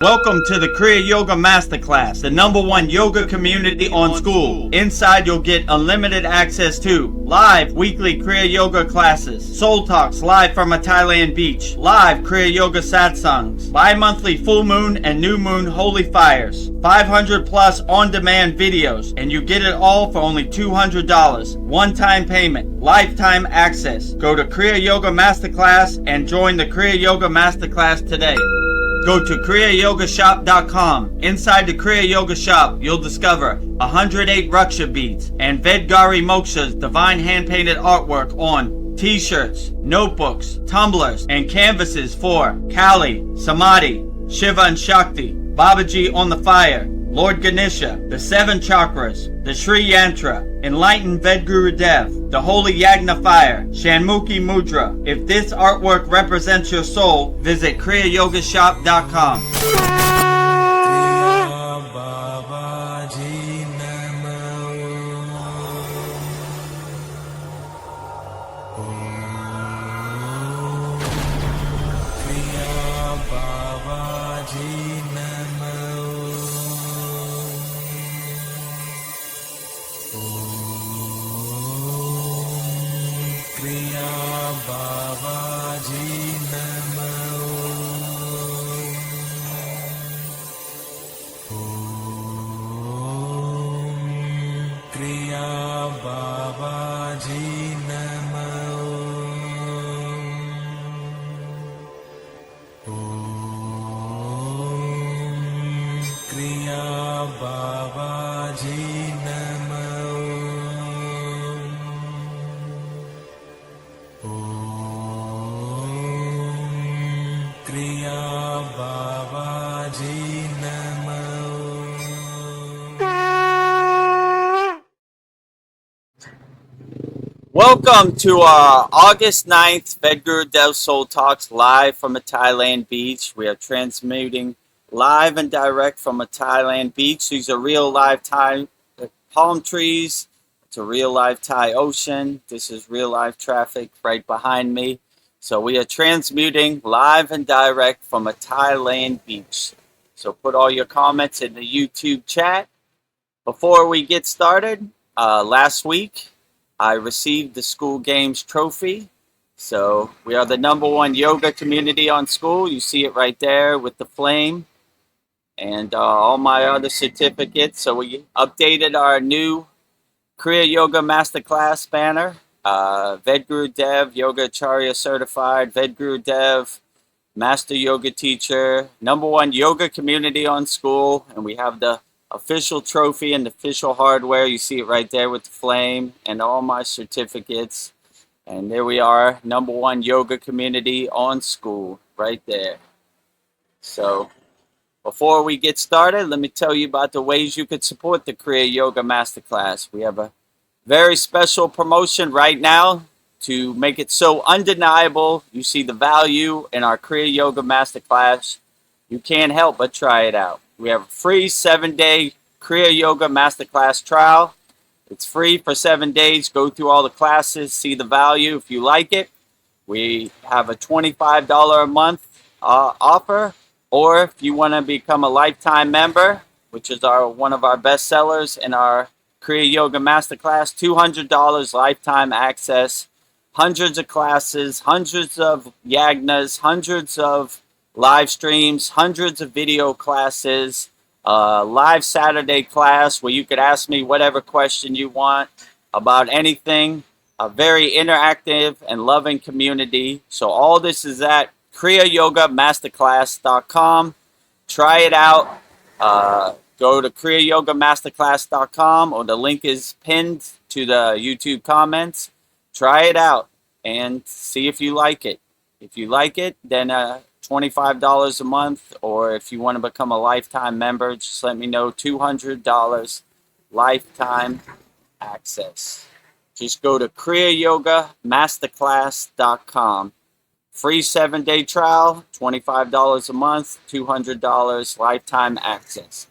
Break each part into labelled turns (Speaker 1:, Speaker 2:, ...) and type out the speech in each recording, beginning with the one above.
Speaker 1: Welcome to the Kriya Yoga Masterclass, the #1 yoga community on SKOOL. Inside you'll get unlimited access to live weekly Kriya Yoga classes, soul talks live from a Thailand beach, live Kriya Yoga satsangs, bi-monthly full moon and new moon holy fires, 500 plus on-demand videos, and you get it all for only $200. One-time payment, lifetime access. Go to Kriya Yoga Masterclass and join the Kriya Yoga Masterclass today. Go to kriyayogamasterclass.com. Inside the Kriya Yoga shop, you'll discover 108 Raksha beads and Vedgari Moksha's divine hand-painted artwork on t-shirts, notebooks, tumblers, and canvases for Kali, Samadhi, Shiva and Shakti, Babaji on the fire, Lord Ganesha, the 7 chakras, the Sri Yantra, Enlightened Vedagurudev, the Holy Yagna Fire, Shanmukhi Mudra. If this artwork represents your soul, visit kriyayogashop.com. Welcome to our August 9th Vedagurudev'S Soul Talks live from a Thailand beach. We are transmitting live and direct from a Thailand beach. These are real live Thai palm trees. It's a real live Thai ocean. This is real live traffic right behind me. So we are transmuting live and direct from a Thailand beach. So put all your comments in the YouTube chat. Before we get started, last week I received the SKOOL Games trophy. So we are the #1 yoga community on SKOOL. You see it right there with the flame and all my other certificates. So we updated our new Kriya Yoga Masterclass banner. Vedgurudev Yoga Acharya certified, Vedgurudev Master Yoga Teacher, #1 yoga community on SKOOL. And we have the official trophy and official hardware. You see it right there with the flame and all my certificates. And there we are, #1 yoga community on SKOOL right there. So before we get started, let me tell you about the ways you could support the Kriya Yoga Masterclass. We have a very special promotion right now to make it so undeniable. You see the value in our Kriya Yoga Masterclass. You can't help but try it out. We have a free 7-day Kriya Yoga Masterclass trial. It's free for 7 days. Go through all the classes, see the value. If you like it, we have a $25 a month offer. Or if you want to become a lifetime member, which is one of our best sellers in our Kriya Yoga Masterclass, $200 lifetime access, hundreds of classes, hundreds of yagnas, hundreds of live streams, hundreds of video classes, live Saturday class where you could ask me whatever question you want about anything. A very interactive and loving community. So all this is at kriyayogamasterclass.com. Try it out. Go to kriyayogamasterclass.com, or the link is pinned to the YouTube comments. Try it out and see if you like it. If you like it, then $25 a month, or if you want to become a lifetime member, just let me know. $200 lifetime access. Just go to kriyayogamasterclass.com. Free 7-day trial, $25 a month, $200 lifetime access.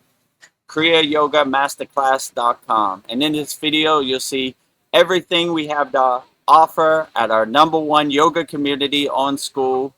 Speaker 1: kriyayogamasterclass.com. And in this video, you'll see everything we have to offer at our #1 yoga community on SKOOL,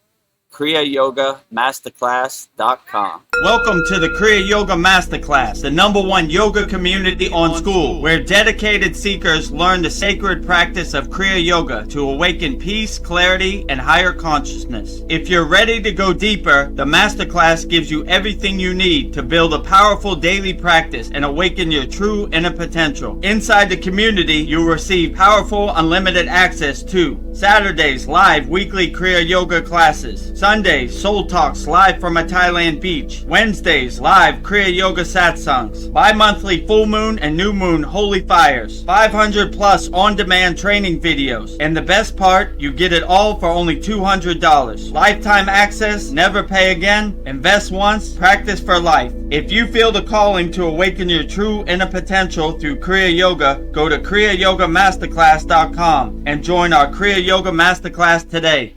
Speaker 1: kriyayogamasterclass.com. Welcome to the Kriya Yoga Masterclass, the #1 yoga community on SKOOL, where dedicated seekers learn the sacred practice of Kriya Yoga to awaken peace, clarity, and higher consciousness. If you're ready to go deeper, the Masterclass gives you everything you need to build a powerful daily practice and awaken your true inner potential. Inside the community, you'll receive powerful, unlimited access to Saturdays, live weekly Kriya Yoga classes. Sundays, Soul Talks live from a Thailand beach. Wednesdays, live Kriya Yoga satsangs. Bi-monthly full moon and new moon holy fires. 500 plus on-demand training videos. And the best part, you get it all for only $200. Lifetime access, never pay again, invest once, practice for life. If you feel the calling to awaken your true inner potential through Kriya Yoga, go to kriyayogamasterclass.com and join our Kriya Yoga Masterclass today.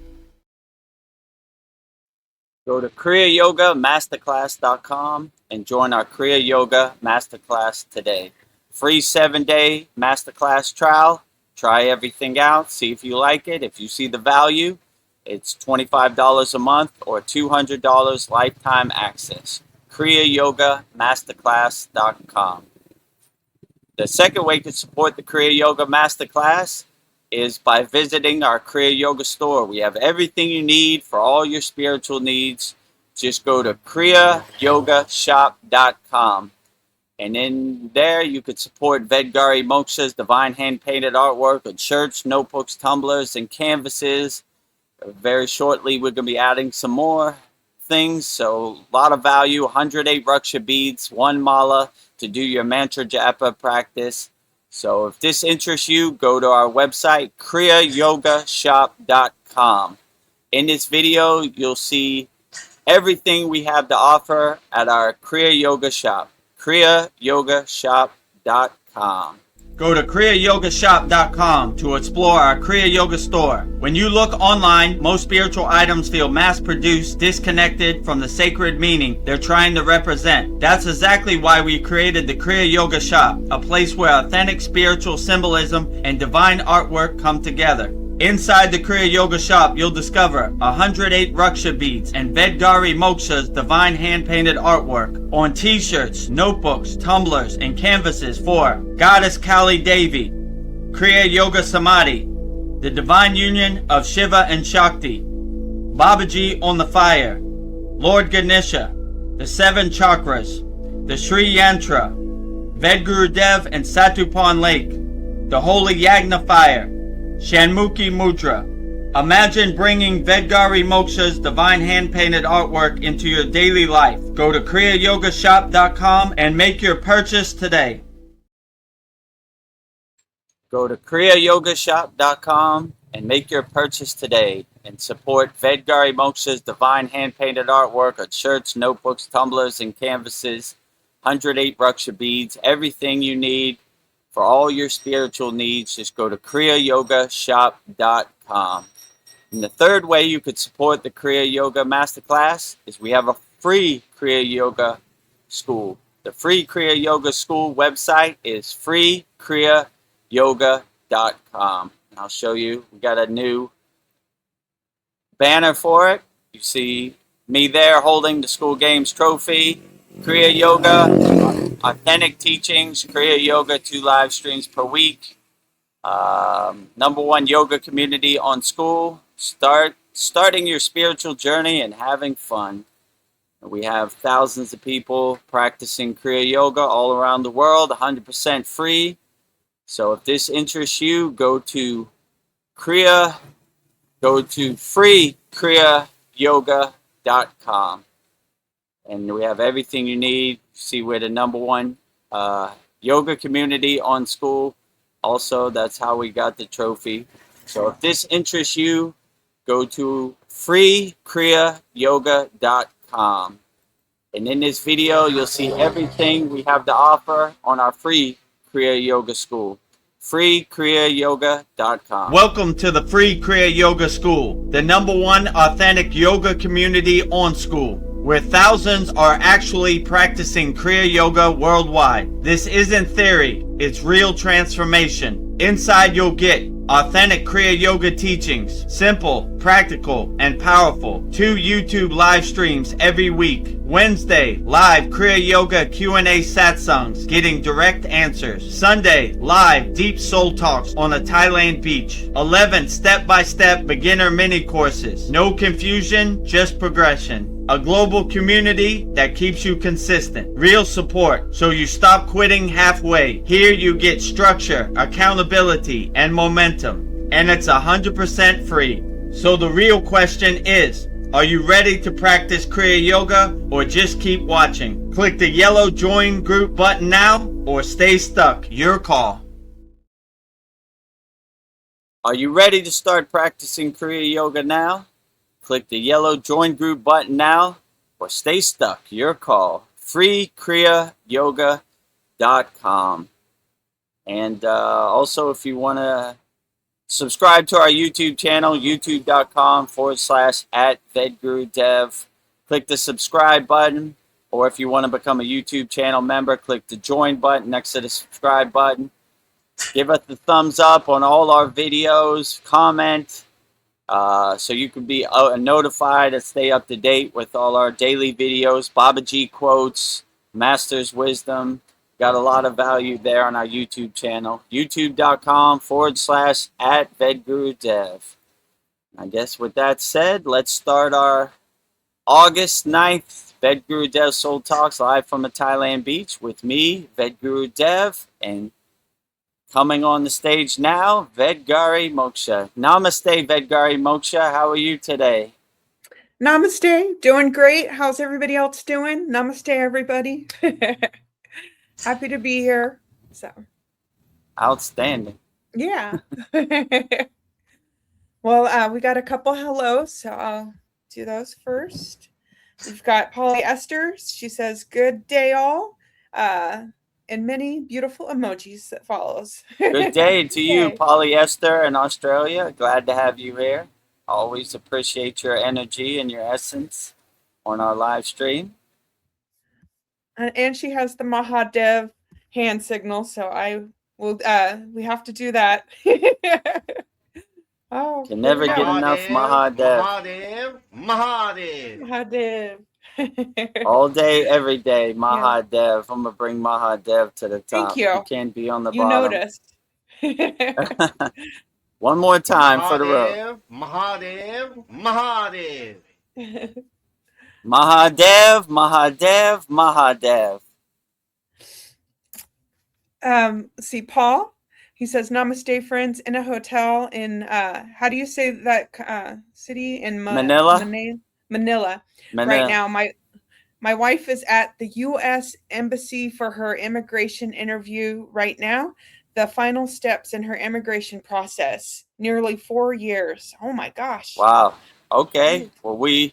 Speaker 1: Go to kriyayogamasterclass.com and join our Kriya Yoga Masterclass today. Free 7-day Masterclass trial. Try everything out. See if you like it. If you see the value, it's $25 a month or $200 lifetime access. kriyayogamasterclass.com. The second way to support the Kriya Yoga Masterclass is by visiting our Kriya Yoga store. We have everything you need for all your spiritual needs. Just go to kriyayogashop.com. And in there, you could support Vedgari Moksha's divine hand-painted artwork on shirts, notebooks, tumblers, and canvases. Very shortly, we're going to be adding some more things. So a lot of value, 108 Raksha beads, 1 mala to do your mantra japa practice. So if this interests you, go to our website, kriyayogashop.com. In this video, you'll see everything we have to offer at our Kriya Yoga shop, kriyayogashop.com. Go to kriyayogashop.com to explore our Kriya Yoga store. When you look online, most spiritual items feel mass-produced, disconnected from the sacred meaning they're trying to represent. That's exactly why we created the Kriya Yoga shop, a place where authentic spiritual symbolism and divine artwork come together. Inside the Kriya Yoga shop, you'll discover 108 Raksha beads and Vedgari Moksha's divine hand-painted artwork on t-shirts, notebooks, tumblers, and canvases for Goddess Kali Devi, Kriya Yoga Samadhi, the divine union of Shiva and Shakti, Babaji on the fire, Lord Ganesha, the 7 chakras, the Sri Yantra, VEDAGURUDEV and Satupan Lake, the Holy Yagna fire, Shanmukhi Mudra. Imagine bringing Vedgari Moksha's divine hand-painted artwork into your daily life. Go to kriyayogashop.com and make your purchase today. Go to kriyayogashop.com and make your purchase today and support Vedgari Moksha's divine hand-painted artwork on shirts, notebooks, tumblers, and canvases, 108 Raksha beads, everything you need. For all your spiritual needs, just go to kriyayogashop.com. And the third way you could support the Kriya Yoga Masterclass is we have a free Kriya Yoga School. The free Kriya Yoga School website is freekriyayoga.com. And I'll show you. We got a new banner for it. You see me there holding the School Games trophy. Kriya Yoga, authentic teachings, Kriya Yoga, 2 live streams per week. #1 yoga community on SKOOL. Starting your spiritual journey and having fun. We have thousands of people practicing Kriya Yoga all around the world, 100% free. So if this interests you, go to freekriyayoga.com. And we have everything you need. See, we're the #1 yoga community on SKOOL. Also, that's how we got the trophy. So if this interests you, go to freekriyayoga.com. And in this video, you'll see everything we have to offer on our free Kriya Yoga School. freekriyayoga.com. Welcome to the free Kriya Yoga School, the #1 authentic yoga community on SKOOL, where thousands are actually practicing Kriya Yoga worldwide. This isn't theory, it's real transformation. Inside you'll get Authentic Kriya Yoga teachings, simple, practical, and powerful. 2 YouTube live streams every week. Wednesday, live Kriya Yoga Q&A satsangs, getting direct answers. Sunday, live deep soul talks on a Thailand beach. 11 step-by-step beginner mini courses. No confusion, just progression. A global community that keeps you consistent. Real support, so you stop quitting halfway. Here you get structure, accountability, and momentum. And it's 100% free. So the real question is, are you ready to practice Kriya Yoga or just keep watching? Click the yellow join group button now or stay stuck. Your call. Are you ready to start practicing Kriya Yoga now? Click the yellow join group button now or stay stuck. Your call. Free kriyayogamasterclass.com. And also, if you want to subscribe to our YouTube channel, youtube.com/@VEDGURUDEV. Click the subscribe button. Or if you want to become a YouTube channel member, click the join button next to the subscribe button. Give us the thumbs up on all our videos. Comment. So you can be notified and stay up to date with all our daily videos, Babaji quotes, Master's Wisdom. Got a lot of value there on our YouTube channel, youtube.com/@VEDGURUDEV. I guess with that said, let's start our August 9th VEDGURUDEV Soul Talks live from a Thailand beach with me, VEDGURUDEV, and coming on the stage now, Vedgari Moksha. Namaste, Vedgari Moksha. How are you today?
Speaker 2: Namaste. Doing great. How's everybody else doing? Namaste, everybody. Happy to be here. So,
Speaker 1: outstanding.
Speaker 2: Yeah. Well, we got a couple hellos, so I'll do those first. We've got Polly Esther. She says, "Good day, all." And many beautiful emojis that follows.
Speaker 1: Good day to you, polyester in Australia. Glad to have you here. Always appreciate your energy and your essence on our live stream.
Speaker 2: And she has the Mahadev hand signal, so I will. We have to do that.
Speaker 1: Oh, can never get enough Mahadev.
Speaker 2: Mahadev.
Speaker 1: All day, every day, Mahadev. Yeah. I'm gonna bring Mahadev to the top.
Speaker 2: Thank you.
Speaker 1: You can't be on the
Speaker 2: bottom. You noticed.
Speaker 1: One more time Mahadev, for the road.
Speaker 2: Mahadev.
Speaker 1: Mahadev, Mahadev, Mahadev.
Speaker 2: See, Paul. He says, "Namaste, friends, in a hotel in, how do you say that city? In
Speaker 1: Manila?
Speaker 2: Manila. Right now. My wife is at the U.S. Embassy for her immigration interview right now. The final steps in her immigration process. Nearly 4 years. Oh, my gosh.
Speaker 1: Wow. Okay. Well, we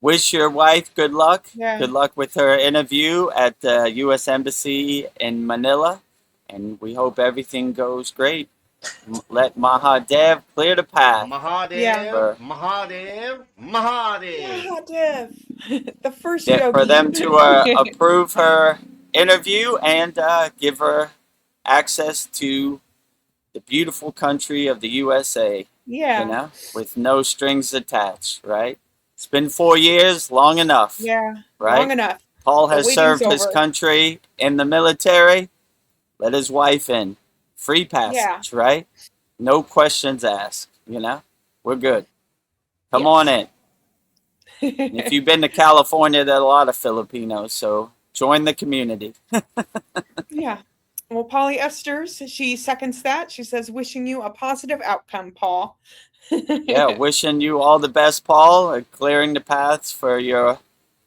Speaker 1: wish your wife good luck.
Speaker 2: Yeah.
Speaker 1: Good luck with her interview at the U.S. Embassy in Manila. And we hope everything goes great. Let Mahadev clear the path.
Speaker 2: Mahadev, yeah. Mahadev. The first yogi.
Speaker 1: For them to approve her interview and give her access to the beautiful country of the USA.
Speaker 2: Yeah.
Speaker 1: You know, with no strings attached, right? It's been 4 years, long enough.
Speaker 2: Yeah,
Speaker 1: right?
Speaker 2: Long enough.
Speaker 1: Paul has served his country in the military. Let his wife in. Free passage, right? No questions asked, you know? We're good. Come on in. If you've been to California, there are a lot of Filipinos, so join the community.
Speaker 2: Yeah. Well, Polly Esther, she seconds that. She says, "Wishing you a positive outcome, Paul."
Speaker 1: Yeah, wishing you all the best, Paul, clearing the paths for your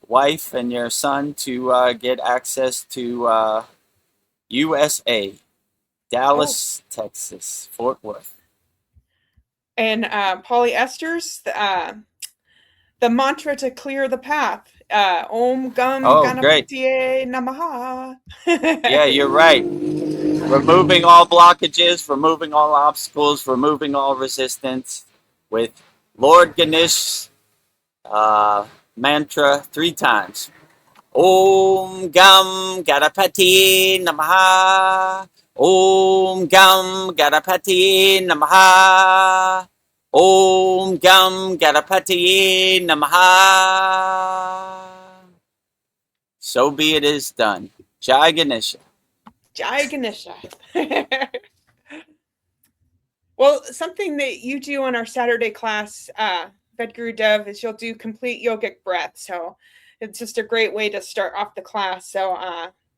Speaker 1: wife and your son to get access to USA, Dallas, Texas, Fort Worth.
Speaker 2: And Polly Esther's, the mantra to clear the path, Om Gam Ganapatiye Namaha.
Speaker 1: Yeah, you're right. Removing all blockages, removing all obstacles, removing all resistance with Lord Ganesh mantra 3 times. Om Gam Ganapati Namaha. Om Gam Ganapati Namaha. Om Gam Ganapati Namaha. So be it is done. Jai Ganesha.
Speaker 2: Jai Ganesha. Well, something that you do on our Saturday class, Vedguru Dev, is you'll do complete yogic breath. So it's just a great way to start off the class. So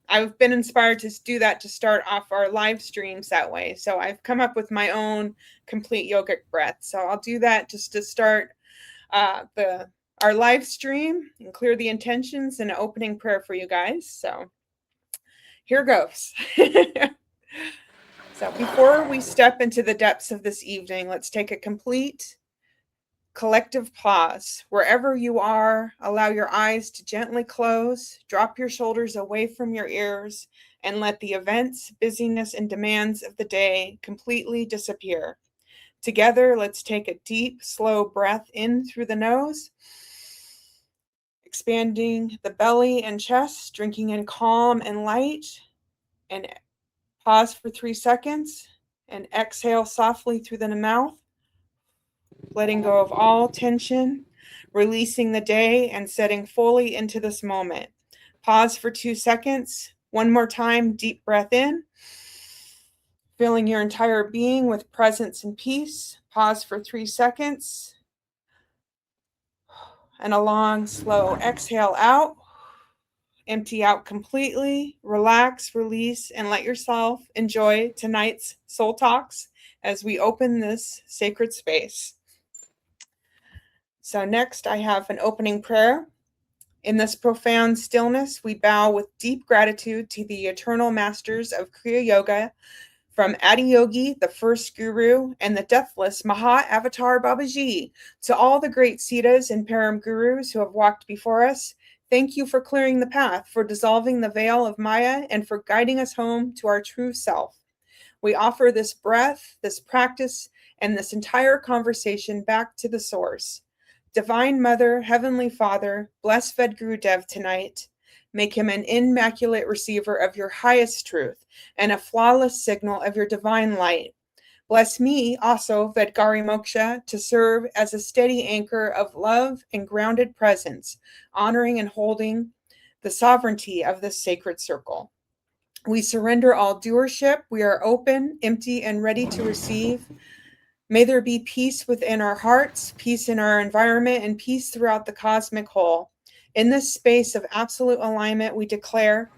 Speaker 2: I've been inspired to do that to start off our live streams that way. So I've come up with my own complete yogic breath. So I'll do that just to start our live stream and clear the intentions and an opening prayer for you guys. So here goes. So before we step into the depths of this evening, let's take a complete collective pause. Wherever you are, allow your eyes to gently close, drop your shoulders away from your ears, and let the events, busyness, and demands of the day completely disappear. Together, let's take a deep, slow breath in through the nose, expanding the belly and chest, drinking in calm and light, and pause for 3 seconds and exhale softly through the mouth, letting go of all tension, releasing the day and setting fully into this moment. Pause for 2 seconds. One more time, deep breath in, filling your entire being with presence and peace. Pause for 3 seconds. And a long, slow exhale out. Empty out completely, relax, release, and let yourself enjoy tonight's Soul Talks as we open this sacred space. So next I have an opening prayer. In this profound stillness, we bow with deep gratitude to the eternal masters of Kriya Yoga, from Adiyogi, the first guru, and the deathless Maha Avatar Babaji, to all the great Siddhas and Param Gurus who have walked before us. Thank you for clearing the path, for dissolving the veil of Maya, and for guiding us home to our true self. We offer this breath, this practice, and this entire conversation back to the source. Divine Mother, Heavenly Father, bless Vedguru Dev tonight. Make him an immaculate receiver of your highest truth and a flawless signal of your divine light. Bless me also, Vedgari Moksha, to serve as a steady anchor of love and grounded presence, honoring and holding the sovereignty of this sacred circle. We surrender all doership. We are open, empty, and ready to receive. May there be peace within our hearts, peace in our environment, and peace throughout the cosmic whole. In this space of absolute alignment, we declare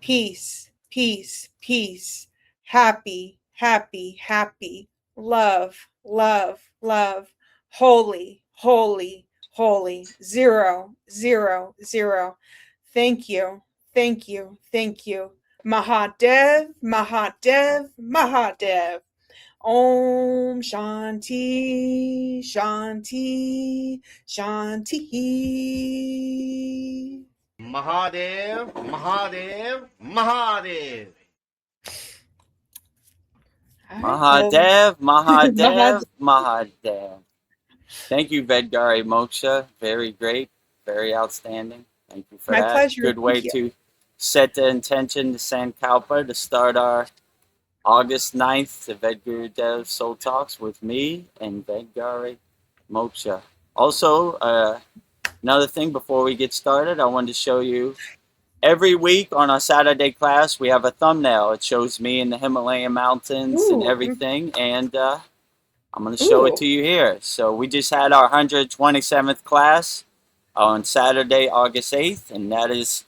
Speaker 2: peace, peace, peace, happy, happy, happy, love, love, love, holy, holy, holy, 0, 0, 0. Thank you, thank you, thank you. Mahadev, Mahadev, Mahadev. Om Shanti, Shanti, Shanti.
Speaker 3: Mahadev, Mahadev, Mahadev.
Speaker 1: Mahadev, Mahadev, Mahadev. Thank you, Vedgari Moksha. Very great, very outstanding. Thank you for
Speaker 2: My
Speaker 1: that.
Speaker 2: pleasure.
Speaker 1: Good way to set the intention to Sankalpa to start our August 9th, the Vedguru Dev Soul Talks with me and Vedgari Moksha. Also, another thing before we get started, I wanted to show you every week on our Saturday class, we have a thumbnail. It shows me in the Himalayan mountains and everything, and I'm going to show it to you here. So we just had our 127th class on Saturday, August 8th, and that is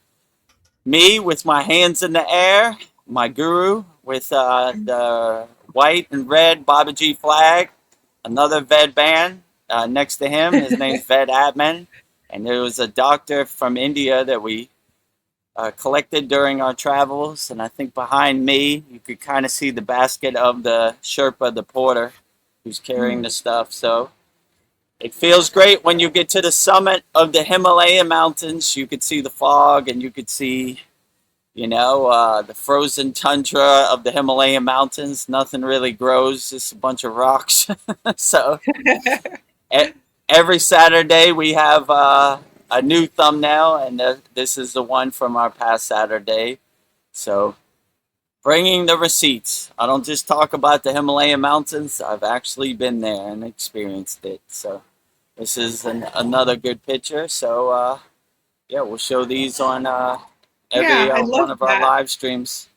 Speaker 1: me with my hands in the air, my guru with the white and red Babaji flag, another Ved band next to him. His name's Ved Atman, and there was a doctor from India that we collected during our travels, and I think behind me you could kind of see the basket of the Sherpa, the porter, who's carrying the stuff. So it feels great when you get to the summit of the Himalayan mountains. You could see the fog, and you could see, the frozen tundra of the Himalayan mountains. Nothing really grows, just a bunch of rocks. So every Saturday we have a new thumbnail, and this is the one from our past Saturday. So bringing the receipts. I don't just talk about the Himalayan mountains. I've actually been there and experienced it. So this is another good picture. So yeah, we'll show these on every
Speaker 2: Yeah, I love
Speaker 1: one of our
Speaker 2: that.
Speaker 1: live streams.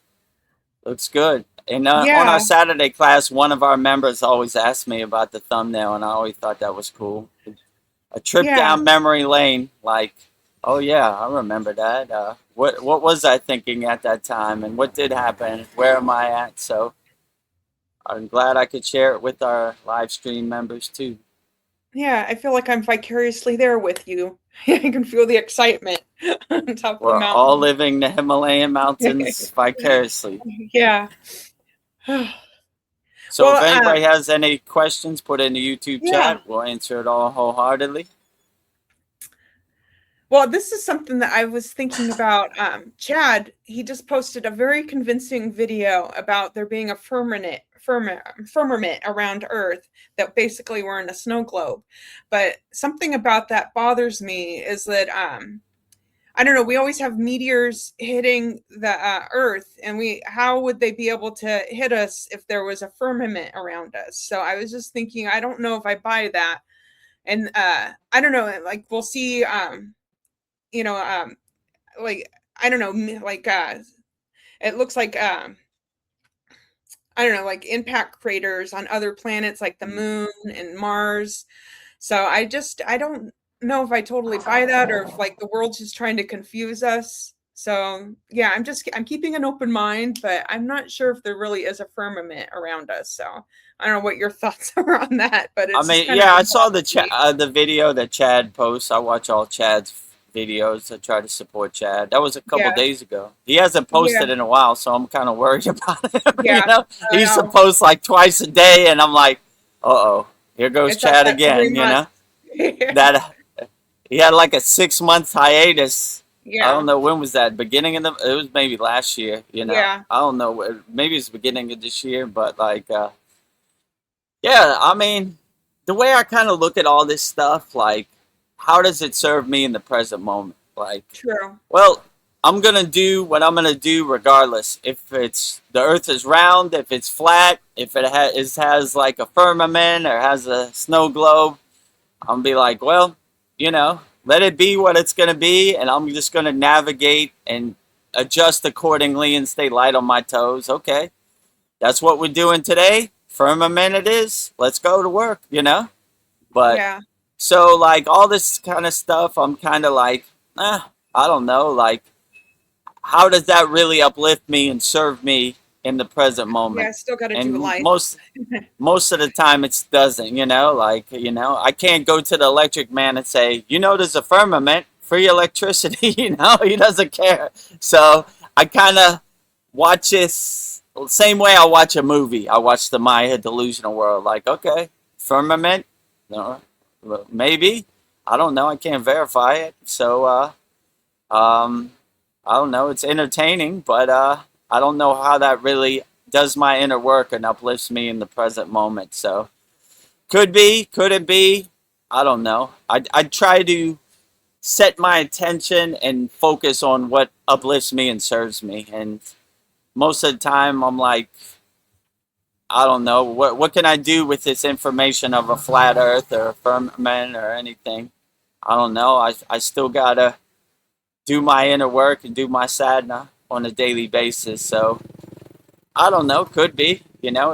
Speaker 1: Looks good. And on
Speaker 2: Yeah,
Speaker 1: our Saturday class, one of our members always asked me about the thumbnail, and I always thought that was cool. A trip
Speaker 2: yeah,
Speaker 1: down memory lane, like, oh yeah, I remember that. What was I thinking at that time, and what did happen? Where am I at? So I'm glad I could share it with our live stream members too.
Speaker 2: yeah. I feel like I'm vicariously there with you. I can feel the excitement on top of the
Speaker 1: We're all
Speaker 2: mountain.
Speaker 1: living the Himalayan mountains vicariously.
Speaker 2: Yeah.
Speaker 1: So if
Speaker 2: Well,
Speaker 1: anybody has any questions, put it in the YouTube
Speaker 2: yeah.
Speaker 1: chat. We'll answer it all wholeheartedly.
Speaker 2: Well, this is something that I was thinking about. Chad, he just posted a very convincing video about there being a firmament around Earth, that basically we're in a snow globe. But something about that bothers me is that I don't know. We always have meteors hitting the Earth, and how would they be able to hit us if there was a firmament around us? So I was just thinking, I don't know if I buy that, and I don't know. Like we'll see. You know, like I don't know, like it looks like I don't know, like impact craters on other planets like the moon and Mars. So I don't know if I totally buy that, or if like the world's just trying to confuse us. So yeah, I'm keeping an open mind, but I'm not sure if there really is a firmament around us. So I don't know what your thoughts are on that, but
Speaker 1: I
Speaker 2: it's just
Speaker 1: mean,
Speaker 2: kind of
Speaker 1: yeah, I saw
Speaker 2: interesting.
Speaker 1: the video that Chad posts. I watch all Chad's videos. I try to support Chad. That was a couple
Speaker 2: Yeah,
Speaker 1: days ago. He hasn't
Speaker 2: yeah,
Speaker 1: posted in a while, so I'm kind of worried about him. You
Speaker 2: yeah.
Speaker 1: know, he
Speaker 2: I
Speaker 1: used to
Speaker 2: know.
Speaker 1: post like twice a day, and I'm like, uh-oh, here goes
Speaker 2: It's at
Speaker 1: Chad
Speaker 2: that 3
Speaker 1: again. You
Speaker 2: months.
Speaker 1: know, that he had like a 6 month hiatus. I don't
Speaker 2: Yeah,
Speaker 1: know when was that. Beginning of it was maybe last year. You know,
Speaker 2: yeah.
Speaker 1: I don't know. Maybe it's the beginning of this year, but like. Yeah, I mean, the way I kind of look at all this stuff, like, how does it serve me in the present moment? Like,
Speaker 2: True.
Speaker 1: well, I'm gonna do what I'm gonna do regardless. If it's the Earth is round, if it's flat, if has like a firmament or has a snow globe, I'm gonna be like, well, let it be what it's gonna be, and I'm just gonna navigate and adjust accordingly and stay light on my toes. Okay, that's what we're doing today. Firmament it is. Let's go to work. But
Speaker 2: Yeah.
Speaker 1: so like all this kind of stuff, I'm kind of like, I don't know. Like, how does that really uplift me and serve me in the present
Speaker 2: Yeah, I
Speaker 1: moment?
Speaker 2: still gotta do
Speaker 1: And
Speaker 2: life.
Speaker 1: most of the time it doesn't. I can't go to the electric man and say, there's a firmament, free electricity. He doesn't care. So I kind of watch this same way I watch a movie. I watch the Maya Delusional World. Like, okay, firmament, no, maybe. I don't know. I can't verify it. So, I don't know. It's entertaining, but I don't know how that really does my inner work and uplifts me in the present moment. So, could be, could it be? I don't know. I try to set my attention and focus on what uplifts me and serves me. And most of the time, I'm like, I don't know, what can I do with this information of a flat Earth or a firmament or anything? I don't know. I still gotta do my inner work and do my sadhana on a daily basis. So I don't know. Could be.
Speaker 2: Yeah.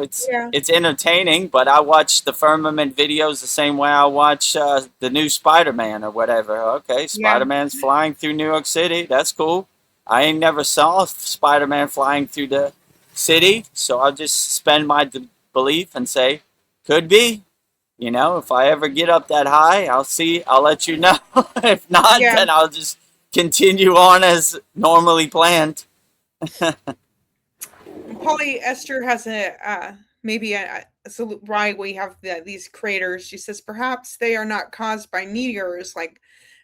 Speaker 1: It's entertaining, but I watch the firmament videos the same way I watch the new Spider-Man or whatever. Okay,
Speaker 2: Yeah.
Speaker 1: Spider-Man's flying through New York City. That's cool. I ain't never saw Spider-Man flying through the city, so I'll just suspend my belief and say, could be. If I ever get up that high, I'll let you know. If not,
Speaker 2: Yeah.
Speaker 1: then I'll just continue on as normally planned.
Speaker 2: Polyester has maybe why we have these craters. She says perhaps they are not caused by meteors, like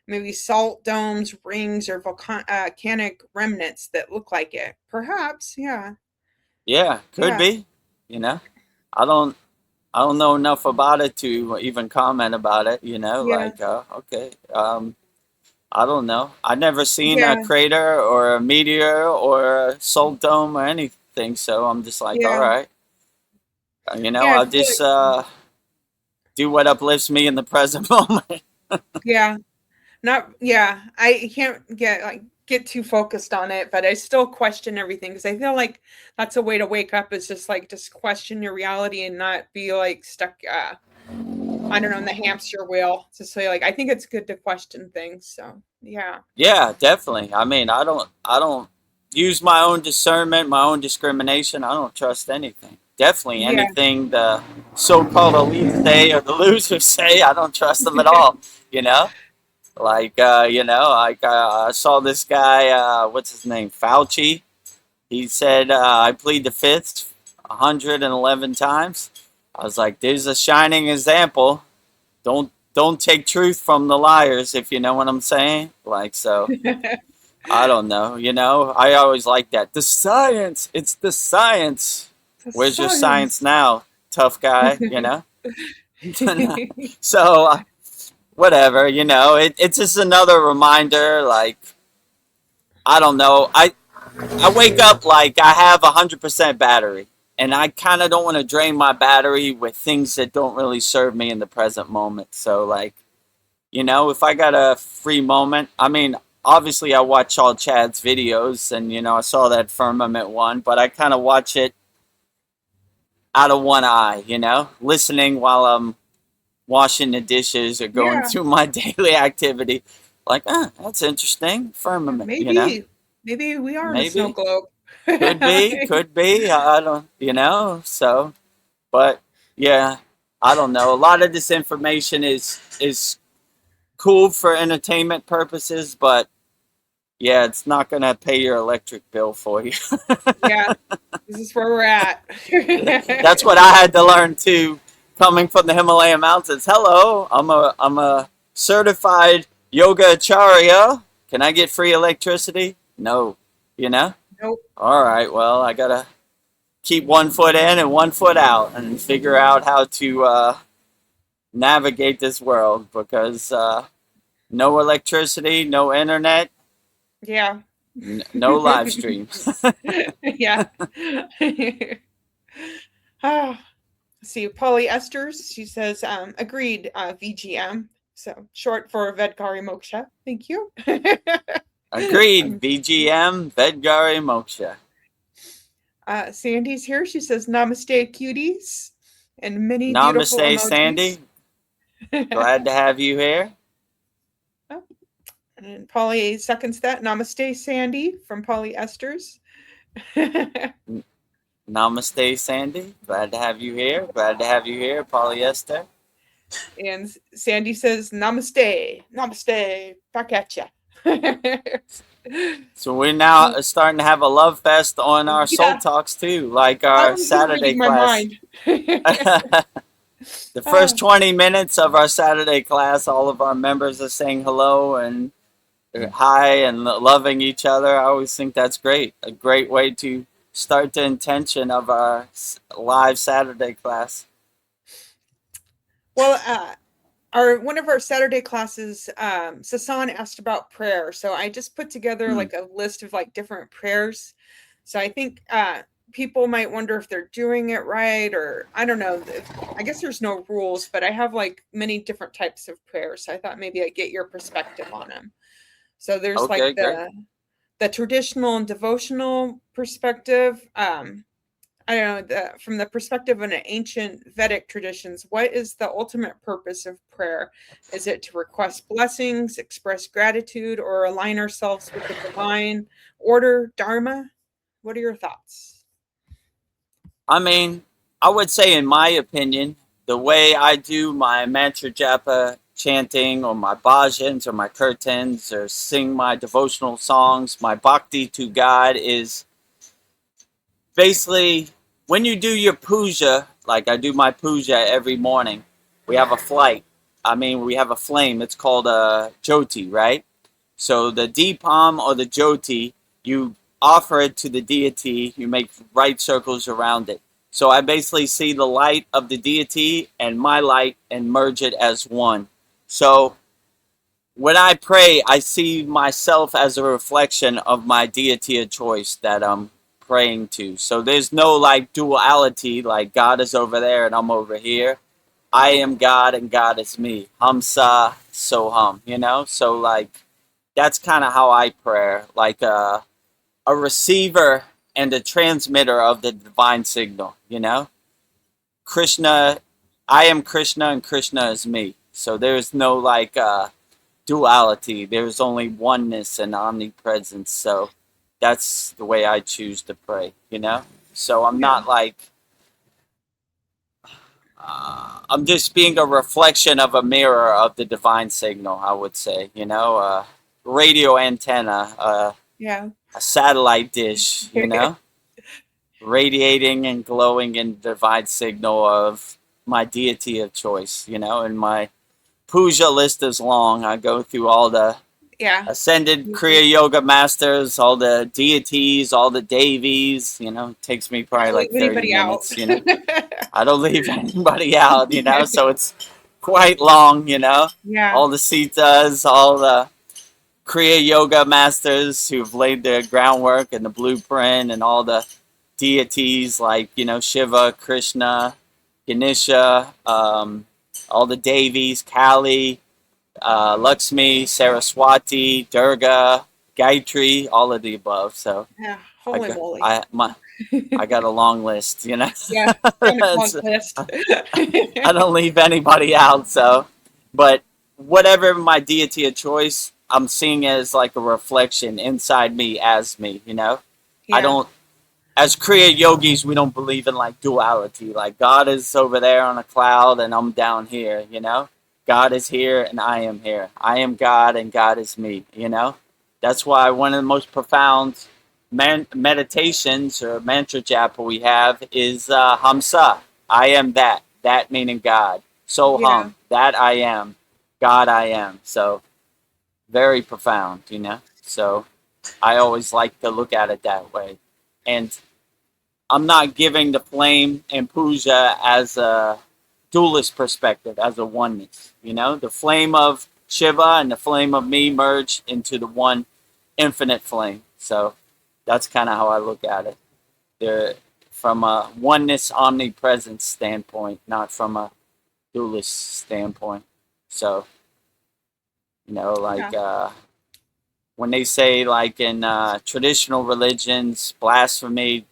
Speaker 2: maybe salt domes, rings, or volcanic remnants that look like it. Perhaps, yeah,
Speaker 1: Yeah, could
Speaker 2: yeah,
Speaker 1: be. I don't I don't know enough about it to even comment about it,
Speaker 2: yeah,
Speaker 1: like okay. I don't know. I never seen a
Speaker 2: yeah.
Speaker 1: crater or a meteor or a salt dome or think so. I'm just like, all
Speaker 2: Yeah.
Speaker 1: right,
Speaker 2: Yeah, I
Speaker 1: I'll
Speaker 2: feel
Speaker 1: just
Speaker 2: like,
Speaker 1: do what uplifts me in the present moment.
Speaker 2: yeah. Not yeah, I can't get too focused on it, but I still question everything because I feel like that's a way to wake up is just like just question your reality and not be like stuck I don't know, in the hamster wheel. To say like I think it's good to question things. So yeah.
Speaker 1: Yeah, definitely. I mean, I don't use my own discernment, my own discrimination. I don't trust anything. Definitely
Speaker 2: Yeah.
Speaker 1: anything the so-called elites say or the losers say, I don't trust them at all. You know, I saw this guy. What's his name? Fauci. He said, "I plead the fifth 111 times." I was like, "There's a shining example. Don't take truth from the liars, if you know what I'm saying." Like so. I don't know. I always like that. The science. It's the science.
Speaker 2: The
Speaker 1: Where's your
Speaker 2: science.
Speaker 1: science now, tough guy? So whatever. It's just another reminder. Like I don't know. I wake up like I have 100% battery, and I kind of don't want to drain my battery with things that don't really serve me in the present moment. So like if I got a free moment, I mean, obviously I watch all Chad's videos and, I saw that firmament one, but I kind of watch it out of one eye, listening while I'm washing the dishes or going
Speaker 2: Yeah.
Speaker 1: through my daily activity. Like, that's interesting. Firmament.
Speaker 2: Maybe. Maybe we are in a snow
Speaker 1: Maybe.
Speaker 2: globe.
Speaker 1: Could be. I don't, so, but yeah, I don't know. A lot of this information is cool for entertainment purposes, but yeah, it's not going to pay your electric bill for you.
Speaker 2: Yeah. This is where we're at.
Speaker 1: That's what I had to learn too, coming from the Himalayan mountains. Hello, I'm a certified yoga acharya. Can I get free electricity? No,
Speaker 2: Nope.
Speaker 1: All right, well, I gotta keep one foot in and one foot out and figure out how to navigate this world because no electricity, no internet,
Speaker 2: Yeah.
Speaker 1: no live streams.
Speaker 2: Yeah. Ah, see, polyesters, she says, agreed, VGM. So short for Vedgari Moksha. Thank you.
Speaker 1: Agreed. VGM, Vedgari Moksha.
Speaker 2: Sandy's here. She says, Namaste, cuties. And many beautiful
Speaker 1: Namaste,
Speaker 2: emojis.
Speaker 1: Sandy. Glad to have you here.
Speaker 2: Oh, and Polly seconds that. Namaste, Sandy from Polyesters.
Speaker 1: Namaste, Sandy. Glad to have you here. Glad to have you here, Polyester.
Speaker 2: And Sandy says, Namaste. Namaste. Back at ya.
Speaker 1: So we're now starting to have a love fest on our Soul Talks too, like our Saturday class. The first 20 minutes of our Saturday class, all of our members are saying hello and hi and loving each other. I always think that's great. A great way to start the intention of our live Saturday class.
Speaker 2: Well, one of our Saturday classes, Sasan asked about prayer. So I just put together like a list of like different prayers. So I think people might wonder if they're doing it right, or I don't know. I guess there's no rules, but I have like many different types of prayers. So I thought maybe I'd get your perspective on them. So there's like the traditional and devotional perspective. I don't know, from the perspective of an ancient Vedic traditions, what is the ultimate purpose of prayer? Is it to request blessings, express gratitude, or align ourselves with the divine order, Dharma? What are your thoughts?
Speaker 1: I mean, I would say, in my opinion, the way I do my mantra japa chanting or my bhajans or my kirtans or sing my devotional songs, my bhakti to God is basically when you do your puja, like I do my puja every morning, we have a flame. It's called a jyoti, right? So the deepam or the jyoti, you offer it to the deity, you make right circles around it. So I basically see the light of the deity and my light and merge it as one. So when I pray, I see myself as a reflection of my deity of choice that praying to. So there's no like duality, like God is over there and I'm over here. I am God and God is me. Hamsa Soham, you know? So like that's kind of how I pray, like a receiver and a transmitter of the divine signal, you know? Krishna, I am Krishna and Krishna is me. So there's no like duality. There's only oneness and omnipresence. So that's the way I choose to pray, you know? So I'm not like, I'm just being a reflection of a mirror of the divine signal, I would say, you know? Radio antenna, a satellite dish, you know? Radiating and glowing in divine signal of my deity of choice, you know? And my puja list is long. I go through all the ascended Kriya yoga masters, all the deities, all the devis, you know, it takes me probably like 30 minutes, you know. I don't leave anybody out, you know, so it's quite long, you know. All the sitas, all the Kriya yoga masters who've laid the groundwork and the blueprint, and all the deities like, you know, Shiva, Krishna, Ganesha, all the devis, Kali, Lakshmi, Saraswati, Durga, Gayatri, all of the above. So
Speaker 2: holy moly.
Speaker 1: I got a long list, you know.
Speaker 2: Yeah, kind of long list.
Speaker 1: I don't leave anybody out. So, but whatever my deity of choice, I'm seeing as like a reflection inside me as me, you know. I don't. As Kriya yogis, we don't believe in like duality. Like God is over there on a cloud and I'm down here, you know. God is here and I am here. I am God and God is me, you know. That's why one of the most profound meditations or mantra japa we have is Hamsa. I am that. That meaning God. Soham. That I am. God I am. So very profound, you know. So I always like to look at it that way. And I'm not giving the flame and puja as a dualist perspective, as a oneness. You know, the flame of Shiva and the flame of me merge into the one infinite flame. So that's kind of how I look at it. They're from a oneness omnipresence standpoint, not from a dualist standpoint. So, you know, like when they say like in traditional religions, blasphemy,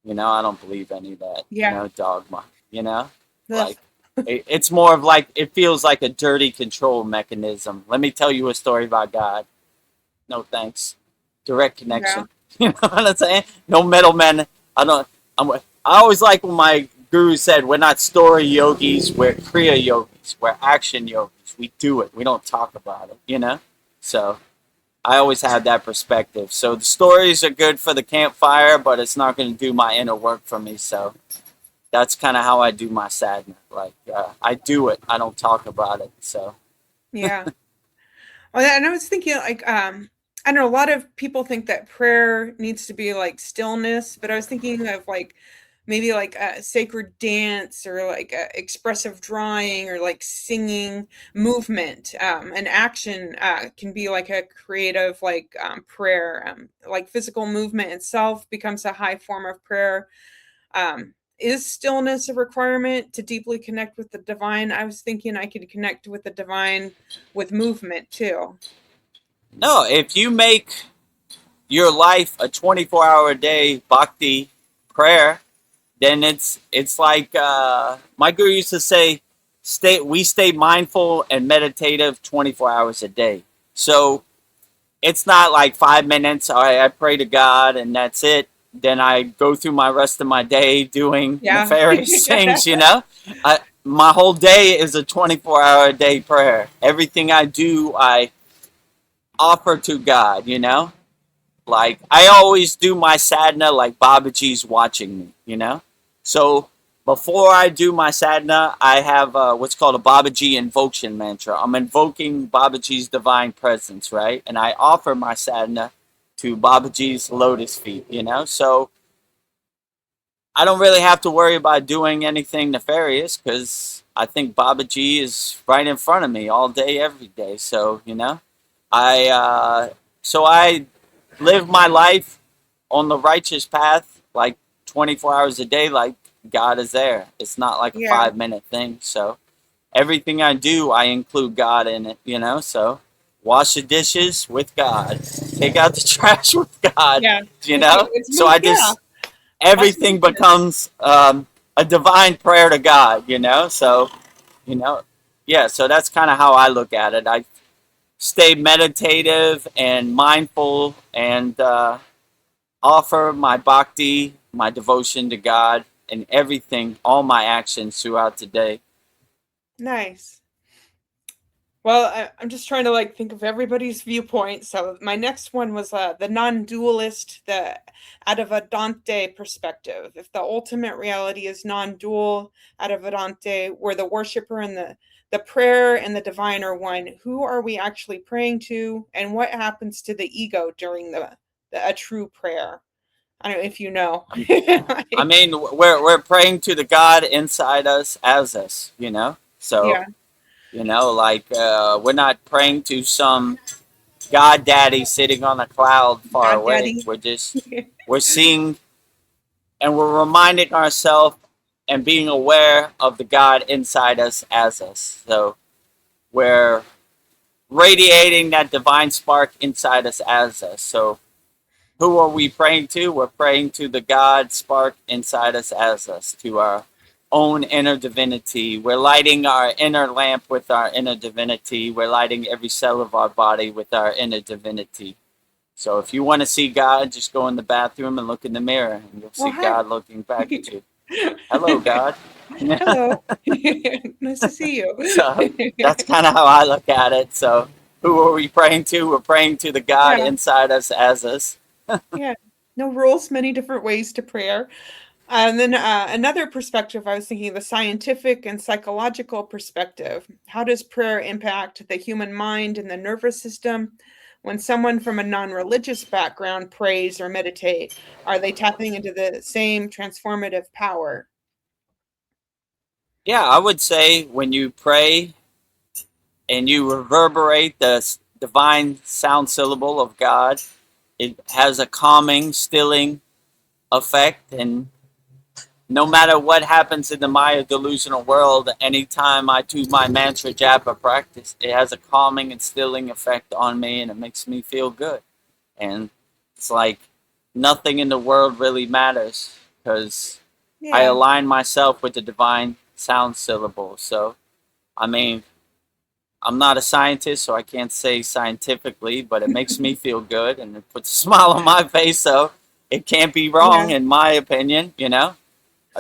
Speaker 1: you know, I don't believe any of that, you know, dogma, you know, like it's more of like, it feels like a dirty control mechanism. Let me tell you a story about God. No thanks. Direct connection. You know what I'm saying? No middlemen. I always like when my guru said, we're not story yogis, we're kriya yogis, we're action yogis. We do it. We don't talk about it, you know? So I always have that perspective. So the stories are good for the campfire, but it's not going to do my inner work for me. So that's kind of how I do my sadhana. Like I do it. I don't talk about it. So
Speaker 2: yeah. Well, and I was thinking like I know a lot of people think that prayer needs to be like stillness, but I was thinking of like maybe like a sacred dance or like expressive drawing or like singing movement. An action can be like a creative like prayer. Like physical movement itself becomes a high form of prayer. Is stillness a requirement to deeply connect with the divine? I was thinking I could connect with the divine with movement too.
Speaker 1: No, if you make your life a 24-hour a day bhakti prayer, then it's like my guru used to say, we stay mindful and meditative 24 hours a day. So it's not like 5 minutes, all right, I pray to God and that's it. Then I go through my rest of my day doing nefarious things, you know. My whole day is a 24-hour a day prayer. Everything I do, I offer to God, you know. Like I always do my sadhana like Babaji's watching me, you know. So before I do my sadhana, I have what's called a Babaji invocation mantra. I'm invoking Babaji's divine presence, right? And I offer my sadhana to Babaji's lotus feet, you know. So I don't really have to worry about doing anything nefarious because I think Babaji is right in front of me all day, every day. So, you know, I live my life on the righteous path, like 24 hours a day, like God is there. It's not like a
Speaker 2: Yeah.
Speaker 1: 5-minute thing. So everything I do, I include God in it, you know? So wash the dishes with God, take out the trash with God,
Speaker 2: Yeah.
Speaker 1: you know?
Speaker 2: It's
Speaker 1: So
Speaker 2: me.
Speaker 1: I
Speaker 2: Yeah.
Speaker 1: just, everything becomes a divine prayer to God, you know? So, you know, yeah, so that's kind of how I look at it. I stay meditative and mindful and offer my bhakti, my devotion to God, and everything, all my actions throughout the day.
Speaker 2: Nice. Well, I'm just trying to like think of everybody's viewpoint. So my next one was the non-dualist, the out of a Dante perspective. If the ultimate reality is non-dual, out of a Dante, where the worshiper and the prayer and the divine are one, who are we actually praying to, and what happens to the ego during a true prayer? I don't know if you know.
Speaker 1: I mean, we're praying to the God inside us as us, you know. So
Speaker 2: Yeah,
Speaker 1: you know, like we're not praying to some God Daddy sitting on a cloud far
Speaker 2: God
Speaker 1: away.
Speaker 2: Daddy.
Speaker 1: We're seeing and we're reminding ourselves and being aware of the God inside us as us. So we're radiating that divine spark inside us as us. So who are we praying to? We're praying to the God spark inside us as us, to our own inner divinity. We're lighting our inner lamp with our inner divinity. We're lighting every cell of our body with our inner divinity. So if you want to see God, just go in the bathroom and look in the mirror, and you'll see
Speaker 2: Well, hi.
Speaker 1: God looking back at you. Hello, God.
Speaker 2: Hello. Nice to see you.
Speaker 1: So that's kind of how I look at it. So who are we praying to? We're praying to the God
Speaker 2: Yeah,
Speaker 1: inside us as us.
Speaker 2: yeah. No rules, many different ways to prayer. And then another perspective, I was thinking the scientific and psychological perspective. How does prayer impact the human mind and the nervous system? When someone from a non-religious background prays or meditate, are they tapping into the same transformative power?
Speaker 1: Yeah, I would say when you pray and you reverberate the divine sound syllable of God, it has a calming, stilling effect. And no matter what happens in the Maya delusional world, anytime I do my mantra japa practice, it has a calming and stilling effect on me, and it makes me feel good. And it's like nothing in the world really matters because I
Speaker 2: Yeah,
Speaker 1: align myself with the divine sound syllable. So, I mean, I'm not a scientist, so I can't say scientifically, but it makes me feel good and it puts a smile on my face. So it can't be
Speaker 2: yeah,
Speaker 1: wrong, in my opinion, you know?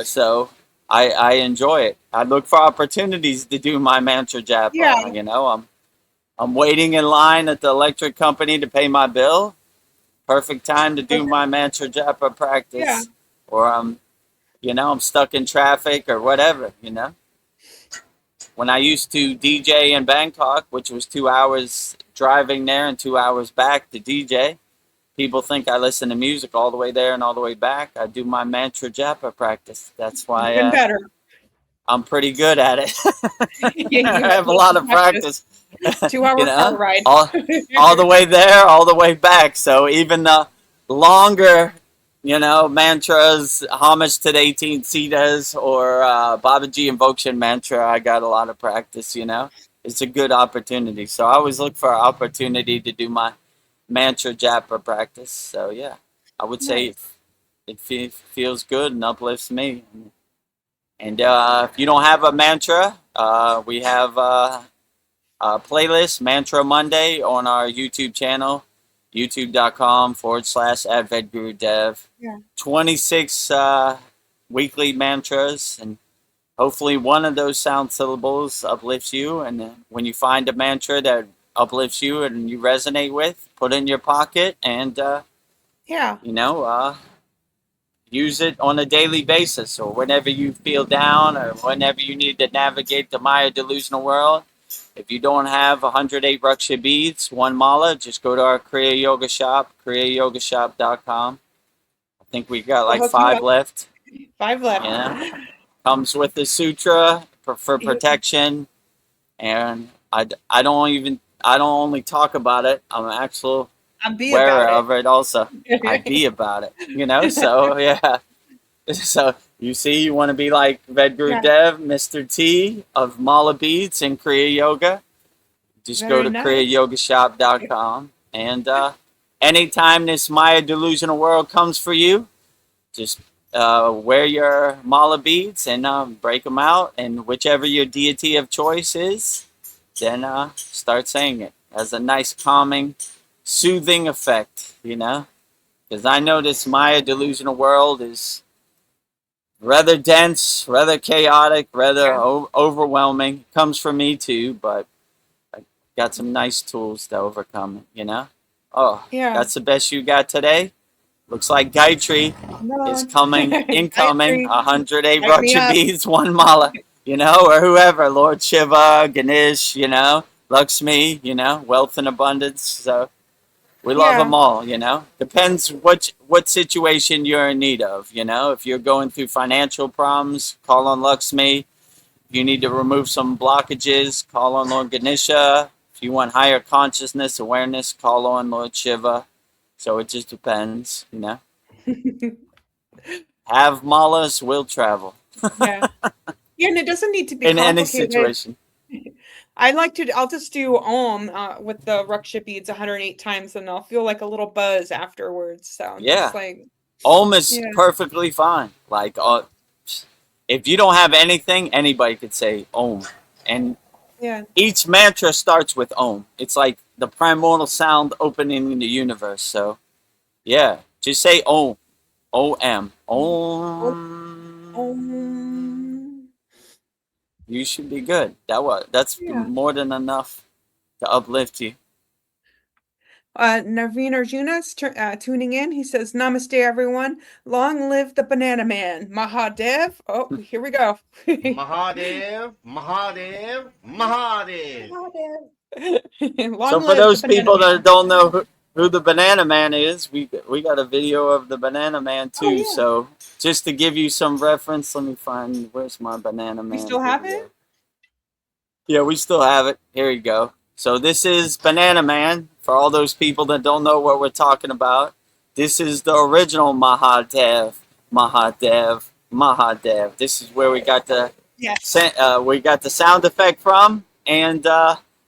Speaker 1: So I enjoy it. I look for opportunities to do my mantra
Speaker 2: yeah.
Speaker 1: japa. You know, I'm waiting in line at the electric company to pay my bill. Perfect time to do my mantra japa
Speaker 2: Yeah.
Speaker 1: practice. Or I'm stuck in traffic or whatever, you know. When I used to DJ in Bangkok, which was 2 hours driving there and 2 hours back to DJ, people think I listen to music all the way there and all the way back. I do my mantra japa practice. That's why
Speaker 2: Even better.
Speaker 1: I'm pretty good at it.
Speaker 2: You
Speaker 1: I
Speaker 2: have
Speaker 1: have a
Speaker 2: lots
Speaker 1: lot
Speaker 2: of
Speaker 1: of
Speaker 2: practice.
Speaker 1: practice,
Speaker 2: 2 hour car ride.
Speaker 1: all the way there, all the way back. So even the longer, mantras, homage to the 18 Siddhas or Babaji invocation mantra, I got a lot of practice. It's a good opportunity. So I always look for an opportunity to do my mantra japa practice. So yeah, I would say
Speaker 2: Nice.
Speaker 1: it feels good and uplifts me. And if you don't have a mantra, we have a playlist, Mantra Monday, on our YouTube channel, youtube.com/@VEDGURUDEV.
Speaker 2: Yeah.
Speaker 1: 26 weekly mantras, and hopefully one of those sound syllables uplifts you. And when you find a mantra that uplifts you and you resonate with, put it in your pocket and,
Speaker 2: Yeah.
Speaker 1: use it on a daily basis or whenever you feel down or whenever you need to navigate the Maya delusional world. If you don't have 108 Raksha beads, one mala, just go to our Kriya Yoga shop, kriyayogamasterclass.com. I think we got
Speaker 2: We'll
Speaker 1: like
Speaker 2: hook you
Speaker 1: 5
Speaker 2: up.
Speaker 1: left.
Speaker 2: 5 left.
Speaker 1: Comes with the sutra for
Speaker 2: Yeah.
Speaker 1: protection, and I don't only talk about it. I'm actual.
Speaker 2: I'm be
Speaker 1: wearer
Speaker 2: about
Speaker 1: of it also. I be about it, you know? So, yeah. So, you see, you want to be like
Speaker 2: Yeah,
Speaker 1: VEDAGURUDEV, Mr. T of Mala Beads and Kriya Yoga. Just go
Speaker 2: very
Speaker 1: to
Speaker 2: nice.
Speaker 1: kriyayogamasterclass.com. And anytime this Maya delusional world comes for you, just wear your mala beads and break them out. And whichever your deity of choice is, then start saying it. Has a nice calming, soothing effect, you know? Because I know this Maya delusional world is rather dense, rather chaotic, rather
Speaker 2: Yeah,
Speaker 1: overwhelming. Comes from me too, but I got some nice tools to overcome it, you know? Oh,
Speaker 2: yeah.
Speaker 1: that's the best you got today? Looks like Gayatri
Speaker 2: Come
Speaker 1: is
Speaker 2: on.
Speaker 1: coming, incoming,
Speaker 2: Gayatri,
Speaker 1: 108
Speaker 2: light me
Speaker 1: Ruksha
Speaker 2: up.
Speaker 1: beads, one mala, you know, or whoever, Lord Shiva, Ganesh, you know, Lakshmi, you know, wealth and abundance. So we love them
Speaker 2: Yeah,
Speaker 1: all, you know. Depends what situation you're in need of, you know. If you're going through financial problems, call on Lakshmi. If you need to remove some blockages, call on Lord Ganesha. If you want higher consciousness, awareness, call on Lord Shiva. So it just depends, you know. Have malas, will travel
Speaker 2: yeah, yeah. And it doesn't need to be
Speaker 1: in any
Speaker 2: complicated.
Speaker 1: situation.
Speaker 2: I like to. I'll just do Om with the Ruksha beads 108 times, and I'll feel like a little buzz afterwards. So just
Speaker 1: Yeah,
Speaker 2: like,
Speaker 1: Om is
Speaker 2: yeah,
Speaker 1: perfectly fine. Like, if you don't have anything, anybody could say Om, and
Speaker 2: yeah,
Speaker 1: each mantra starts with Om. It's like the primordial sound opening in the universe. So yeah, just say Om, O-M,
Speaker 2: Om.
Speaker 1: Om.
Speaker 2: Om.
Speaker 1: You should be good. That's
Speaker 2: Yeah.
Speaker 1: more than enough to uplift you.
Speaker 2: Naveen Arjuna's tuning in. He says, "Namaste, everyone. Long live the Banana Man, Mahadev." Oh, here we go.
Speaker 3: Mahadev, Mahadev, Mahadev.
Speaker 2: Mahadev.
Speaker 1: So
Speaker 2: Long
Speaker 1: for
Speaker 2: live the
Speaker 1: those
Speaker 2: Banana
Speaker 1: people that
Speaker 2: Man.
Speaker 1: don't know who the Banana Man is, we got a video of the Banana Man
Speaker 2: Oh
Speaker 1: too.
Speaker 2: yeah,
Speaker 1: So just to give you some reference, let me find where's my Banana
Speaker 2: we
Speaker 1: Man
Speaker 2: still have it.
Speaker 1: video. Yeah, we still have it. Here you go. So this is Banana Man. For all those people that don't know what we're talking about, this is the original Mahadev, Mahadev, Mahadev. This is where
Speaker 2: Yes,
Speaker 1: we got the sound effect from, and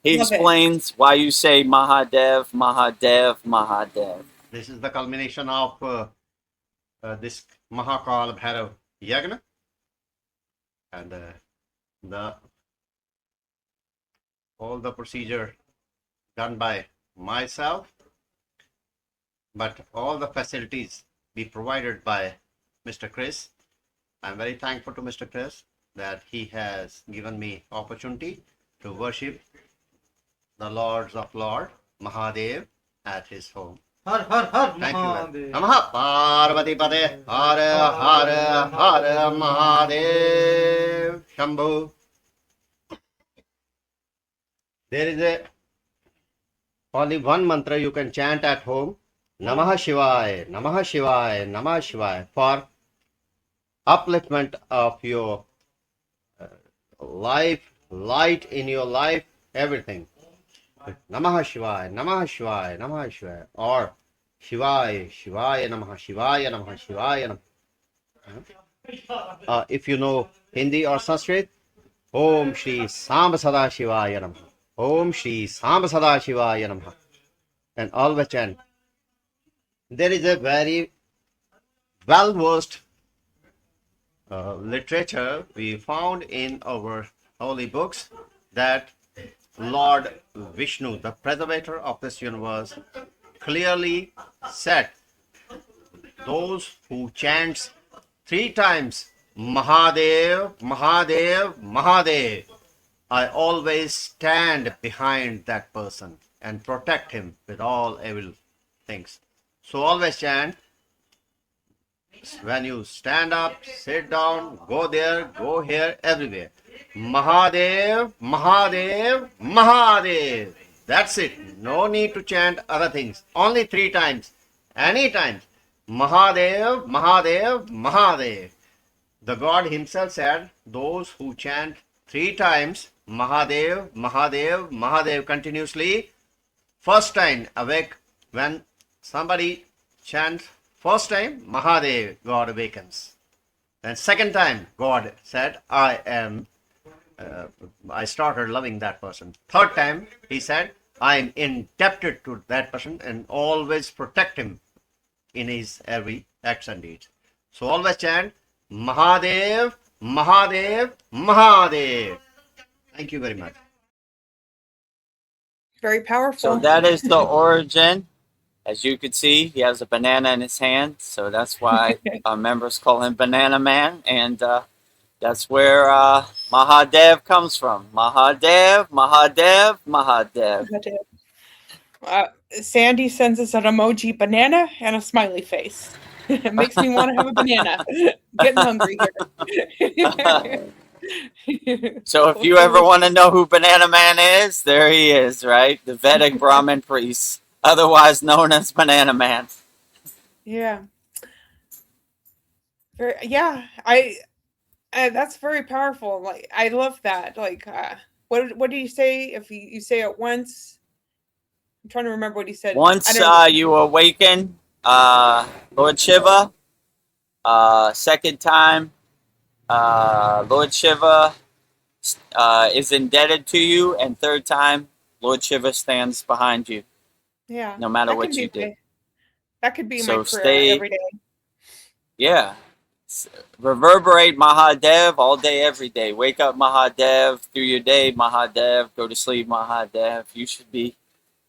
Speaker 1: he
Speaker 2: love it.
Speaker 1: explains why you say Mahadev, Mahadev, Mahadev.
Speaker 3: This is the culmination of this Mahakal Bhairav Yagna, and the all the procedure done by myself, but all the facilities be provided by Mr. Chris. I'm very thankful to Mr. Chris that he has given me opportunity to worship the Lords of Lord Mahadev at his home.
Speaker 4: Har har har
Speaker 3: Thank you.
Speaker 4: Mahadev.
Speaker 3: Namaha Parvati Pade Hare Hare Hare Mahadev Shambhu. There is only one mantra you can chant at home. Namaha Shivaya, Namaha Shivaya, Namaha Shivaya, for upliftment of your life, light in your life, everything. Namaha Shivaya, Namaha Shivaya, Namaha Shivaya, or Shivaya, Shivaya Namaha, Shivaya Namaha, Shivaya Namaha. If you know Hindi or Sanskrit, Om Shri Samba Sada Shivaya Namaha, Om Shri Samba Sada Shivaya Namaha, and always chant. There is a very well versed literature we found in our holy books that Lord Vishnu, the preservator of this universe, clearly said those who chants 3 times Mahadev, Mahadev, Mahadev, I always stand behind that person and protect him with all evil things. So always chant. When you stand up, sit down, go there, go here, everywhere. Mahadev, Mahadev, Mahadev. That's it. No need to chant other things. Only 3 times. Anytime. Mahadev, Mahadev, Mahadev. The God himself said, those who chant 3 times Mahadev, Mahadev, Mahadev continuously, first time awake When somebody chants first time, Mahadev, God awakens. Then second time, God said, I started loving that person. Third time, he said, I am indebted to that person and always protect him in his every acts and deeds. So always chant Mahadev, Mahadev, Mahadev. Thank you very much.
Speaker 2: Very powerful.
Speaker 1: So that is the origin. As you can see, he has a banana in his hand, so that's why our members call him Banana Man, and that's where Mahadev comes from. Mahadev, Mahadev, Mahadev.
Speaker 2: Sandy sends us an emoji banana and a smiley face. It makes me want to have a banana. Getting hungry here.
Speaker 1: So if you ever want to know who Banana Man is, there he is, right? The Vedic Brahmin priest, otherwise known as Banana Man.
Speaker 2: Yeah. Yeah, that's very powerful. Like, I love that. Like, what do you say if you say it once? I'm trying to remember what he said.
Speaker 1: Once you awaken, Lord Shiva. Second time, Lord Shiva is indebted to you, and third time, Lord Shiva stands behind you.
Speaker 2: Yeah.
Speaker 1: No matter what you do.
Speaker 2: That could be my prayer every day.
Speaker 1: Yeah. Reverberate Mahadev all day, every day. Wake up Mahadev, through your day Mahadev, go to sleep Mahadev. You should be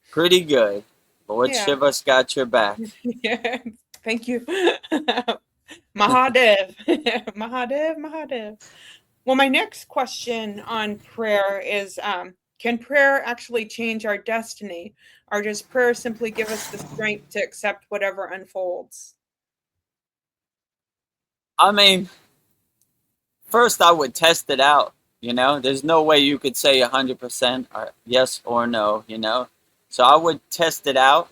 Speaker 1: pretty good. Lord Shiva's got your back.
Speaker 2: Yeah. Thank you. Mahadev. Mahadev, Mahadev. Well, my next question on prayer is, can prayer actually change our destiny, or does prayer simply give us the strength to accept whatever unfolds?
Speaker 1: I mean, first I would test it out, you know? There's no way you could say 100% or yes or no, you know? So I would test it out.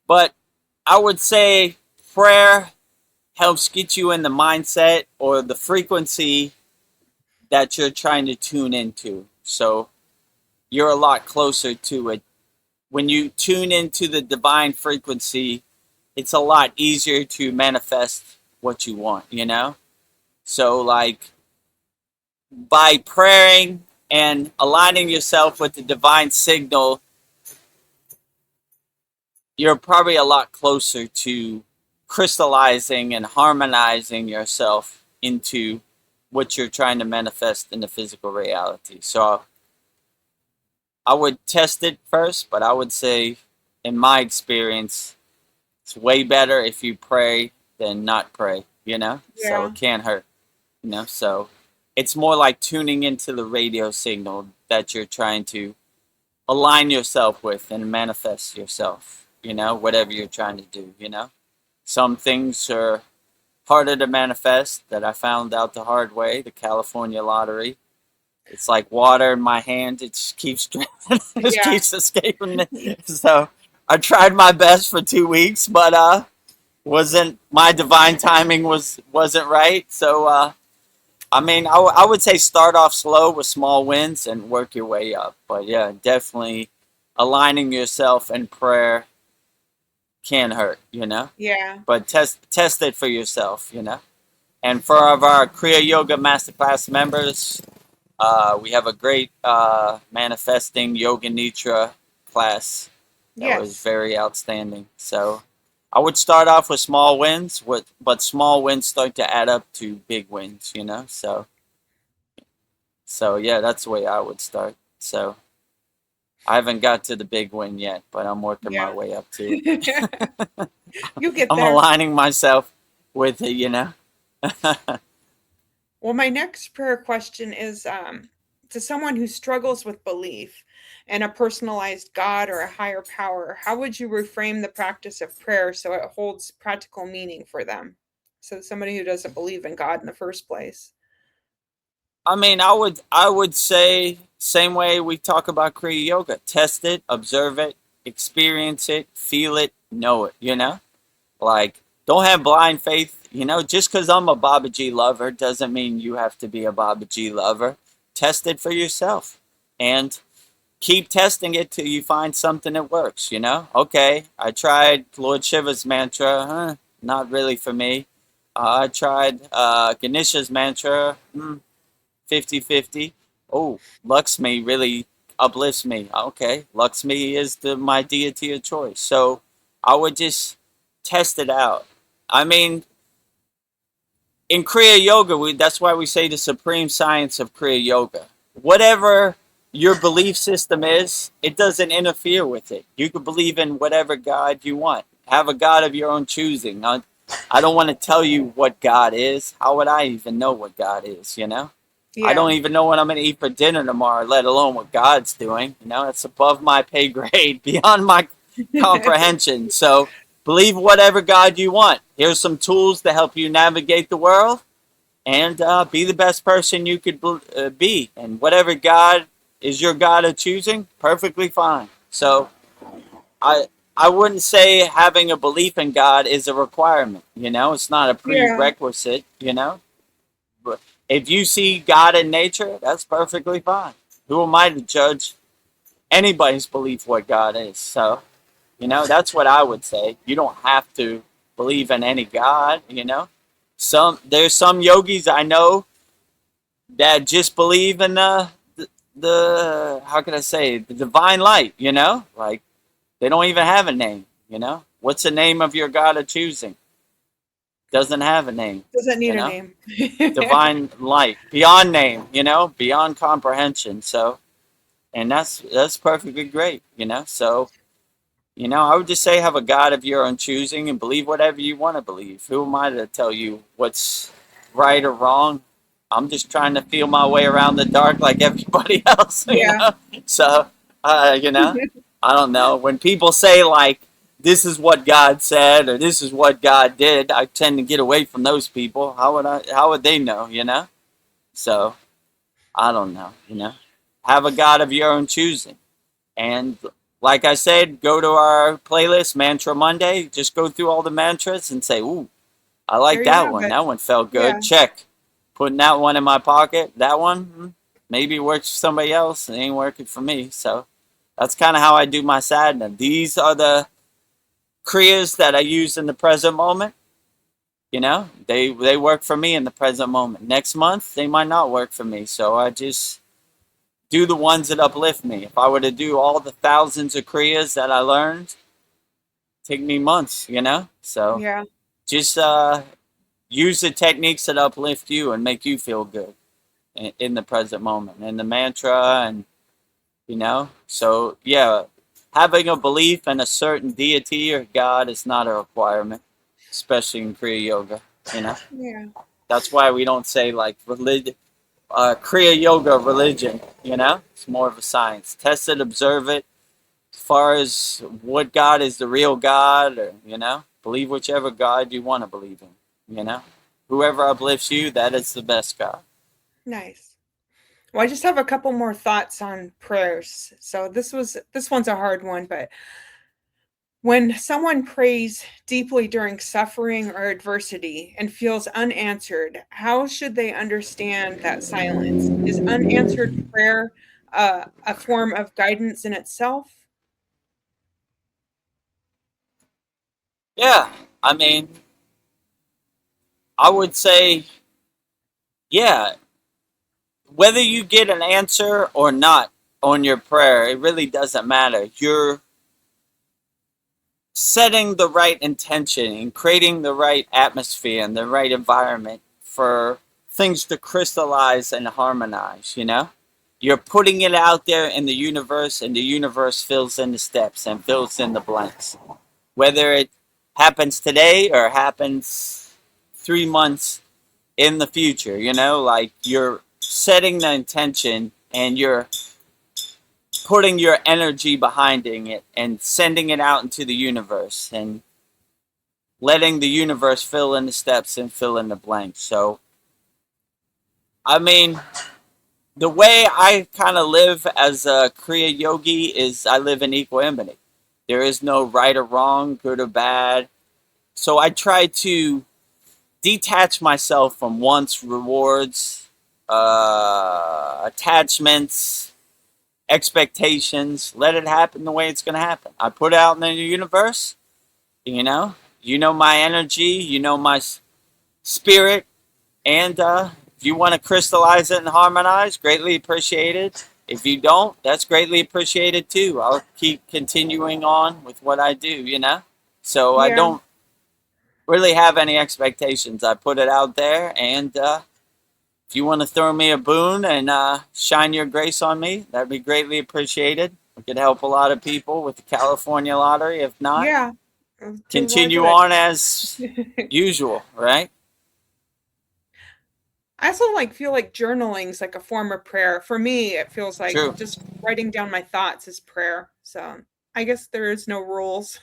Speaker 1: But I would say prayer helps get you in the mindset or the frequency that you're trying to tune into. So you're a lot closer to it. When you tune into the divine frequency, it's a lot easier to manifest what you want, you know? So, like, by praying and aligning yourself with the divine signal, you're probably a lot closer to crystallizing and harmonizing yourself into what you're trying to manifest in the physical reality. So I would test it first, but I would say, in my experience, it's way better if you pray than not pray, you know?
Speaker 2: Yeah.
Speaker 1: So it can't hurt, you know? So it's more like tuning into the radio signal that you're trying to align yourself with and manifest yourself, you know, whatever you're trying to do, you know? Some things are harder to manifest that I found out the hard way, the California lottery. It's like water in my hand. It just keeps keeps escaping me. So I tried my best for 2 weeks, but wasn't my divine timing wasn't right. So I mean, I would say start off slow with small wins and work your way up. But yeah, definitely aligning yourself in prayer can hurt, you know?
Speaker 2: Yeah.
Speaker 1: But test it for yourself, you know? And for our Kriya Yoga Masterclass members, we have a great manifesting Yoga Nidra class that was very outstanding. So I would start off with small wins, but small wins start to add up to big wins, you know? So yeah, that's the way I would start. So I haven't got to the big win yet, but I'm working my way up to it.
Speaker 2: You get there.
Speaker 1: I'm aligning myself with it, you know?
Speaker 2: Well, my next prayer question is to someone who struggles with belief in a personalized God or a higher power. How would you reframe the practice of prayer so it holds practical meaning for them? So somebody who doesn't believe in God in the first place.
Speaker 1: I mean, I would say same way we talk about Kriya Yoga. Test it, observe it, experience it, feel it, know it, you know? Like, don't have blind faith, you know? Just because I'm a Babaji lover doesn't mean you have to be a Babaji lover. Test it for yourself. And keep testing it till you find something that works, you know? Okay, I tried Lord Shiva's mantra, not really for me. I tried Ganesha's mantra, 50-50. Oh, Lakshmi really uplifts me. Okay, Lakshmi is my deity of choice. So I would just test it out. I mean, in Kriya Yoga, that's why we say the supreme science of Kriya Yoga. Whatever your belief system is, it doesn't interfere with it. You can believe in whatever God you want. Have a God of your own choosing. I don't want to tell you what God is. How would I even know what God is, you know? I don't even know what I'm going to eat for dinner tomorrow, let alone what God's doing. You know, it's above my pay grade, beyond my comprehension. So believe whatever God you want. Here's some tools to help you navigate the world and be the best person you could be. And whatever God is your God of choosing, perfectly fine. So I wouldn't say having a belief in God is a requirement. You know, it's not a prerequisite, you know. But if you see God in nature, that's perfectly fine. Who am I to judge anybody's belief what God is? So, you know, that's what I would say. You don't have to believe in any God, you know. There's some yogis I know that just believe in the how can I say, the divine light, you know? Like they don't even have a name, you know? What's the name of your God of choosing? Doesn't have a name.
Speaker 2: Doesn't need
Speaker 1: you know?
Speaker 2: a name.
Speaker 1: Divine light, beyond name, you know, beyond comprehension. So, and that's perfectly great, you know. So, you know, I would just say have a God of your own choosing and believe whatever you want to believe. Who am I to tell you what's right or wrong? I'm just trying to feel my way around the dark like everybody else, you
Speaker 2: Yeah.
Speaker 1: know. So, you know, I don't know. When people say like, this is what God said or this is what God did, I tend to get away from those people. How would they know, you know? So, I don't know, you know. Have a God of your own choosing. And like I said, go to our playlist, Mantra Monday. Just go through all the mantras and say, ooh, I like that one. That one felt good.
Speaker 2: Yeah.
Speaker 1: Check. Putting that one in my pocket. That one, maybe works for somebody else. It ain't working for me. So that's kind of how I do my sadhana. These are the kriyas that I use in the present moment. You know, they work for me in the present moment. Next month, they might not work for me. So I just do the ones that uplift me. If I were to do all the thousands of kriyas that I learned, take me months, you know? So just use the techniques that uplift you and make you feel good in the present moment. And the mantra and, you know? So, yeah, having a belief in a certain deity or God is not a requirement, especially in Kriya Yoga, you know?
Speaker 2: Yeah.
Speaker 1: That's why we don't say, like, religion. Kriya Yoga religion, you know? It's more of a science. Test it, observe it. As far as what God is the real God, or, you know? Believe whichever God you want to believe in, you know? Whoever uplifts you, that is the best God.
Speaker 2: Nice. Well, I just have a couple more thoughts on prayers. So this one's a hard one, but when someone prays deeply during suffering or adversity and feels unanswered, how should they understand that silence? Is unanswered prayer a form of guidance in itself?
Speaker 1: Yeah, I mean, I would say, yeah, whether you get an answer or not on your prayer, it really doesn't matter. You're setting the right intention and creating the right atmosphere and the right environment for things to crystallize and harmonize, you know? You're putting it out there in the universe, and the universe fills in the steps and fills in the blanks. Whether it happens today or happens 3 months in the future, you know, like you're setting the intention and you're putting your energy behind it and sending it out into the universe and letting the universe fill in the steps and fill in the blanks. So, I mean, the way I kind of live as a Kriya yogi is I live in equanimity. There is no right or wrong, good or bad. So I try to detach myself from wants, rewards, attachments, expectations. Let it happen the way it's going to happen. I put it out in the universe, you know. You know my energy, you know my spirit, and if you want to crystallize it and harmonize, greatly appreciated. If you don't, that's greatly appreciated too. I'll keep continuing on with what I do, you know. So I
Speaker 2: Yeah.
Speaker 1: don't really have any expectations. I put it out there, and if you want to throw me a boon and shine your grace on me, that'd be greatly appreciated. We could help a lot of people with the California lottery. If not,
Speaker 2: Yeah.
Speaker 1: continue on as usual, right?
Speaker 2: I also feel like journaling is like a form of prayer. For me, it feels like
Speaker 1: True.
Speaker 2: just writing down my thoughts is prayer. So I guess there is no rules.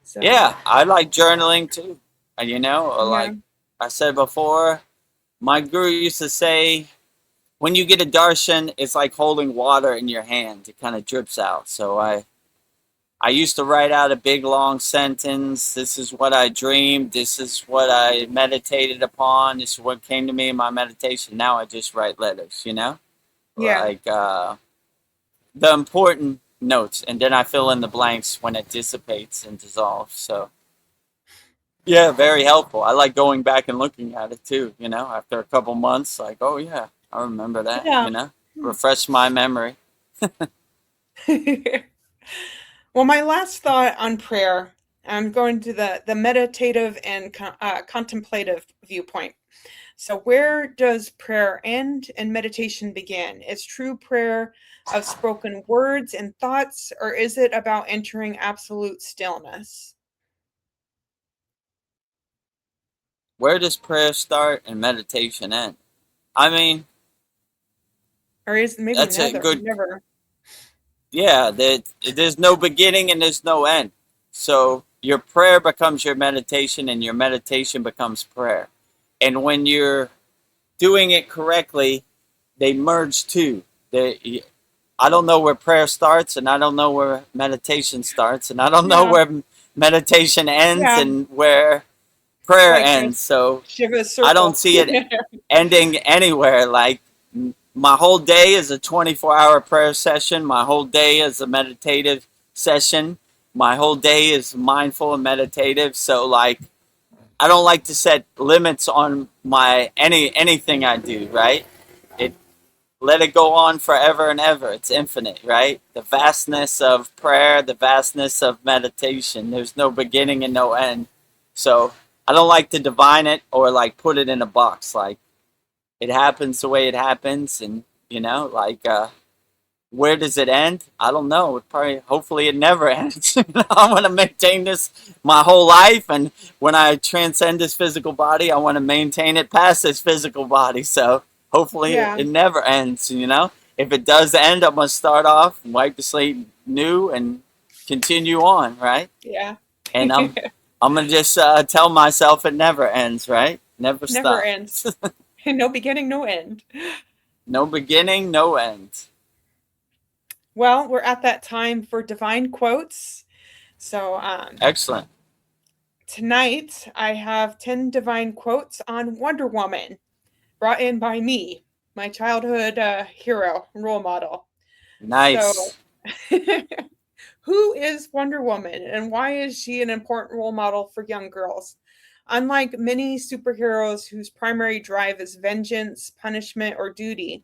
Speaker 2: So
Speaker 1: Yeah, I like journaling too. You know,
Speaker 2: yeah.
Speaker 1: like I said before, my guru used to say, when you get a darshan, it's like holding water in your hand. It kind of drips out. So I used to write out a big long sentence. This is what I dreamed. This is what I meditated upon. This is what came to me in my meditation. Now I just write letters, you know?
Speaker 2: Yeah.
Speaker 1: Like the important notes. And then I fill in the blanks when it dissipates and dissolves. So, yeah, very helpful. I like going back and looking at it too, you know? After a couple months, like, oh, yeah, I remember that,
Speaker 2: Yeah.
Speaker 1: you know? Refresh my memory.
Speaker 2: Well, my last thought on prayer, I'm going to the meditative and contemplative viewpoint. So where does prayer end and meditation begin? Is true prayer of spoken words and thoughts, or is it about entering absolute stillness?
Speaker 1: Where does prayer start and meditation end? I mean,
Speaker 2: Or is maybe
Speaker 1: that's a good,
Speaker 2: never?
Speaker 1: yeah, there's no beginning and there's no end. So your prayer becomes your meditation and your meditation becomes prayer. And when you're doing it correctly, they merge too. I don't know where prayer starts and I don't know where meditation starts and I don't know
Speaker 2: Yeah.
Speaker 1: where meditation ends
Speaker 2: Yeah.
Speaker 1: and where prayer ends. So
Speaker 2: Shiva circle.
Speaker 1: I don't see it ending anywhere. Like my whole day is a 24-hour prayer session. My whole day is a meditative session. My whole day is mindful and meditative. So like I don't like to set limits on my anything I do, right? It let it go on forever and ever. It's infinite, right? The vastness of prayer, the vastness of meditation. There's no beginning and no end. So I don't like to divine it or like put it in a box. Like it happens the way it happens, and you know, like where does it end? I don't know. It probably, hopefully, it never ends. I want to maintain this my whole life, and when I transcend this physical body, I want to maintain it past this physical body. So hopefully,
Speaker 2: Yeah.
Speaker 1: it never ends. You know, if it does end, I'm gonna start off, wipe the slate new, and continue on, right?
Speaker 2: Yeah.
Speaker 1: And I'm gonna just tell myself it never ends, right? Never
Speaker 2: Never
Speaker 1: stop.
Speaker 2: ends. No beginning, no end.
Speaker 1: No beginning, no end.
Speaker 2: Well, we're at that time for divine quotes. So
Speaker 1: Excellent.
Speaker 2: tonight I have 10 divine quotes on Wonder Woman, brought in by me, my childhood hero, role model.
Speaker 1: Nice.
Speaker 2: So, who is Wonder Woman and why is she an important role model for young girls? Unlike many superheroes whose primary drive is vengeance, punishment, or duty,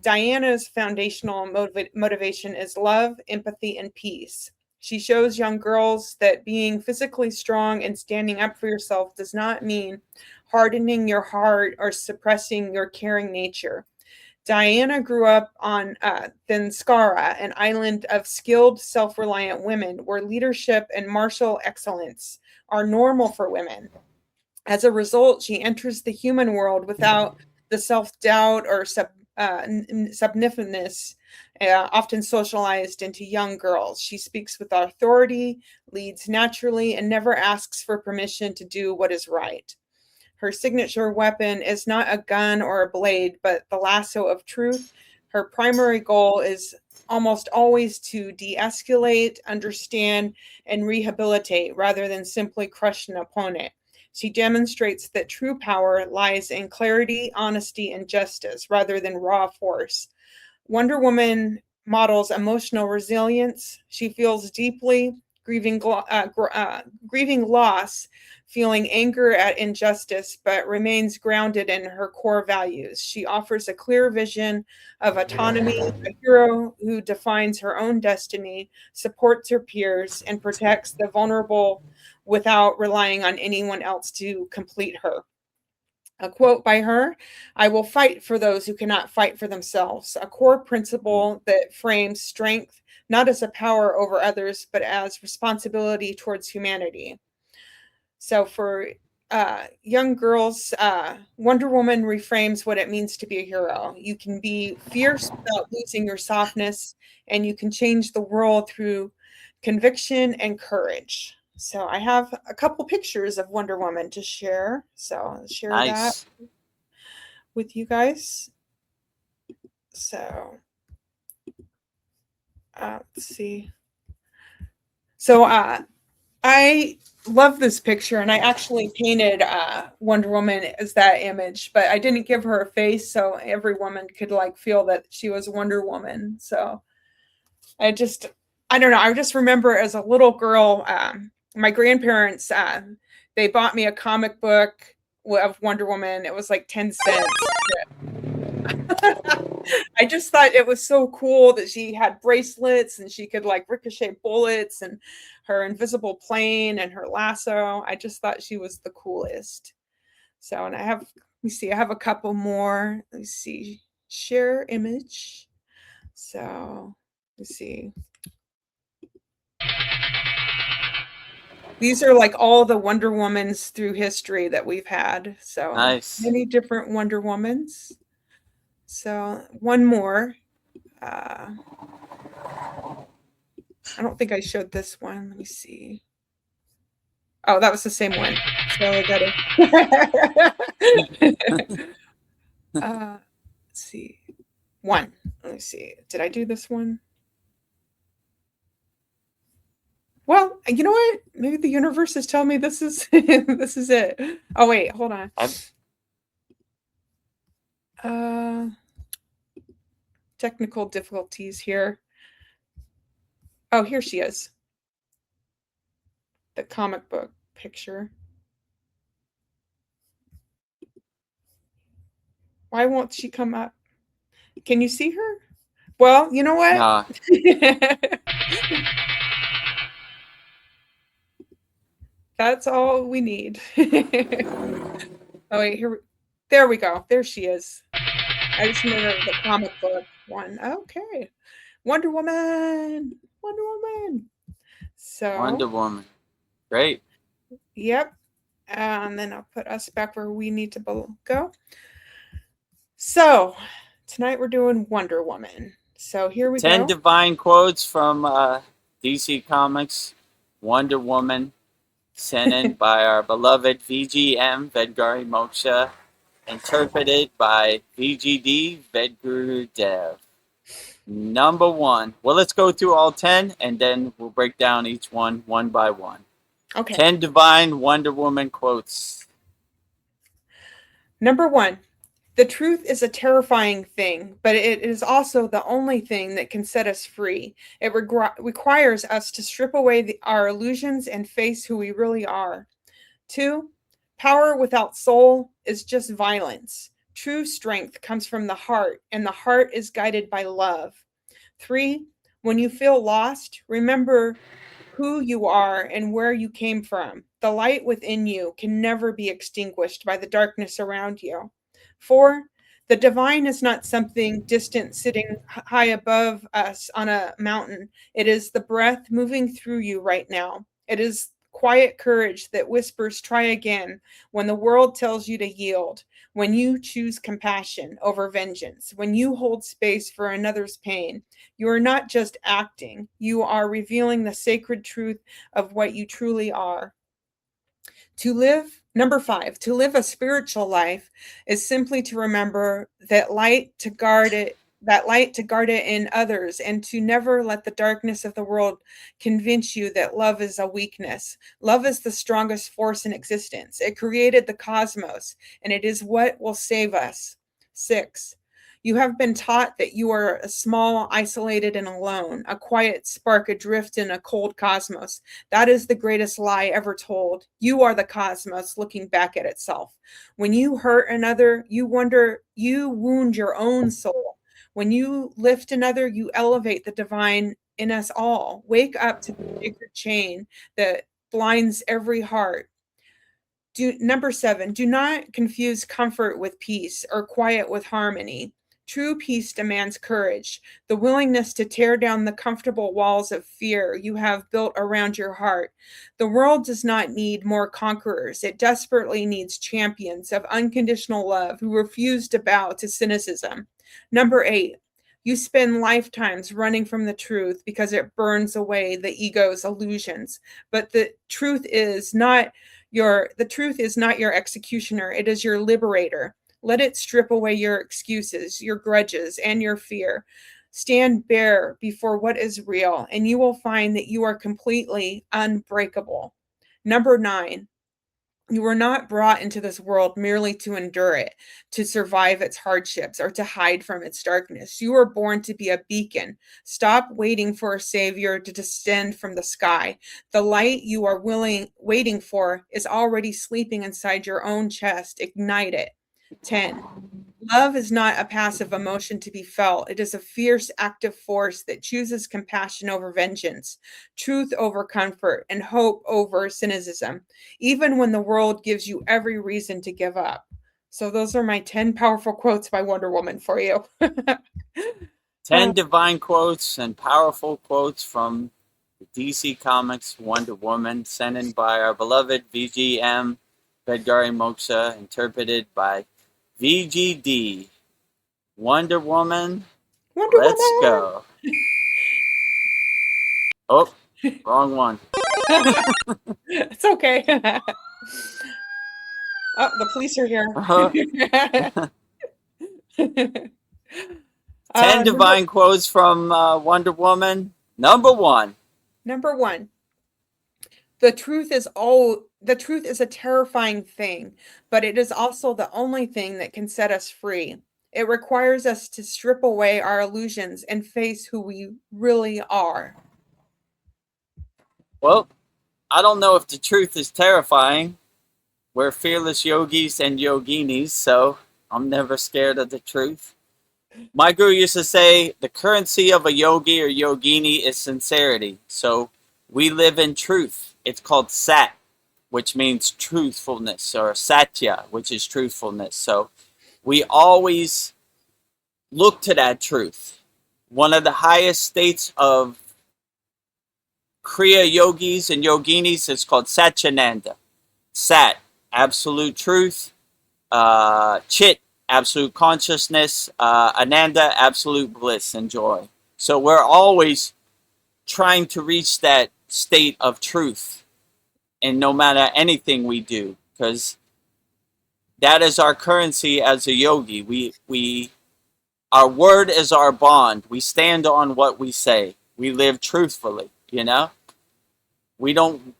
Speaker 2: Diana's foundational motivation is love, empathy, and peace. She shows young girls that being physically strong and standing up for yourself does not mean hardening your heart or suppressing your caring nature. Diana grew up on Thenskara, an island of skilled, self reliant women where leadership and martial excellence are normal for women. As a result, she enters the human world without the self doubt or submissiveness often socialized into young girls. She speaks with authority, leads naturally, and never asks for permission to do what is right. Her signature weapon is not a gun or a blade, but the lasso of truth. Her primary goal is almost always to de escalate, understand, and rehabilitate rather than simply crush an opponent. She demonstrates that true power lies in clarity, honesty, and justice rather than raw force. Wonder Woman models emotional resilience. She feels deeply, grieving loss, feeling anger at injustice, but remains grounded in her core values. She offers a clear vision of autonomy, a hero who defines her own destiny, supports her peers, and protects the vulnerable without relying on anyone else to complete her. A quote by her: "I will fight for those who cannot fight for themselves," a core principle that frames strength not as a power over others, but as responsibility towards humanity. So for young girls, Wonder Woman reframes what it means to be a hero. You can be fierce without losing your softness, and you can change the world through conviction and courage. So I have a couple pictures of Wonder Woman to share. So I'll share that with you guys. So let's see. So I love this picture, and I actually painted Wonder Woman as that image, but I didn't give her a face so every woman could like feel that she was Wonder Woman. So I don't know. I just remember as a little girl, my grandparents, they bought me a comic book of Wonder Woman. It was like 10 cents. I just thought it was so cool that she had bracelets and she could like ricochet bullets and her invisible plane and her lasso. I just thought she was the coolest. So, and I have a couple more. Let's see, share image. So let's see. These are like all the Wonder Womans through history that we've had. So many different Wonder Womans. So one more. I don't think I showed this one. Let me see. Oh, that was the same one. So I got it. Let's see. One. Let me see. Did I do this one? Well, you know what? Maybe the universe is telling me this is this is it. Oh wait, hold on. Technical difficulties here. Oh, here she is. The comic book picture. Why won't she come up? Can you see her? Well, you know what?
Speaker 1: Nah.
Speaker 2: That's all we need. Oh wait, there we go. There she is. I just remember the comic book one. Okay. Wonder Woman. Wonder Woman. So
Speaker 1: Wonder Woman. Great.
Speaker 2: Yep. And then I'll put us back where we need to go. So tonight we're doing Wonder Woman. So here we
Speaker 1: 10
Speaker 2: go.
Speaker 1: 10 divine quotes from DC Comics, Wonder Woman, sent in by our beloved VGM, Vedgari Moksha, interpreted by VGD, VEDAGURUDEV. Number one. Well, let's go through all 10, and then we'll break down each one by one.
Speaker 2: Okay.
Speaker 1: 10 divine Wonder Woman quotes.
Speaker 2: Number one. The truth is a terrifying thing, but it is also the only thing that can set us free. It requires us to strip away our illusions and face who we really are. 2, power without soul is just violence. True strength comes from the heart, and the heart is guided by love. 3, when you feel lost, remember who you are and where you came from. The light within you can never be extinguished by the darkness around you. 4, the divine is not something distant sitting high above us on a mountain. It is the breath moving through you right now. It is quiet courage that whispers, try again, when the world tells you to yield, when you choose compassion over vengeance, when you hold space for another's pain. You are not just acting, you are revealing the sacred truth of what you truly are. Number 5, to live a spiritual life is simply to remember that light to guard it in others, and to never let the darkness of the world convince you that love is a weakness. Love is the strongest force in existence. It created the cosmos, and it is what will save us. 6, You have been taught that you are a small, isolated, and alone, a quiet spark adrift in a cold cosmos. That is the greatest lie ever told. You are the cosmos looking back at itself. When you hurt another, you wound your own soul. When you lift another, you elevate the divine in us all. Wake up to the sacred chain that blinds every heart. Number 7, do not confuse comfort with peace or quiet with harmony. True peace demands courage, the willingness to tear down the comfortable walls of fear you have built around your heart. The world does not need more conquerors. It desperately needs champions of unconditional love who refuse to bow to cynicism. Number 8, you spend lifetimes running from the truth because it burns away the ego's illusions. But the truth is not your executioner. It is your liberator. Let it strip away your excuses, your grudges, and your fear. Stand bare before what is real, and you will find that you are completely unbreakable. Number 9, you were not brought into this world merely to endure it, to survive its hardships, or to hide from its darkness. You were born to be a beacon. Stop waiting for a savior to descend from the sky. The light you are waiting for is already sleeping inside your own chest. Ignite it. 10. Love is not a passive emotion to be felt. It is a fierce, active force that chooses compassion over vengeance, truth over comfort, and hope over cynicism, even when the world gives you every reason to give up. So those are my 10 powerful quotes by Wonder Woman for you.
Speaker 1: 10 divine quotes and powerful quotes from the DC Comics Wonder Woman, sent in by our beloved VGM, Vedgari Moksha, interpreted by VGD. Wonder Woman, let's go. Oh, wrong one.
Speaker 2: It's okay. Oh, the police are here.
Speaker 1: 10 divine quotes from Wonder Woman. Number 1.
Speaker 2: Number 1. The truth is a terrifying thing, but it is also the only thing that can set us free. It requires us to strip away our illusions and face who we really are.
Speaker 1: Well, I don't know if the truth is terrifying. We're fearless yogis and yoginis, so I'm never scared of the truth. My guru used to say the currency of a yogi or yogini is sincerity. So we live in truth. It's called sat, which means truthfulness, or satya, which is truthfulness. So we always look to that truth. One of the highest states of Kriya yogis and yoginis is called Satchinanda. Sat, absolute truth. Chit, absolute consciousness. Ananda, absolute bliss and joy. So we're always trying to reach that state of truth, and no matter anything we do, because that is our currency as a yogi. Our word is our bond. We stand on what we say. We live truthfully, you know? We don't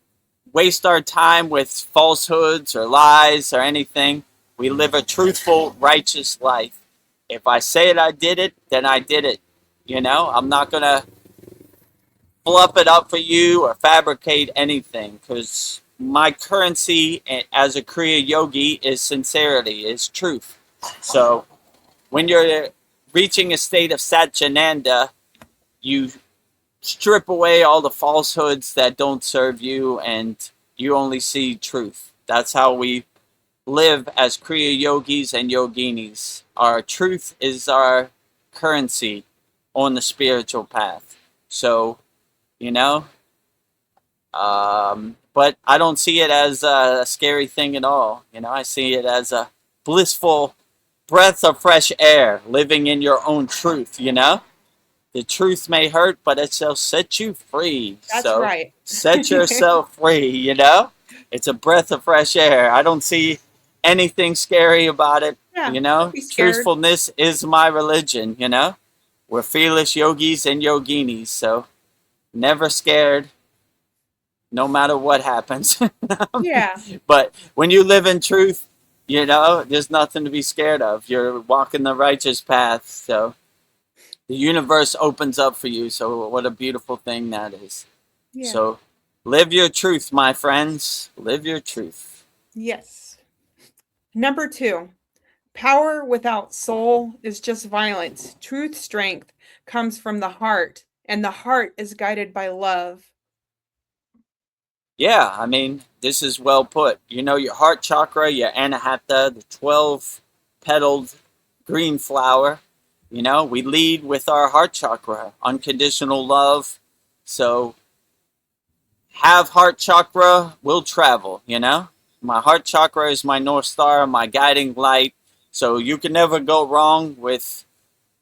Speaker 1: waste our time with falsehoods or lies or anything. We live a truthful, righteous life. If I say it, I did it, then I did it. You know, I'm not going to fluff it up for you or fabricate anything, because my currency as a Kriya yogi is sincerity, is truth. So when you're reaching a state of Satchinanda, you strip away all the falsehoods that don't serve you, and you only see truth. That's how we live as Kriya yogis and yoginis. Our truth is our currency on the spiritual path. So, you know, but I don't see it as a scary thing at all. You know, I see it as a blissful breath of fresh air, living in your own truth, you know? The truth may hurt, but it shall set you free.
Speaker 2: That's right.
Speaker 1: Set yourself free, you know? It's a breath of fresh air. I don't see anything scary about it, you know? Truthfulness is my religion, you know? We're fearless yogis and yoginis, so never scared, no matter what happens.
Speaker 2: Yeah.
Speaker 1: But when you live in truth, You know, there's nothing to be scared of. You're walking the righteous path. So the universe opens up for you. So what a beautiful thing that is.
Speaker 2: Yeah.
Speaker 1: So live your truth, my friends. Live your truth.
Speaker 2: Yes. Number 2, power without soul is just violence. Truth strength comes from the heart, and the heart is guided by love.
Speaker 1: Yeah, I mean, this is well put. You know, your heart chakra, your anahata, the 12 petaled green flower. You know, we lead with our heart chakra, unconditional love. So have heart chakra, will travel, you know? My heart chakra is my North Star, my guiding light. So you can never go wrong with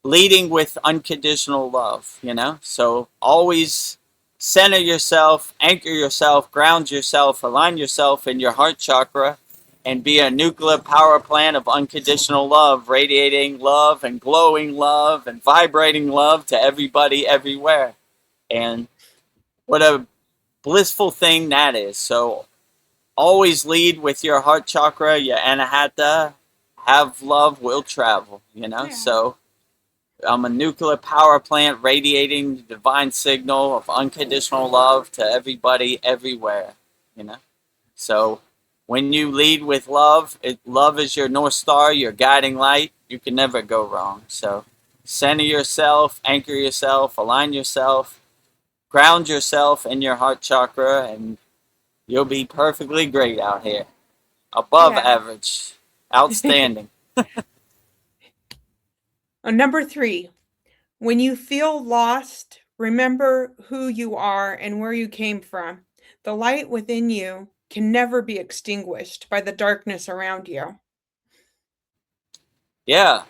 Speaker 1: leading with unconditional love, you know? So always center yourself, anchor yourself, ground yourself, align yourself in your heart chakra, and be a nuclear power plant of unconditional love, radiating love and glowing love and vibrating love to everybody everywhere. And what a blissful thing that is. So always lead with your heart chakra, your anahata. Have love, will travel, you know?
Speaker 2: Yeah.
Speaker 1: So I'm a nuclear power plant radiating the divine signal of unconditional love to everybody everywhere, you know? So when you lead with love, love is your North Star, your guiding light. You can never go wrong. So center yourself, anchor yourself, align yourself, ground yourself in your heart chakra, and you'll be perfectly great out here. Above
Speaker 2: Yeah.
Speaker 1: average. Outstanding.
Speaker 2: Number 3, when you feel lost, remember who you are and where you came from. The light within you can never be extinguished by the darkness around you.
Speaker 1: Yeah.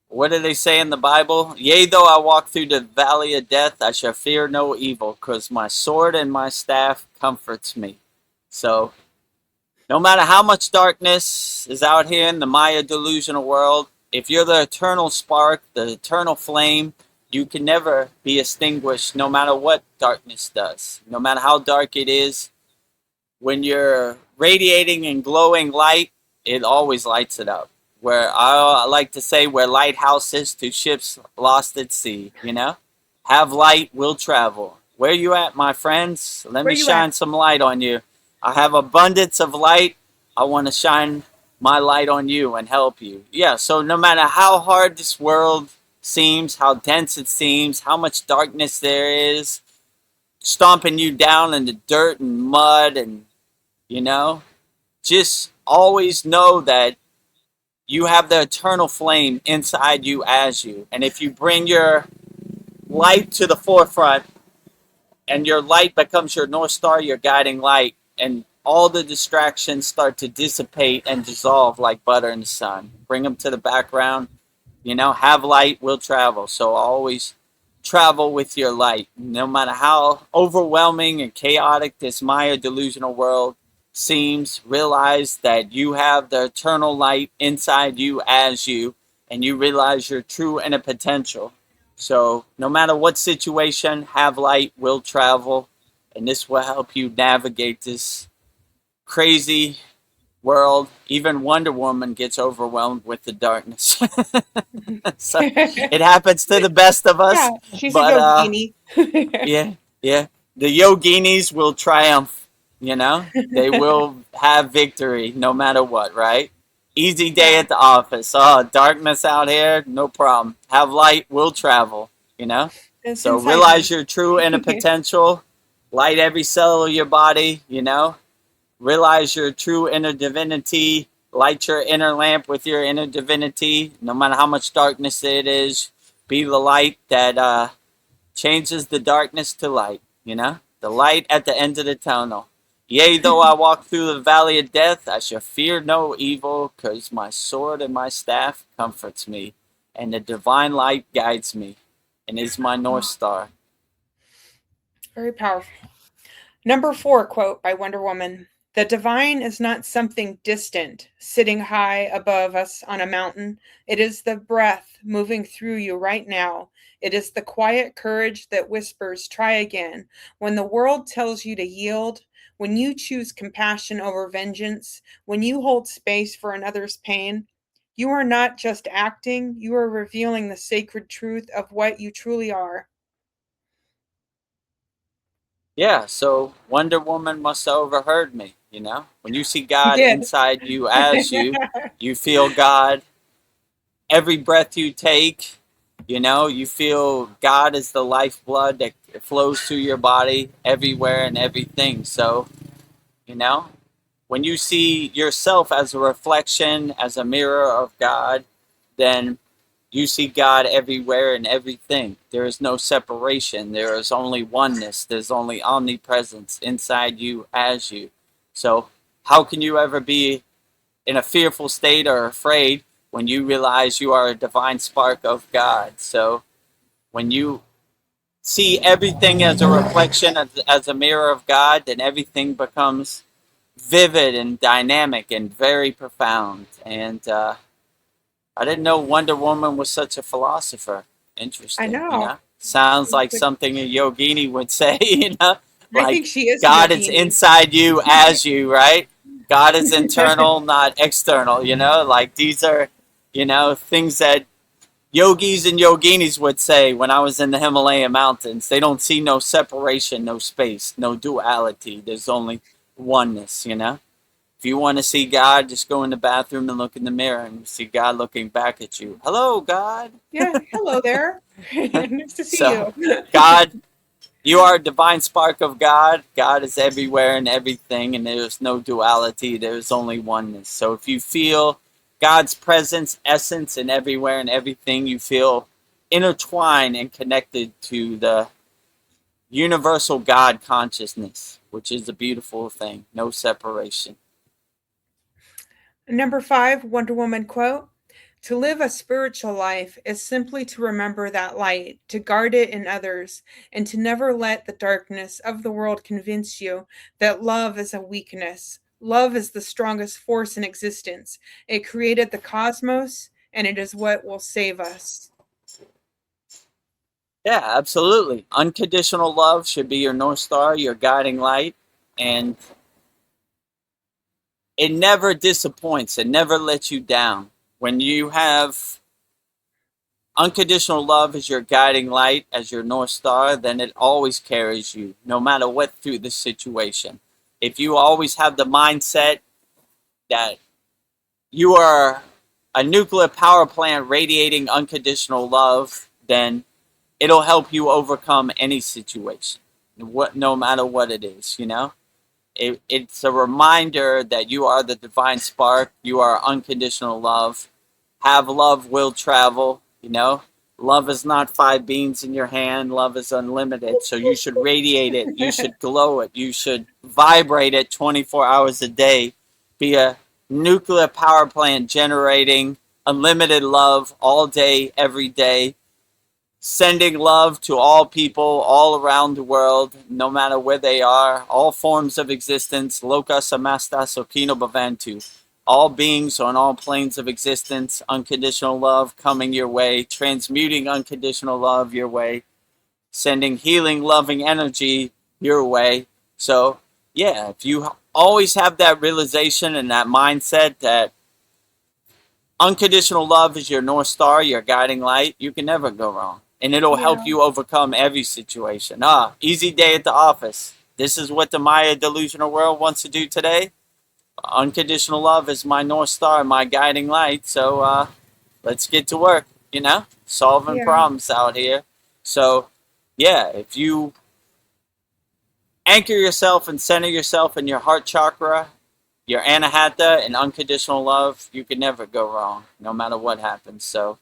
Speaker 1: What do they say in the Bible? Yea, though I walk through the valley of death, I shall fear no evil, because my sword and my staff comforts me. So, no matter how much darkness is out here in the Maya delusional world, if you're the eternal spark, the eternal flame, you can never be extinguished no matter what darkness does. No matter how dark it is, when you're radiating and glowing light, it always lights it up. Where I like to say, where lighthouses to ships lost at sea, you know? Have light, will travel. Where you at, my friends? Let
Speaker 2: Where
Speaker 1: me
Speaker 2: you at?
Speaker 1: shine some light on you. I have abundance of light. I want to shine my light on you and help you. Yeah, so no matter how hard this world seems, how dense it seems, how much darkness there is, stomping you down in the dirt and mud, and you know, just always know that you have the eternal flame inside you as you. And if you bring your light to the forefront, and your light becomes your North Star, your guiding light, and all the distractions start to dissipate and dissolve like butter in the sun. Bring them to the background. You know, have light, will travel. So always travel with your light. No matter how overwhelming and chaotic this Maya delusional world seems, realize that you have the eternal light inside you as you, and you realize your true inner potential. So no matter what situation, have light, will travel, and this will help you navigate this crazy world. Even Wonder Woman gets overwhelmed with the darkness. So it happens to the best of
Speaker 2: Yeah,
Speaker 1: us.
Speaker 2: she's a
Speaker 1: But
Speaker 2: yogini.
Speaker 1: yeah, yeah. The yoginis will triumph, you know? They will have victory no matter what, right? Easy day
Speaker 2: Yeah,
Speaker 1: at the office. Oh, darkness out here, no problem. Have light, will travel, you know?
Speaker 2: it's
Speaker 1: So
Speaker 2: inside
Speaker 1: realize
Speaker 2: me.
Speaker 1: your true inner potential. Light every cell of your body, you know? Realize your true inner divinity. Light your inner lamp with your inner divinity. No matter how much darkness it is, be the light that changes the darkness to light, you know? The light at the end of the tunnel. Yea, though I walk through the valley of death, I shall fear no evil, because my sword and my staff comforts me, and the divine light guides me, and is my North Star.
Speaker 2: Very powerful. Number 4 quote by Wonder Woman. The divine is not something distant, sitting high above us on a mountain. It is the breath moving through you right now. It is the quiet courage that whispers, try again. When the world tells you to yield, When you choose compassion over vengeance, when you hold space for another's pain, you are not just acting, you are revealing the sacred truth of what you truly are.
Speaker 1: Yeah, so Wonder Woman must have overheard me, you know? When you see
Speaker 2: You
Speaker 1: God
Speaker 2: did.
Speaker 1: inside you as you feel God every breath you take, you know, you feel God is the lifeblood that flows through your body everywhere and everything. So, you know, when you see yourself as a reflection, as a mirror of God, then you see God everywhere and everything. There is no separation. There is only oneness. There's only omnipresence inside you as you. So, how can you ever be in a fearful state or afraid when you realize you are a divine spark of God? So, when you see everything as a reflection, as a mirror of God, then everything becomes vivid and dynamic and very profound. And I didn't know Wonder Woman was such a philosopher.
Speaker 2: I
Speaker 1: Interesting, you
Speaker 2: know.
Speaker 1: know? Sounds like something a yogini would say, you know?
Speaker 2: I think
Speaker 1: Like,
Speaker 2: she is a
Speaker 1: God is
Speaker 2: yogini.
Speaker 1: inside you as you, right? God is internal, not external, you know? Like, these are, you know, things that yogis and yoginis would say when I was in the Himalayan mountains. They don't see no separation, no space, no duality. There's only oneness, you know? If you want to see God, just go in the bathroom and look in the mirror and you see God looking back at you. Hello, God.
Speaker 2: Yeah, hello there. Nice to see
Speaker 1: So,
Speaker 2: you.
Speaker 1: God, you are a divine spark of God. God is everywhere and everything, and there's no duality. There's only oneness. So, if you feel God's presence, essence, and everywhere and everything, you feel intertwined and connected to the universal God consciousness, which is a beautiful thing. No separation.
Speaker 2: Number 5, Wonder Woman quote: "To live a spiritual life is simply to remember that light, to guard it in others, and to never let the darkness of the world convince you that love is a weakness. Love is the strongest force in existence. It created the cosmos, and it is what will save us."
Speaker 1: Yeah, absolutely. Unconditional love should be your North Star, your guiding light, and it never disappoints. It never lets you down. When you have unconditional love as your guiding light, as your North Star, then it always carries you, no matter what, through the situation. If you always have the mindset that you are a nuclear power plant radiating unconditional love, then it'll help you overcome any situation, no matter what it is, you know? It's a reminder that you are the divine spark, you are unconditional love. Have love, will travel, you know? Love is not 5 beans in your hand, love is unlimited. So you should radiate it, you should glow it, you should vibrate it 24 hours a day. Be a nuclear power plant generating unlimited love all day, every day, sending love to all people all around the world, no matter where they are, all forms of existence. Loka samasta sokino bhavantu. All beings on all planes of existence, unconditional love coming your way, transmuting unconditional love your way, sending healing, loving energy your way. So, yeah, if you always have that realization and that mindset that unconditional love is your North Star, your guiding light, you can never go wrong. And it'll help
Speaker 2: Yeah.
Speaker 1: you overcome every situation. Easy day at the office. This is what the Maya delusional world wants to do today. Unconditional love is my North Star, my guiding light. So let's get to work, you know, solving
Speaker 2: Yeah.
Speaker 1: problems out here. So, yeah, if you anchor yourself and center yourself in your heart chakra, your anahata, and unconditional love, you can never go wrong, no matter what happens. So,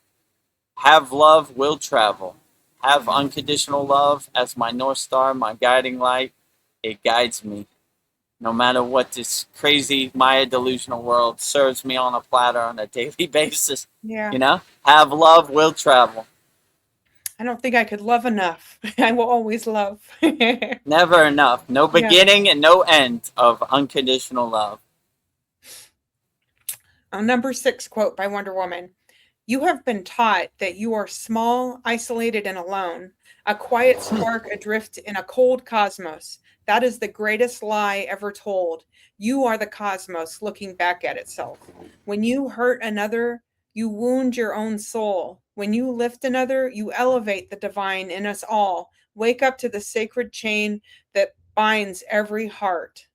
Speaker 1: have love, will travel. Have unconditional love as my North Star, my guiding light. It guides me. No matter what this crazy Maya delusional world serves me on a platter on a daily basis.
Speaker 2: Yeah.
Speaker 1: You know? Have love, will travel.
Speaker 2: I don't think I could love enough. I will always love.
Speaker 1: Never enough. No
Speaker 2: Yeah.
Speaker 1: beginning and no end of unconditional love.
Speaker 2: Number 6 quote by Wonder Woman: You have been taught that you are small, isolated, and alone, a quiet spark adrift in a cold cosmos. That is the greatest lie ever told. You are the cosmos looking back at itself. When you hurt another, you wound your own soul. When you lift another, you elevate the divine in us all. Wake up to the sacred chain that binds every heart.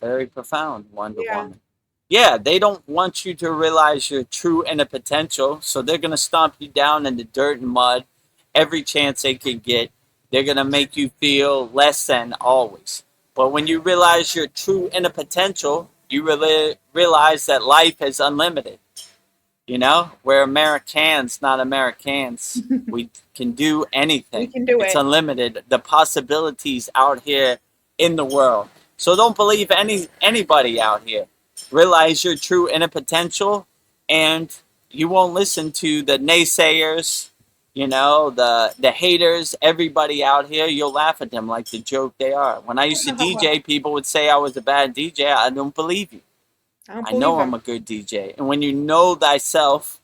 Speaker 1: Very profound, Wonder
Speaker 2: Yeah.
Speaker 1: Woman. Yeah, they don't want you to realize your true inner potential, so they're going to stomp you down in the dirt and mud every chance they can get. They're going to make you feel less than always. But when you realize your true inner potential, you really realize that life is unlimited. You know, we're Americans, not Americans. We can do anything.
Speaker 2: We can do
Speaker 1: It's
Speaker 2: it.
Speaker 1: unlimited. The possibilities out here in the world. So don't believe anybody out here. Realize your true inner potential, and you won't listen to the naysayers, you know, the haters, everybody out here. You'll laugh at them like the joke they are. When I used to DJ, people would say I was a bad DJ. I don't believe you. I know I'm a good DJ. And when you know thyself,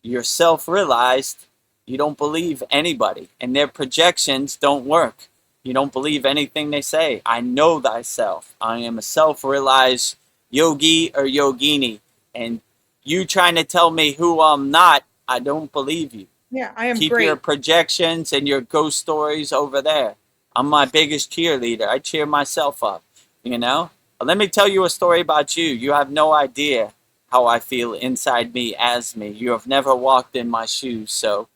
Speaker 1: you're self-realized, you don't believe anybody. And their projections don't work. You don't believe anything they say. I know thyself. I am a self-realized yogi or yogini. And you trying to tell me who I'm not, I don't believe you.
Speaker 2: Yeah, I am
Speaker 1: Keep
Speaker 2: great.
Speaker 1: your projections and your ghost stories over there. I'm my biggest cheerleader. I cheer myself up, you know? Let me tell you a story about you. You have no idea how I feel inside me as me. You have never walked in my shoes, so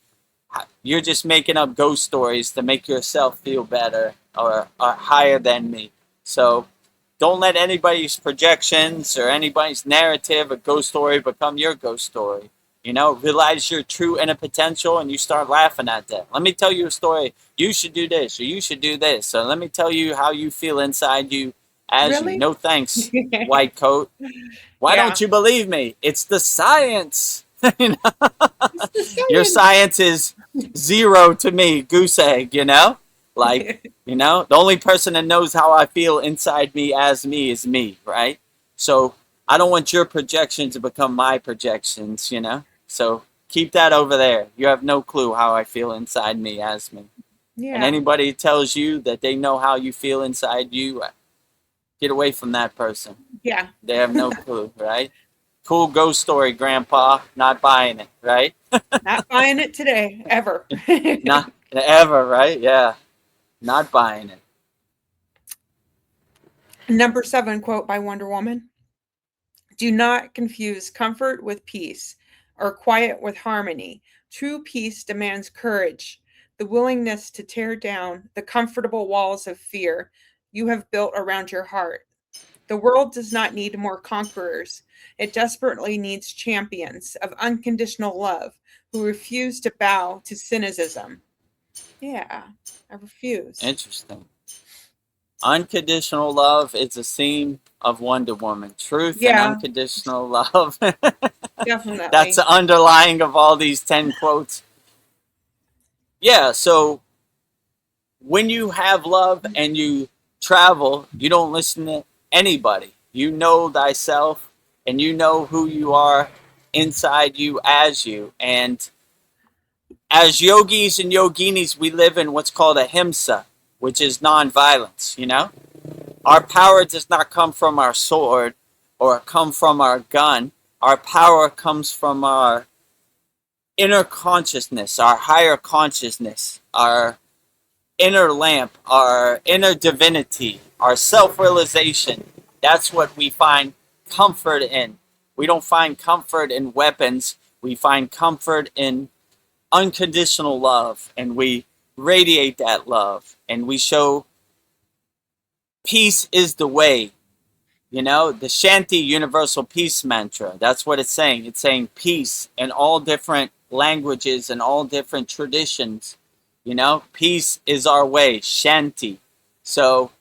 Speaker 1: you're just making up ghost stories to make yourself feel better or higher than me. So don't let anybody's projections or anybody's narrative or ghost story become your ghost story. You know, realize your true inner potential and you start laughing at that. Let me tell you a story. You should do this or you should do this. So let me tell you how you feel inside you as
Speaker 2: Really?
Speaker 1: you. No thanks, white coat. Why don't you believe me? It's the science. You know?
Speaker 2: It's the science.
Speaker 1: Your science is zero to me, goose egg, you know? Like, you know, the only person that knows how I feel inside me as me is me, right? So I don't want your projections to become my projections, you know? So keep that over there. You have no clue how I feel inside me as me.
Speaker 2: Yeah.
Speaker 1: And anybody tells you that they know how you feel inside you, get away from that person.
Speaker 2: Yeah.
Speaker 1: They have no clue, right? Cool ghost story, Grandpa. Not buying it, right?
Speaker 2: Not buying it today, ever.
Speaker 1: Not ever, right? Yeah. Not buying it.
Speaker 2: Number 7 quote by Wonder Woman. Do not confuse comfort with peace or quiet with harmony. True peace demands courage, the willingness to tear down the comfortable walls of fear you have built around your heart. The world does not need more conquerors. It desperately needs champions of unconditional love who refuse to bow to cynicism. Yeah, I refuse.
Speaker 1: Interesting. Unconditional love is a theme of Wonder Woman. Truth and unconditional love.
Speaker 2: Definitely.
Speaker 1: That's the underlying of all these 10 quotes. Yeah, so when you have love and you travel, you don't listen to anybody. You know thyself and you know who you are inside you as you. And as yogis and yoginis, we live in what's called ahimsa, which is nonviolence, you know? Our power does not come from our sword or come from our gun. Our power comes from our inner consciousness, our higher consciousness, our inner lamp, our inner divinity, our self-realization. That's what we find comfort in. We don't find comfort in weapons. We find comfort in unconditional love, and we radiate that love, and we show peace is the way. You know, the Shanti Universal Peace Mantra, that's what it's saying. It's saying peace in all different languages and all different traditions. You know, peace is our way, Shanti. So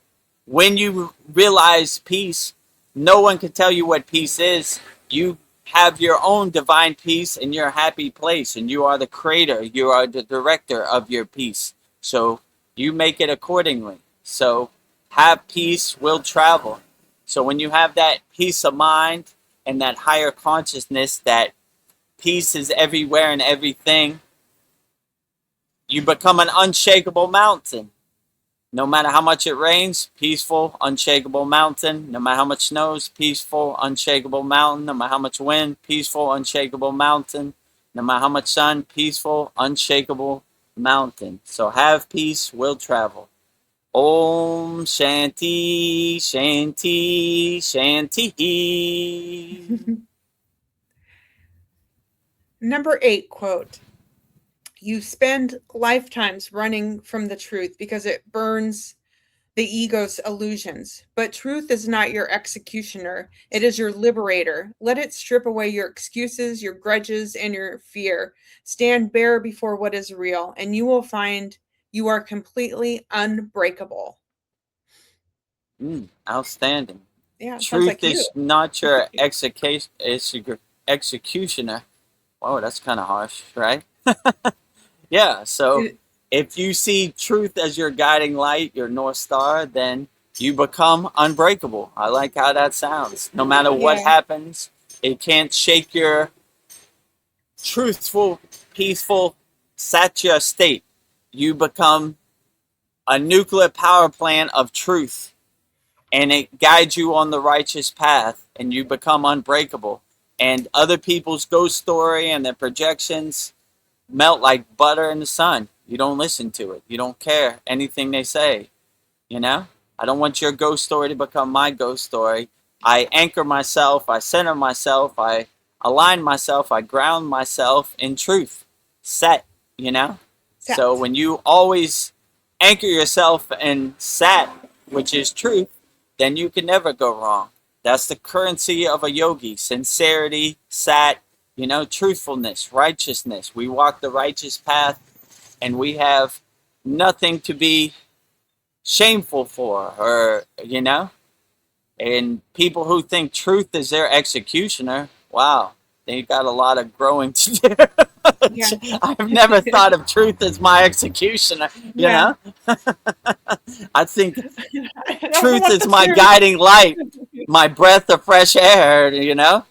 Speaker 1: when you realize peace, no one can tell you what peace is. You have your own divine peace in your happy place, and you are the creator. You are the director of your peace. So you make it accordingly. So have peace, will travel. So when you have that peace of mind and that higher consciousness that peace is everywhere and everything, you become an unshakable mountain. No matter how much it rains, peaceful, unshakable mountain. No matter how much snows, peaceful, unshakable mountain. No matter how much wind, peaceful, unshakable mountain. No matter how much sun, peaceful, unshakable mountain. So have peace, will travel. Om Shanti Shanti Shanti.
Speaker 2: Number 8 quote. You spend lifetimes running from the truth because it burns the ego's illusions. But truth is not your executioner. It is your liberator. Let it strip away your excuses, your grudges, and your fear. Stand bare before what is real, and you will find you are completely unbreakable.
Speaker 1: Outstanding.
Speaker 2: Yeah,
Speaker 1: truth
Speaker 2: like
Speaker 1: is not your executioner. Whoa, that's kind of harsh, right? Yeah, so if you see truth as your guiding light, your North Star, then you become unbreakable. I like how that sounds. No matter what happens, it can't shake your truthful, peaceful, satya state. You become a nuclear power plant of truth, and it guides you on the righteous path, and you become unbreakable. And other people's ghost story and their projections melt like butter in the sun. You don't listen to it. You don't care anything they say. You know? I don't want your ghost story to become my ghost story. I anchor myself. I center myself. I align myself. I ground myself in truth. Set, you know? Set. So when you always anchor yourself in sat, which is truth, then you can never go wrong. That's the currency of a yogi. Sincerity, sat, you know, truthfulness, righteousness. We walk the righteous path, and we have nothing to be shameful for, or, you know. And people who think truth is their executioner, wow, they got a lot of growing to do. Yeah. I've never thought of truth as my executioner, you know. I think truth is my guiding light, my breath of fresh air, you know.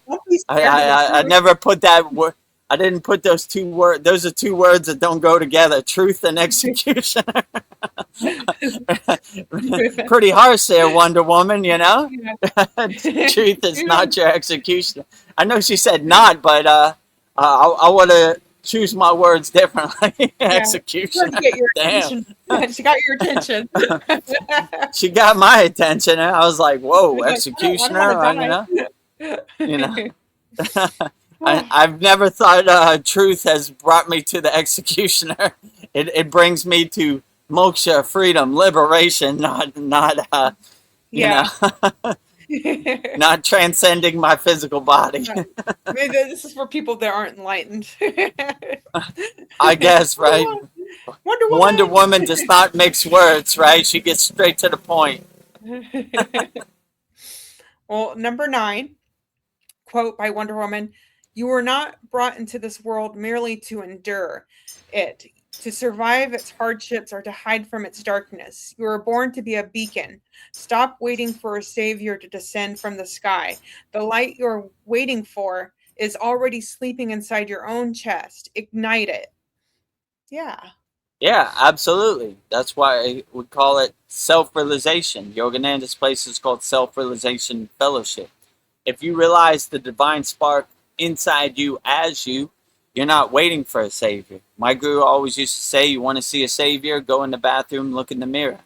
Speaker 1: I never put that word. I didn't put those two words. Those are two words that don't go together. Truth and executioner. Pretty harsh there, Wonder Woman, you know? Truth is not your executioner. I know she said not, but I want to choose my words differently. Executioner. Damn.
Speaker 2: She got your attention.
Speaker 1: She got my attention, and I was like, whoa, executioner, you know. I've never thought truth has brought me to the executioner. It brings me to moksha, freedom, liberation, not you know, not transcending my physical body.
Speaker 2: Maybe this is for people that aren't enlightened.
Speaker 1: I guess, right? Wonder Woman does not mix words, right? She gets straight to the point.
Speaker 2: Well, number 9, quote by Wonder Woman, "You were not brought into this world merely to endure it, to survive its hardships, or to hide from its darkness. You were born to be a beacon. Stop waiting for a savior to descend from the sky. The light you're waiting for is already sleeping inside your own chest. Ignite it." Yeah.
Speaker 1: Yeah, absolutely. That's why we call it self-realization. Yogananda's place is called Self-Realization Fellowship. If you realize the divine spark inside you as you, you're not waiting for a savior. My guru always used to say, you want to see a savior, go in the bathroom, look in the mirror.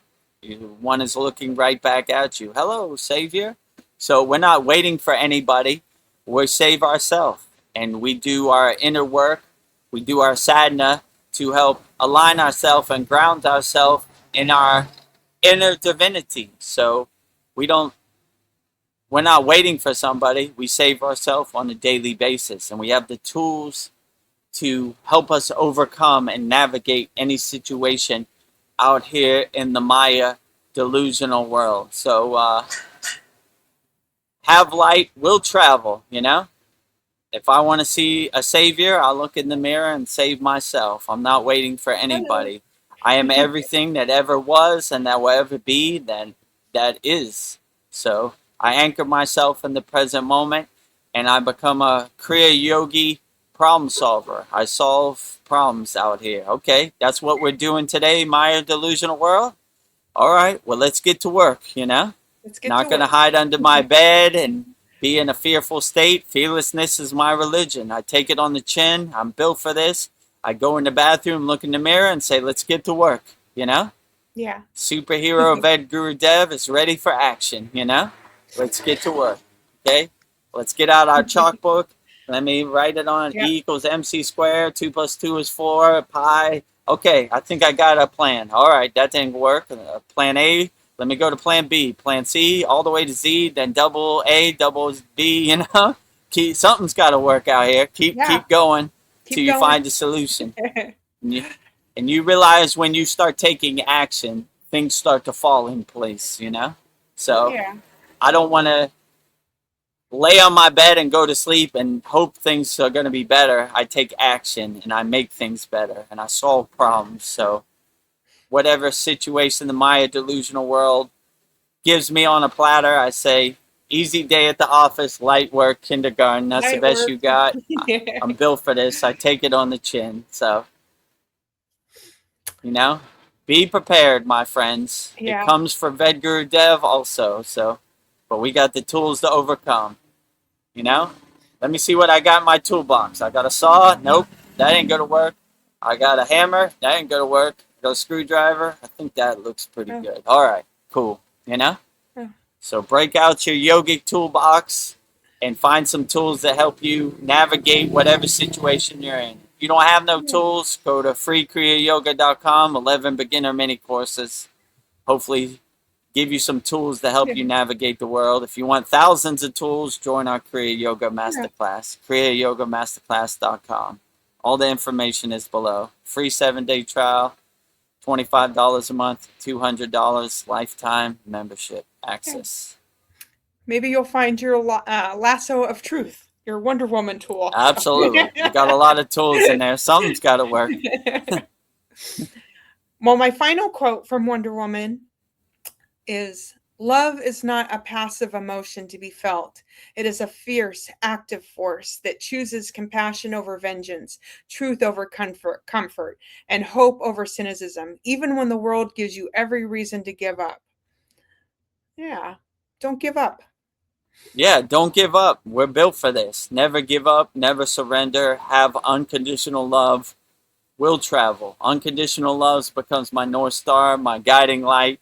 Speaker 1: One is looking right back at you. Hello, savior. So we're not waiting for anybody. We save ourselves. And we do our inner work. We do our sadhana to help align ourselves and ground ourselves in our inner divinity. So we're not waiting for somebody. We save ourselves on a daily basis. And we have the tools to help us overcome and navigate any situation out here in the Maya delusional world. So have light, will travel, you know? If I want to see a savior, I'll look in the mirror and save myself. I'm not waiting for anybody. I am everything that ever was and that will ever be, that is. So I anchor myself in the present moment, and I become a Kriya yogi problem solver. I solve problems out here. Okay, that's what we're doing today, Maya Delusional World. All right, well, let's get to work, you know?
Speaker 2: Let's get
Speaker 1: Not
Speaker 2: to
Speaker 1: going to
Speaker 2: work.
Speaker 1: hide under my bed and be in a fearful state. Fearlessness is my religion. I take it on the chin. I'm built for this. I go in the bathroom, look in the mirror, and say, let's get to work, you know?
Speaker 2: Yeah.
Speaker 1: Superhero VEDGURUDEV is ready for action, you know? Let's get to work, okay? Let's get out our chalkbook. Let me write it on.
Speaker 2: Yep.
Speaker 1: E equals MC squared. 2 plus 2 is 4. Pi. Okay, I think I got a plan. All right, that didn't work. Plan A. Let me go to plan B. Plan C, all the way to Z, then double A, double B, you know? Something's got to work out here. Keep going till you find a solution. And you realize when you start taking action, things start to fall in place, you know? So I don't want to lay on my bed and go to sleep and hope things are going to be better. I take action and I make things better and I solve problems. So whatever situation the Maya Delusional World gives me on a platter, I say, easy day at the office, light work, kindergarten. That's the best you got. I'm built for this. I take it on the chin. So, you know, be prepared, my friends. It comes for VEDGURUDEV also. So, but we got the tools to overcome. You know, let me see what I got in my toolbox. I got a saw. Nope, that ain't gonna work. I got a hammer. That ain't gonna work. I got a screwdriver. I think that looks pretty good. All right, cool. You know, so break out your yogic toolbox and find some tools that help you navigate whatever situation you're in. If you don't have no tools, go to freekriyayogamasterclass.com. 11 beginner mini courses. Hopefully give you some tools to help you navigate the world. If you want thousands of tools, join our Kriya Yoga Masterclass, kriyayogamasterclass.com. All the information is below. Free 7-day trial, $25 a month, $200 lifetime membership access.
Speaker 2: Maybe you'll find your lasso of truth, your Wonder Woman tool.
Speaker 1: Absolutely. You got a lot of tools in there. Something's got to work.
Speaker 2: Well, my final quote from Wonder Woman is, love is not a passive emotion to be felt. It is a fierce, active force that chooses compassion over vengeance, truth over comfort, and hope over cynicism, even when the world gives you every reason to give up. Yeah, don't give up.
Speaker 1: Yeah, don't give up. We're built for this. Never give up, never surrender, have unconditional love. Will travel. Unconditional love becomes my North Star, my guiding light.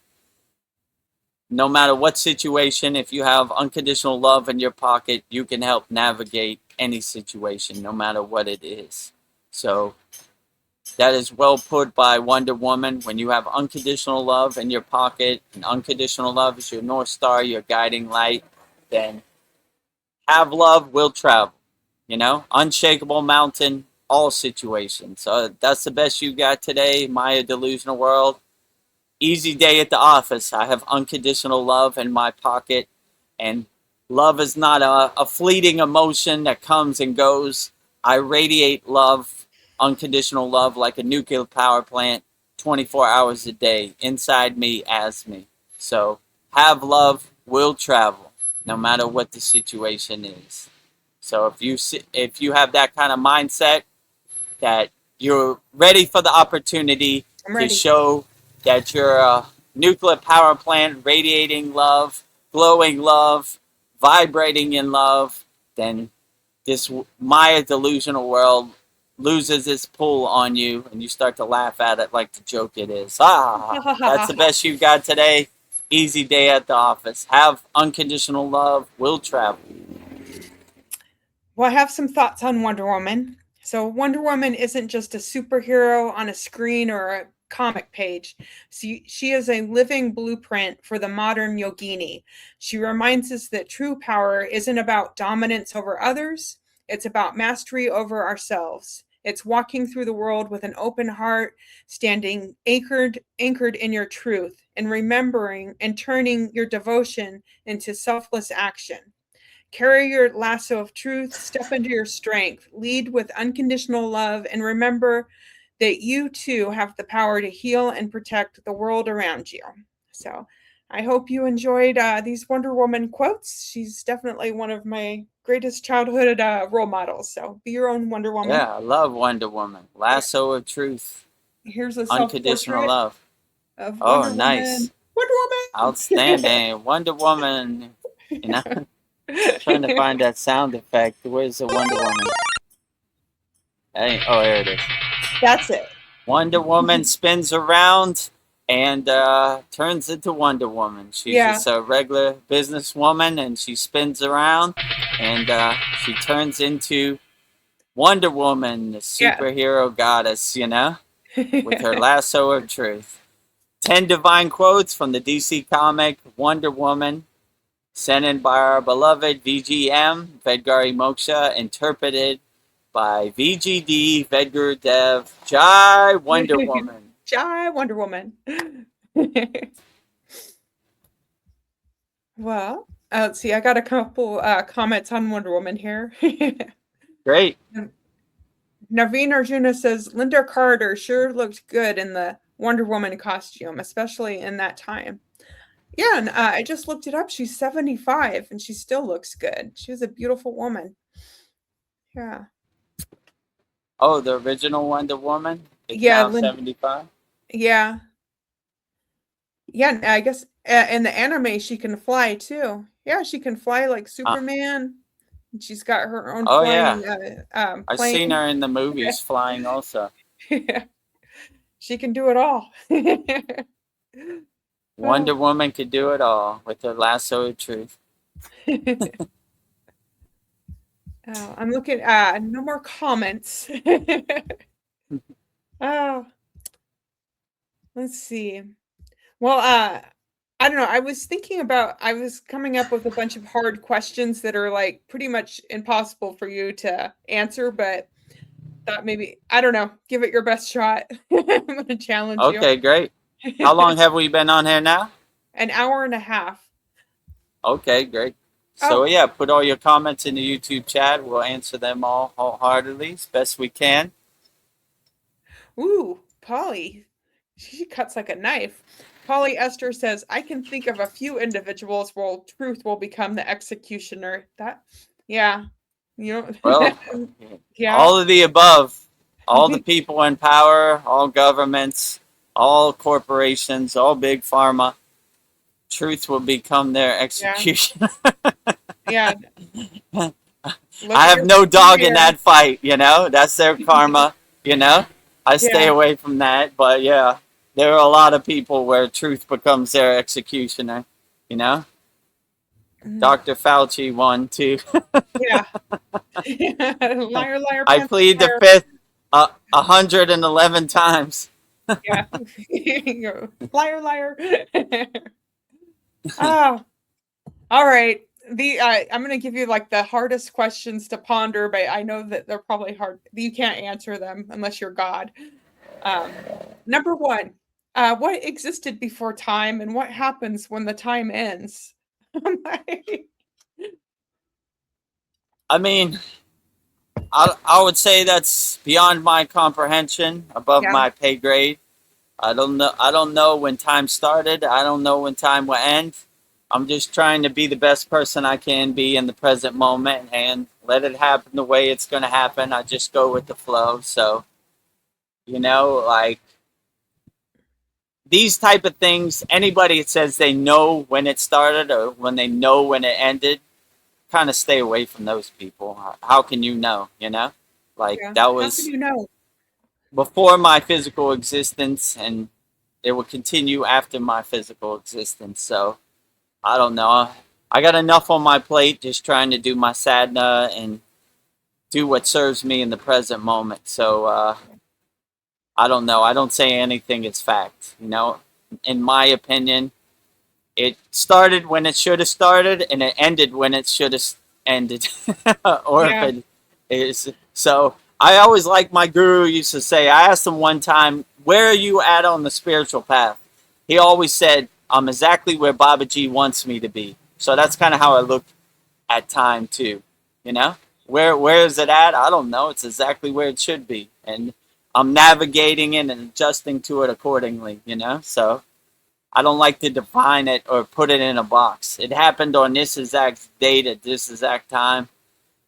Speaker 1: No matter what situation, if you have unconditional love in your pocket, you can help navigate any situation, no matter what it is. So that is well put by Wonder Woman. When you have unconditional love in your pocket, and unconditional love is your North Star, your guiding light, then have love, will travel. You know, unshakable mountain, all situations. So that's the best you got today, Maya Delusional World. Easy day at the office. I have unconditional love in my pocket, and love is not a fleeting emotion that comes and goes. I radiate love, unconditional love, like a nuclear power plant, 24 hours a day, inside me, as me. So have love, will travel, no matter what the situation is. So if you have that kind of mindset, that you're ready for the opportunity to show that you're a nuclear power plant, radiating love, glowing love, vibrating in love, then this Maya Delusional World loses its pull on you and you start to laugh at it like the joke it is. That's the best you got today. Easy day at the office. Have unconditional love, will travel.
Speaker 2: Well, I have some thoughts on Wonder Woman. So Wonder Woman isn't just a superhero on a screen or a comic page. She is a living blueprint for the modern yogini. She reminds us that true power isn't about dominance over others. It's about mastery over ourselves. It's walking through the world with an open heart, standing anchored in your truth, and remembering and turning your devotion into selfless action. Carry your lasso of truth, step into your strength, lead with unconditional love, and remember that you too have the power to heal and protect the world around you. So I hope you enjoyed these Wonder Woman quotes. She's definitely one of my greatest childhood role models. So be your own Wonder Woman.
Speaker 1: Yeah, I love Wonder Woman. Lasso of truth.
Speaker 2: Here's a
Speaker 1: Unconditional
Speaker 2: self-portrait
Speaker 1: love.
Speaker 2: of
Speaker 1: Oh,
Speaker 2: Wonder Woman.
Speaker 1: nice.
Speaker 2: Wonder
Speaker 1: Outstanding. Wonder Woman. You know,
Speaker 2: Woman!
Speaker 1: trying to find that sound effect. Where's the Wonder Woman? Hey, oh, there it is.
Speaker 2: That's it.
Speaker 1: Wonder Woman spins around and turns into Wonder Woman. She's just a regular businesswoman, and she spins around and she turns into Wonder Woman, the superhero goddess, you know, with her lasso of truth. 10 divine quotes from the DC comic Wonder Woman, sent in by our beloved VGM, Vedgari Moksha, interpreted by VGD, Vedgurudev, Jai Wonder Woman.
Speaker 2: Jai Wonder Woman. Well, let's see. I got a couple comments on Wonder Woman here.
Speaker 1: Great.
Speaker 2: Naveen Arjuna says, Linda Carter sure looked good in the Wonder Woman costume, especially in that time. Yeah, and I just looked it up. She's 75, and she still looks good. She was a beautiful woman. Yeah.
Speaker 1: Oh, the original Wonder Woman? It's
Speaker 2: Yeah.
Speaker 1: now 75?
Speaker 2: Yeah. Yeah, I guess in the anime she can fly too. Yeah, she can fly like Superman. She's got her own flying plane.
Speaker 1: I've seen her in the movies flying also.
Speaker 2: Yeah. She can do it all.
Speaker 1: Wonder Woman could do it all with her lasso of truth.
Speaker 2: I'm looking no more comments. Oh, let's see. Well, I don't know. I was coming up with a bunch of hard questions that are like pretty much impossible for you to answer, but thought maybe, I don't know, give it your best shot. I'm going to challenge you.
Speaker 1: Okay, great. How long have we been on here now?
Speaker 2: An hour and a half.
Speaker 1: Okay, great. So yeah, put all your comments in the YouTube chat. We'll answer them all wholeheartedly as best we can.
Speaker 2: Ooh, Polly. She cuts like a knife. Polly Esther says, I can think of a few individuals where truth will become the executioner. Yeah. You know,
Speaker 1: well,
Speaker 2: yeah.
Speaker 1: All of the above, all the people in power, all governments, all corporations, all big pharma, truth will become their executioner.
Speaker 2: Yeah.
Speaker 1: I have no dog in that fight, you know, that's their karma, you know, I stay away from that, but yeah. There are a lot of people where truth becomes their executioner, you know? Dr. Fauci won, too.
Speaker 2: Yeah. Liar, liar,
Speaker 1: I plead the fifth 111 times.
Speaker 2: Yeah. Liar, liar. Oh. All right. I'm going to give you like the hardest questions to ponder, but I know that they're probably hard. You can't answer them unless you're God. Number one. What existed before time and what happens when the time ends?
Speaker 1: I mean, I would say that's beyond my comprehension, above my pay grade. I don't know when time started. I don't know when time will end. I'm just trying to be the best person I can be in the present moment and let it happen the way it's going to happen. I just go with the flow. So, you know, like, these type of things, anybody that says they know when it started or when they know when it ended, kind of stay away from those people. How can you know, you know? Like, that was
Speaker 2: how can you know?
Speaker 1: Before my physical existence, and it will continue after my physical existence. So, I don't know. I got enough on my plate just trying to do my sadhana and do what serves me in the present moment. So, I don't know. I don't say anything is fact. You know, in my opinion, it started when it should have started, and it ended when it should have ended. Or if it is. So I always like my guru used to say. I asked him one time, "Where are you at on the spiritual path?" He always said, "I'm exactly where Babaji wants me to be." So that's kind of how I look at time too. You know, where is it at? I don't know. It's exactly where it should be, and I'm navigating it and adjusting to it accordingly, you know? So I don't like to define it or put it in a box. It happened on this exact date at this exact time.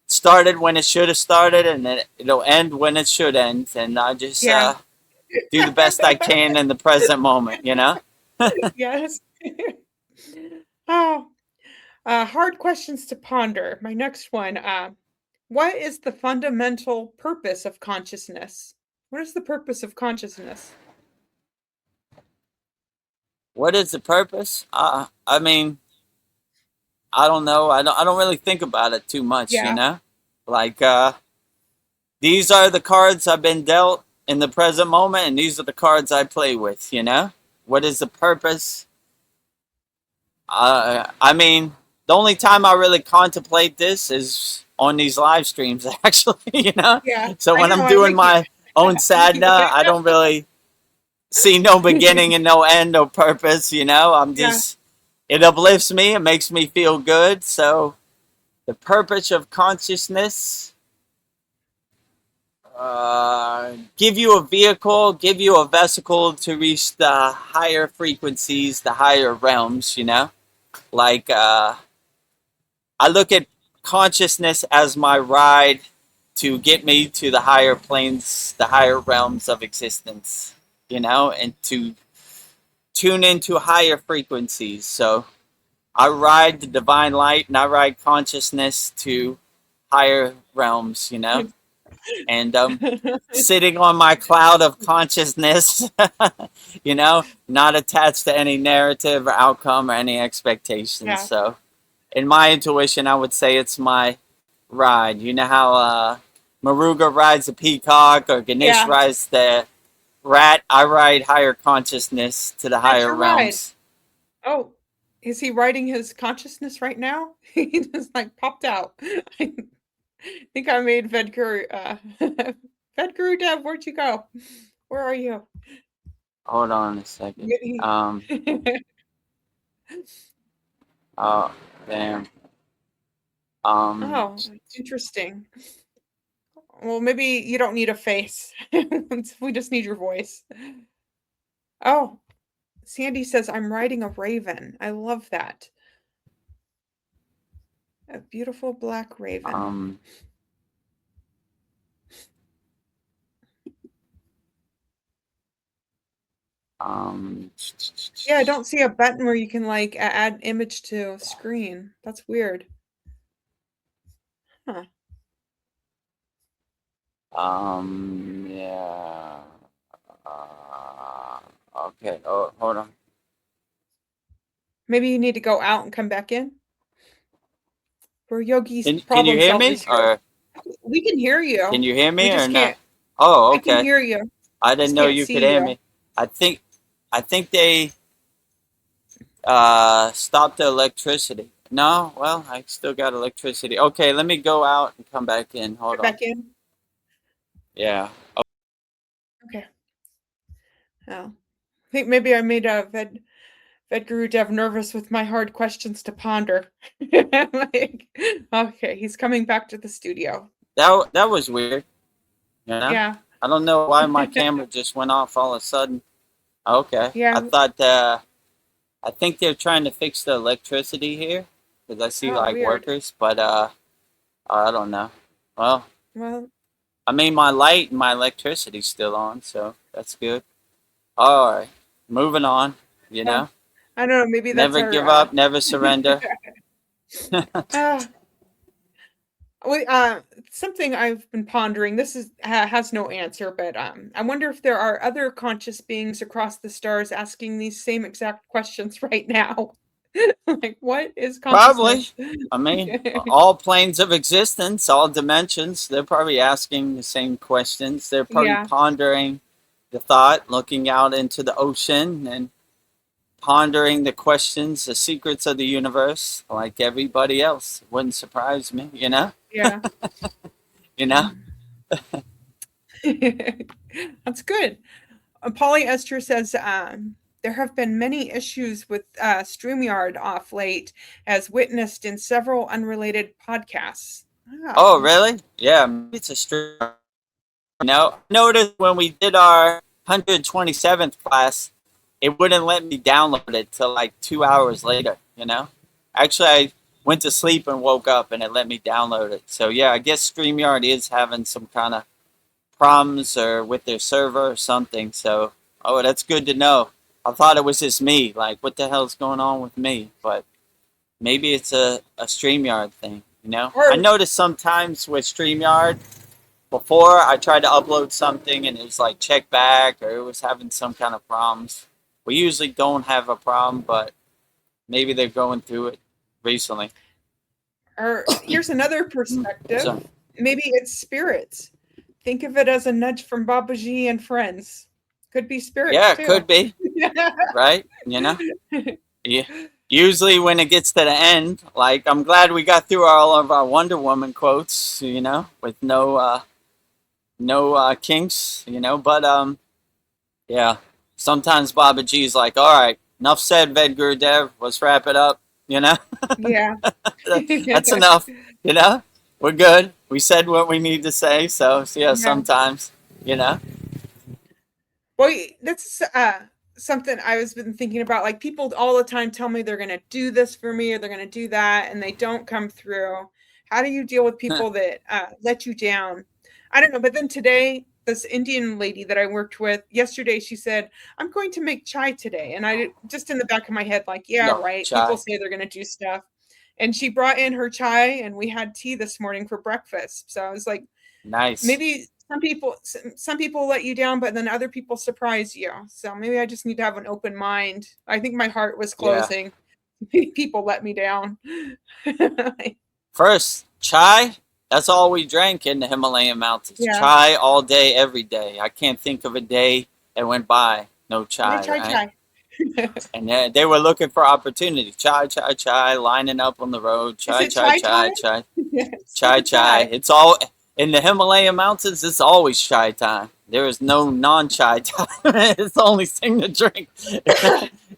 Speaker 1: It started when it should have started, and it'll end when it should end. And I just
Speaker 2: Yeah.
Speaker 1: do the best I can in the present moment, you know?
Speaker 2: Yes. Oh, hard questions to ponder. My next one. What is the fundamental purpose of consciousness? What is the purpose of consciousness?
Speaker 1: What is the purpose? I mean, I don't know. I don't really think about it too much, you
Speaker 2: Yeah.
Speaker 1: know? Like, these are the cards I've been dealt in the present moment, and these are the cards I play with, you know? What is the purpose? I mean, the only time I really contemplate this is on these live streams, actually, you know?
Speaker 2: Yeah.
Speaker 1: So
Speaker 2: I
Speaker 1: when
Speaker 2: know.
Speaker 1: I'm
Speaker 2: I
Speaker 1: doing
Speaker 2: like
Speaker 1: my own sadhana, I don't really see no beginning and no end, no purpose, you know? I'm
Speaker 2: Yeah.
Speaker 1: just, it uplifts me, it makes me feel good. So the purpose of consciousness, give you a vehicle, give you a vesicle to reach the higher frequencies, the higher realms, you know? Like, I look at consciousness as my ride to get me to the higher planes, the higher realms of existence, you know, and to tune into higher frequencies. So I ride the divine light and I ride consciousness to higher realms, you know, and sitting on my cloud of consciousness, you know, not attached to any narrative or outcome or any expectations.
Speaker 2: Yeah.
Speaker 1: So in my intuition, I would say it's my ride. You know how Maruga rides the peacock or Ganesh
Speaker 2: Yeah.
Speaker 1: rides the rat? I ride higher consciousness to the
Speaker 2: That's
Speaker 1: higher
Speaker 2: your ride.
Speaker 1: realms.
Speaker 2: Oh, is he riding his consciousness right now? He just like popped out. I think I made Vedguru. Vedguru Dev, where'd you go? Where are you?
Speaker 1: Hold on a second.
Speaker 2: Maybe-
Speaker 1: Oh, damn.
Speaker 2: Oh, interesting. Well, maybe you don't need a face. We just need your voice. Oh, Sandy says, I'm riding a raven. I love that. A beautiful black raven. Yeah, I don't see a button where you can like add image to screen. That's weird. Huh.
Speaker 1: Yeah. Okay. Oh, hold on.
Speaker 2: Maybe you need to go out and come back in. We're Yogi's
Speaker 1: Can you
Speaker 2: problem
Speaker 1: hear me?
Speaker 2: solvers here.
Speaker 1: Or
Speaker 2: We can hear you.
Speaker 1: can you hear me
Speaker 2: We
Speaker 1: or
Speaker 2: just
Speaker 1: not?
Speaker 2: can't.
Speaker 1: Oh,
Speaker 2: I can
Speaker 1: okay.
Speaker 2: hear you.
Speaker 1: I didn't
Speaker 2: Just
Speaker 1: know
Speaker 2: can't
Speaker 1: you could
Speaker 2: see
Speaker 1: hear
Speaker 2: you.
Speaker 1: me. I think they stopped the electricity. No, well, I still got electricity. Okay, let me go out and come back in. Hold
Speaker 2: Come
Speaker 1: on.
Speaker 2: back in.
Speaker 1: Yeah.
Speaker 2: Okay. Oh, I think maybe I made a Vedguru Dev nervous with my hard questions to ponder. Like, okay, he's coming back to the studio.
Speaker 1: That was weird. You know?
Speaker 2: Yeah.
Speaker 1: I don't know why my camera just went off all of a sudden. Okay.
Speaker 2: Yeah.
Speaker 1: I thought I think they're trying to fix the electricity here because I see
Speaker 2: Oh,
Speaker 1: like
Speaker 2: weird.
Speaker 1: workers, but I don't know. Well,
Speaker 2: Well,
Speaker 1: I mean my light and my electricity's still on, so that's good. All right, moving on. You
Speaker 2: well,
Speaker 1: know,
Speaker 2: I don't know. Maybe that's
Speaker 1: never
Speaker 2: our.
Speaker 1: give up, never surrender.
Speaker 2: Something I've been pondering. This has no answer, but I wonder if there are other conscious beings across the stars asking these same exact questions right now. Like, what is
Speaker 1: Probably.
Speaker 2: consciousness?
Speaker 1: I mean, all planes of existence, all dimensions, they're probably asking the same questions. They're probably
Speaker 2: Yeah.
Speaker 1: pondering the thought, looking out into the ocean and pondering the questions, the secrets of the universe, like everybody else. It wouldn't surprise me, you know?
Speaker 2: Yeah.
Speaker 1: You know?
Speaker 2: That's good. Polly Esther says there have been many issues with StreamYard off late, as witnessed in several unrelated podcasts.
Speaker 1: Oh, really? Yeah, maybe it's a stream. You know, I noticed when we did our 127th class, it wouldn't let me download it till like 2 hours later, you know? Actually, I went to sleep and woke up and it let me download it. So yeah, I guess StreamYard is having some kind of problems or with their server or something. So, oh, that's good to know. I thought it was just me. Like, what the hell's going on with me? But maybe it's a StreamYard thing, you know? I noticed sometimes with StreamYard, before I tried to upload something and it was like check back or it was having some kind of problems. We usually don't have a problem, but maybe they're going through it recently.
Speaker 2: Or here's another perspective.
Speaker 1: So,
Speaker 2: Maybe it's spirits. Think of it as a nudge from Babaji and friends. Could be spirits
Speaker 1: yeah,
Speaker 2: too.
Speaker 1: it could be. Right? You know? Yeah. Usually when it gets to the end, like I'm glad we got through all of our Wonder Woman quotes, you know, with no kinks, you know, but yeah. Sometimes Baba G's like, all right, enough said, VEDAGURUDEV, let's wrap it up, you know?
Speaker 2: Yeah.
Speaker 1: That's enough, you know? We're good. We said what we need to say, so yeah, sometimes, you know?
Speaker 2: Well, that's something I was been thinking about. Like, people all the time tell me they're going to do this for me or they're going to do that, and they don't come through. How do you deal with people that let you down? I don't know. But then today, this Indian lady that I worked with yesterday, she said, I'm going to make chai today. And I just in the back of my head, like, yeah,
Speaker 1: No,
Speaker 2: right.
Speaker 1: chai.
Speaker 2: People say they're going to do stuff. And she brought in her chai and we had tea this morning for breakfast. So I was like,
Speaker 1: nice.
Speaker 2: Maybe some people let you down, but then other people surprise you. So maybe I just need to have an open mind. I think my heart was closing. Yeah. People let me down.
Speaker 1: First, chai. That's all we drank in the Himalayan mountains. Yeah. Chai all day, every day. I can't think of a day that went by no chai.
Speaker 2: Chai.
Speaker 1: And they were looking for opportunity. Chai, lining up on the road. Chai.
Speaker 2: Yes.
Speaker 1: Chai. It's all in the Himalayan mountains. It's always chai time. There is no non-chai time. It's the only thing to drink.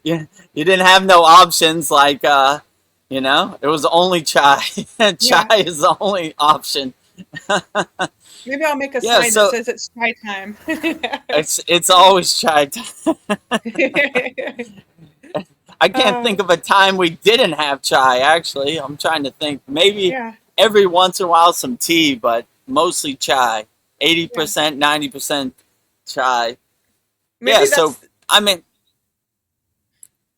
Speaker 1: You didn't have no options like, you know, it was only chai. Chai is the only option.
Speaker 2: Maybe I'll make a sign that says it's chai time.
Speaker 1: It's always chai time. I can't think of a time we didn't have chai, actually. I'm trying to think. Maybe every once in a while some tea, but mostly chai. 80%, 90% chai. Maybe so, I mean,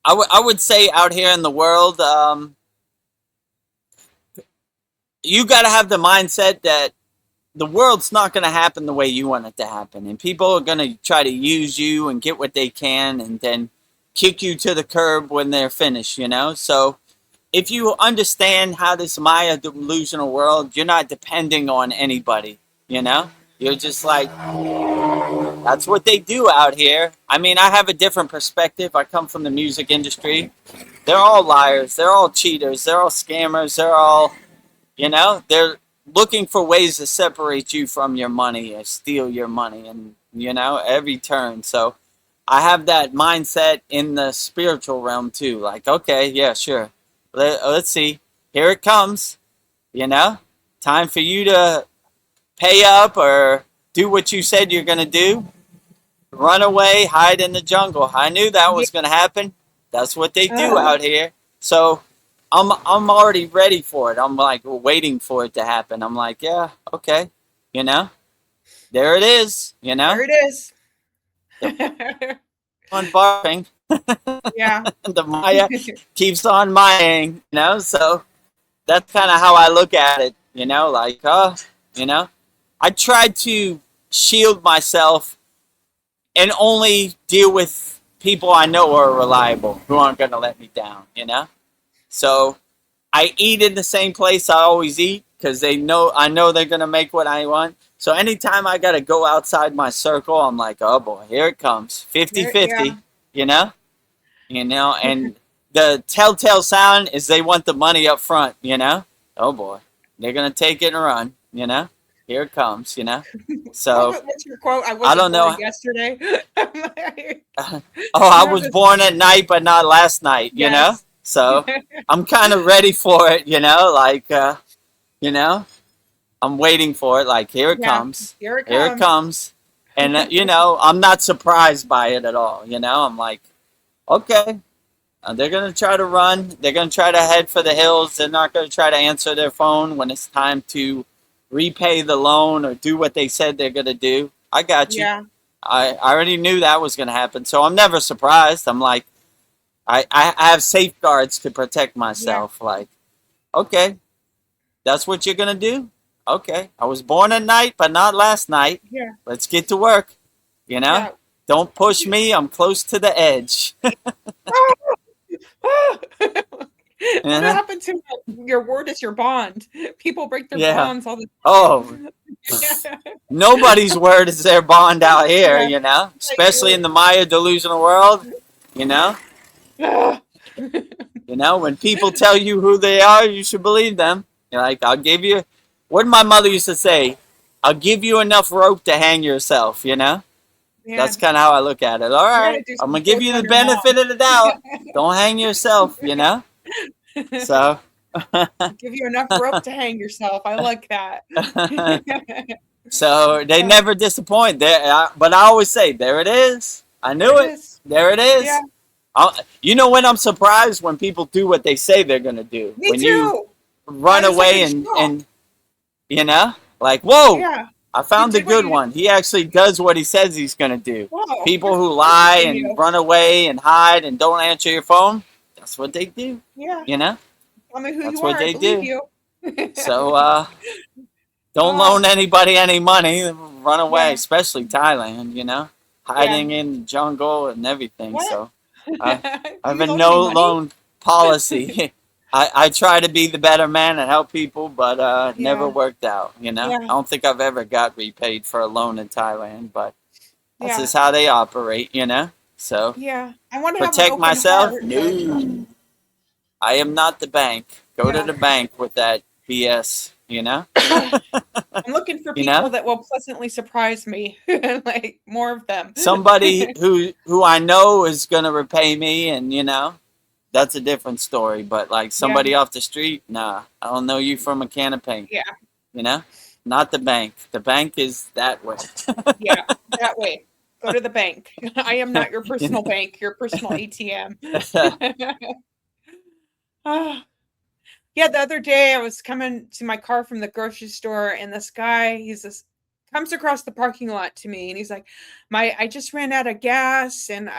Speaker 1: I would say out here in the world, you got to have the mindset that the world's not going to happen the way you want it to happen. And people are going to try to use you and get what they can and then kick you to the curb when they're finished, you know? So if you understand how this Maya delusional world, you're not depending on anybody, you know? You're just like, that's what they do out here. I mean, I have a different perspective. I come from the music industry. They're all liars. They're all cheaters. They're all scammers. They're all, you know, they're looking for ways to separate you from your money or steal your money and, you know, every turn. So I have that mindset in the spiritual realm too. Like, okay, yeah, sure. Let's see. Here it comes. You know, time for you to pay up or do what you said you're going to do. Run away, hide in the jungle. I knew that was going to happen. That's what they do out here. So I'm already ready for it. I'm like waiting for it to happen. I'm like, yeah, okay. You know, there it is. You know,
Speaker 2: there it is.
Speaker 1: On barking.
Speaker 2: Yeah.
Speaker 1: The Maya keeps on Maying, you know, so that's kind of how I look at it, you know, like, you know, I try to shield myself and only deal with people I know are reliable, who aren't going to let me down, you know. So I eat in the same place I always eat because I know they're going to make what I want. So anytime I got to go outside my circle, I'm like, oh boy, here it comes. 50-50, you know, and the telltale sound is they want the money up front, you know. Oh boy, they're going to take it and run, you know. Here it comes, you know. So
Speaker 2: what's your quote? I
Speaker 1: don't know.
Speaker 2: Yesterday.
Speaker 1: I was born at night, but not last night, you know. So I'm kind of ready for it, you know, like, you know, I'm waiting for it. Like, here it comes.
Speaker 2: Here it
Speaker 1: comes. And, you know, I'm not surprised by it at all. You know, I'm like, Okay. They're going to try to run. They're going to try to head for the hills. They're not going to try to answer their phone when it's time to repay the loan or do what they said they're going to do. I got you.
Speaker 2: Yeah.
Speaker 1: I already knew that was going to happen. So I'm never surprised. I'm like, I have safeguards to protect myself.
Speaker 2: Yeah.
Speaker 1: Like, okay, that's what you're going to do? Okay. I was born at night, but not last night.
Speaker 2: Yeah.
Speaker 1: Let's get to work. You know?
Speaker 2: Yeah.
Speaker 1: Don't push me. I'm close to the edge.
Speaker 2: What happened to your word is your bond? People break their bonds all the time.
Speaker 1: Oh, nobody's word is their bond out here, you know, especially in the Maya delusional world, you know. You know, when people tell you who they are, you should believe them. You're like, I'll give you, what my mother used to say, I'll give you enough rope to hang yourself, you know. Yeah. That's kind of how I look at it. All right, I'm going to give you the benefit of the doubt. Don't hang yourself, you know. So.
Speaker 2: Give you enough rope to hang yourself. I like that.
Speaker 1: So they never disappoint. But I always say, there it is. I knew it. There it is. Yeah. You know when I'm surprised? When people do what they say they're going to do.
Speaker 2: Me
Speaker 1: when
Speaker 2: too.
Speaker 1: You run away and, you know, like, whoa. Yeah. I found the good one. He actually does what he says he's going to do. Whoa. People who lie and run away and hide and don't answer your phone, that's what they do. Yeah. You know? Tell me who that's you what are. They do. You. So, don't loan anybody any money. Run away, especially Thailand, you know? Hiding in the jungle and everything. What? So, I have a no loan policy. I try to be the better man and help people, but never worked out, you know? I don't think I've ever got repaid for a loan in Thailand, but that's just how they operate, you know? So,
Speaker 2: I want to
Speaker 1: protect myself? No. I am not the bank. Go to the bank with that BS, you know?
Speaker 2: I'm looking for people that will pleasantly surprise me, like more of them.
Speaker 1: Somebody who I know is going to repay me, and, you know, that's a different story. But, like, somebody off the street, nah, I don't know you from a can of paint. Yeah. You know? Not the bank. The bank is that way.
Speaker 2: Yeah, that way. Go to the bank. I am not your personal bank, your personal ATM. Yeah, the other day I was coming to my car from the grocery store, and this guy, comes across the parking lot to me, and he's like, I just ran out of gas, and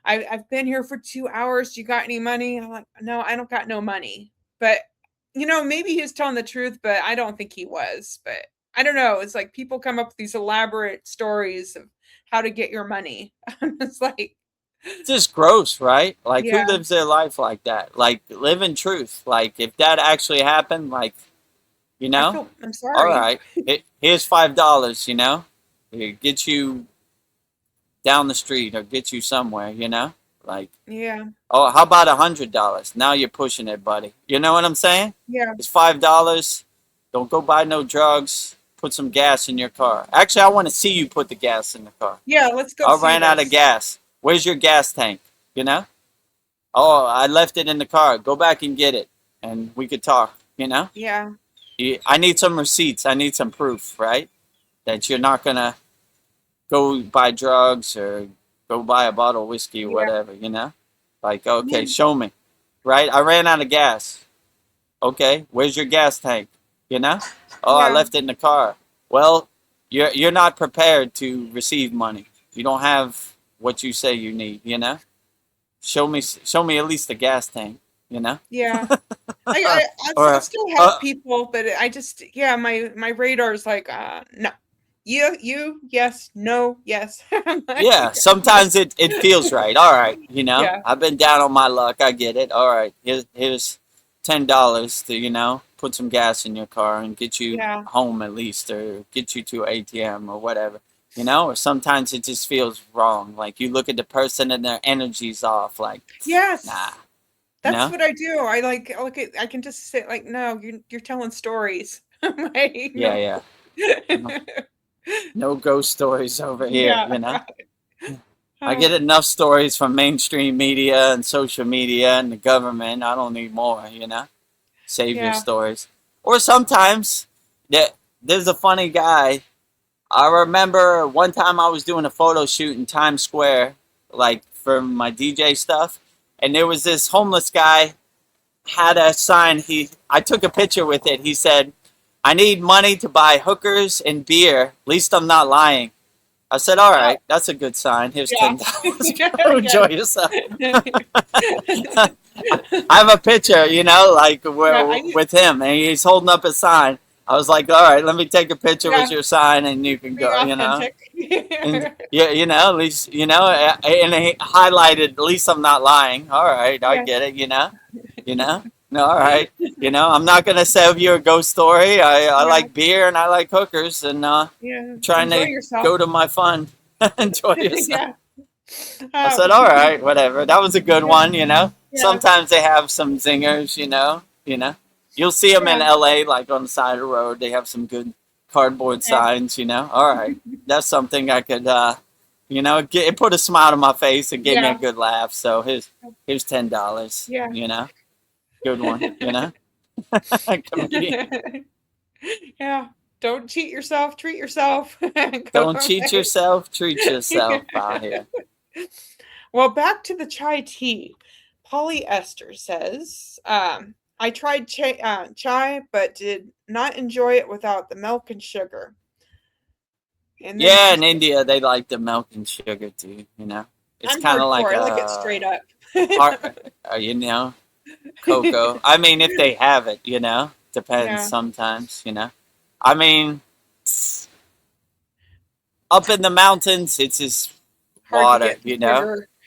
Speaker 2: I've been here for 2 hours. You got any money? I'm like, no, I don't got no money. But, you know, maybe he was telling the truth, but I don't think he was. But I don't know. It's like people come up with these elaborate stories of how to get your money. It's like,
Speaker 1: it's just gross, right? Like, who lives their life like that? Like, live in truth. Like, if that actually happened, like, you know?
Speaker 2: I'm sorry.
Speaker 1: All right. Here's $5, you know? It get you down the street or get you somewhere, you know? Like, oh, how about $100? Now you're pushing it, buddy. You know what I'm saying?
Speaker 2: Yeah.
Speaker 1: It's $5. Don't go buy no drugs. Put some gas in your car. Actually, I want to see you put the gas in the car.
Speaker 2: Yeah, let's go.
Speaker 1: I ran out of gas. Where's your gas tank? You know? Oh, I left it in the car. Go back and get it, and we could talk, you know?
Speaker 2: Yeah.
Speaker 1: I need some receipts. I need some proof, right? That you're not going to go buy drugs or go buy a bottle of whiskey or whatever, you know? Like, okay, show me, right? I ran out of gas. Okay, where's your gas tank? You know? Oh, I left it in the car. Well, you're not prepared to receive money. You don't have what you say you need, you know? Show me at least the gas tank, you know?
Speaker 2: Yeah. I still help people, but I just, my radar is like, no. You, yes, no, yes.
Speaker 1: Yeah, sometimes it feels right. All right, you know? Yeah. I've been down on my luck. I get it. All right, here's $10 to, you know, put some gas in your car and get you home at least, or get you to an ATM or whatever. You know, or sometimes it just feels wrong. Like, you look at the person and their energy's off. Like, nah.
Speaker 2: That's what I do. I can just say, like, no, you're telling stories. Like,
Speaker 1: yeah. No ghost stories over here, you know. Right. I get enough stories from mainstream media and social media and the government. I don't need more, you know. Save your stories. Or sometimes there's a funny guy. I remember one time I was doing a photo shoot in Times Square like for my DJ stuff. And there was this homeless guy had a sign. I took a picture with it. He said, "I need money to buy hookers and beer. At least I'm not lying." I said, "All right, that's a good sign. Here's $10. Go enjoy yourself." I have a picture, like with him, and he's holding up a sign. I was like, "All right, let me take a picture with your sign, and you can go." And, at least and he highlighted, "At least I'm not lying." All right, I get it. No, all right. I'm not gonna sell you a ghost story. I like beer and I like hookers, and trying to go to my fun. Enjoy yourself. I said, all right, whatever. That was a good one. Sometimes they have some zingers. You'll see them in LA, like on the side of the road. They have some good cardboard signs. All right, that's something I could it put a smile on my face and gave me a good laugh. So here's $10. Good one,
Speaker 2: Yeah. Don't cheat yourself, treat yourself.
Speaker 1: Don't cheat yourself, treat yourself out here.
Speaker 2: Well, back to the chai tea. Polyester says, I tried chai, but did not enjoy it without the milk and sugar. And
Speaker 1: in India, they like the milk and sugar too, It's kind of like
Speaker 2: I like it straight up.
Speaker 1: Cocoa. I mean, if they have it, depends sometimes, I mean, up in the mountains, it's just water,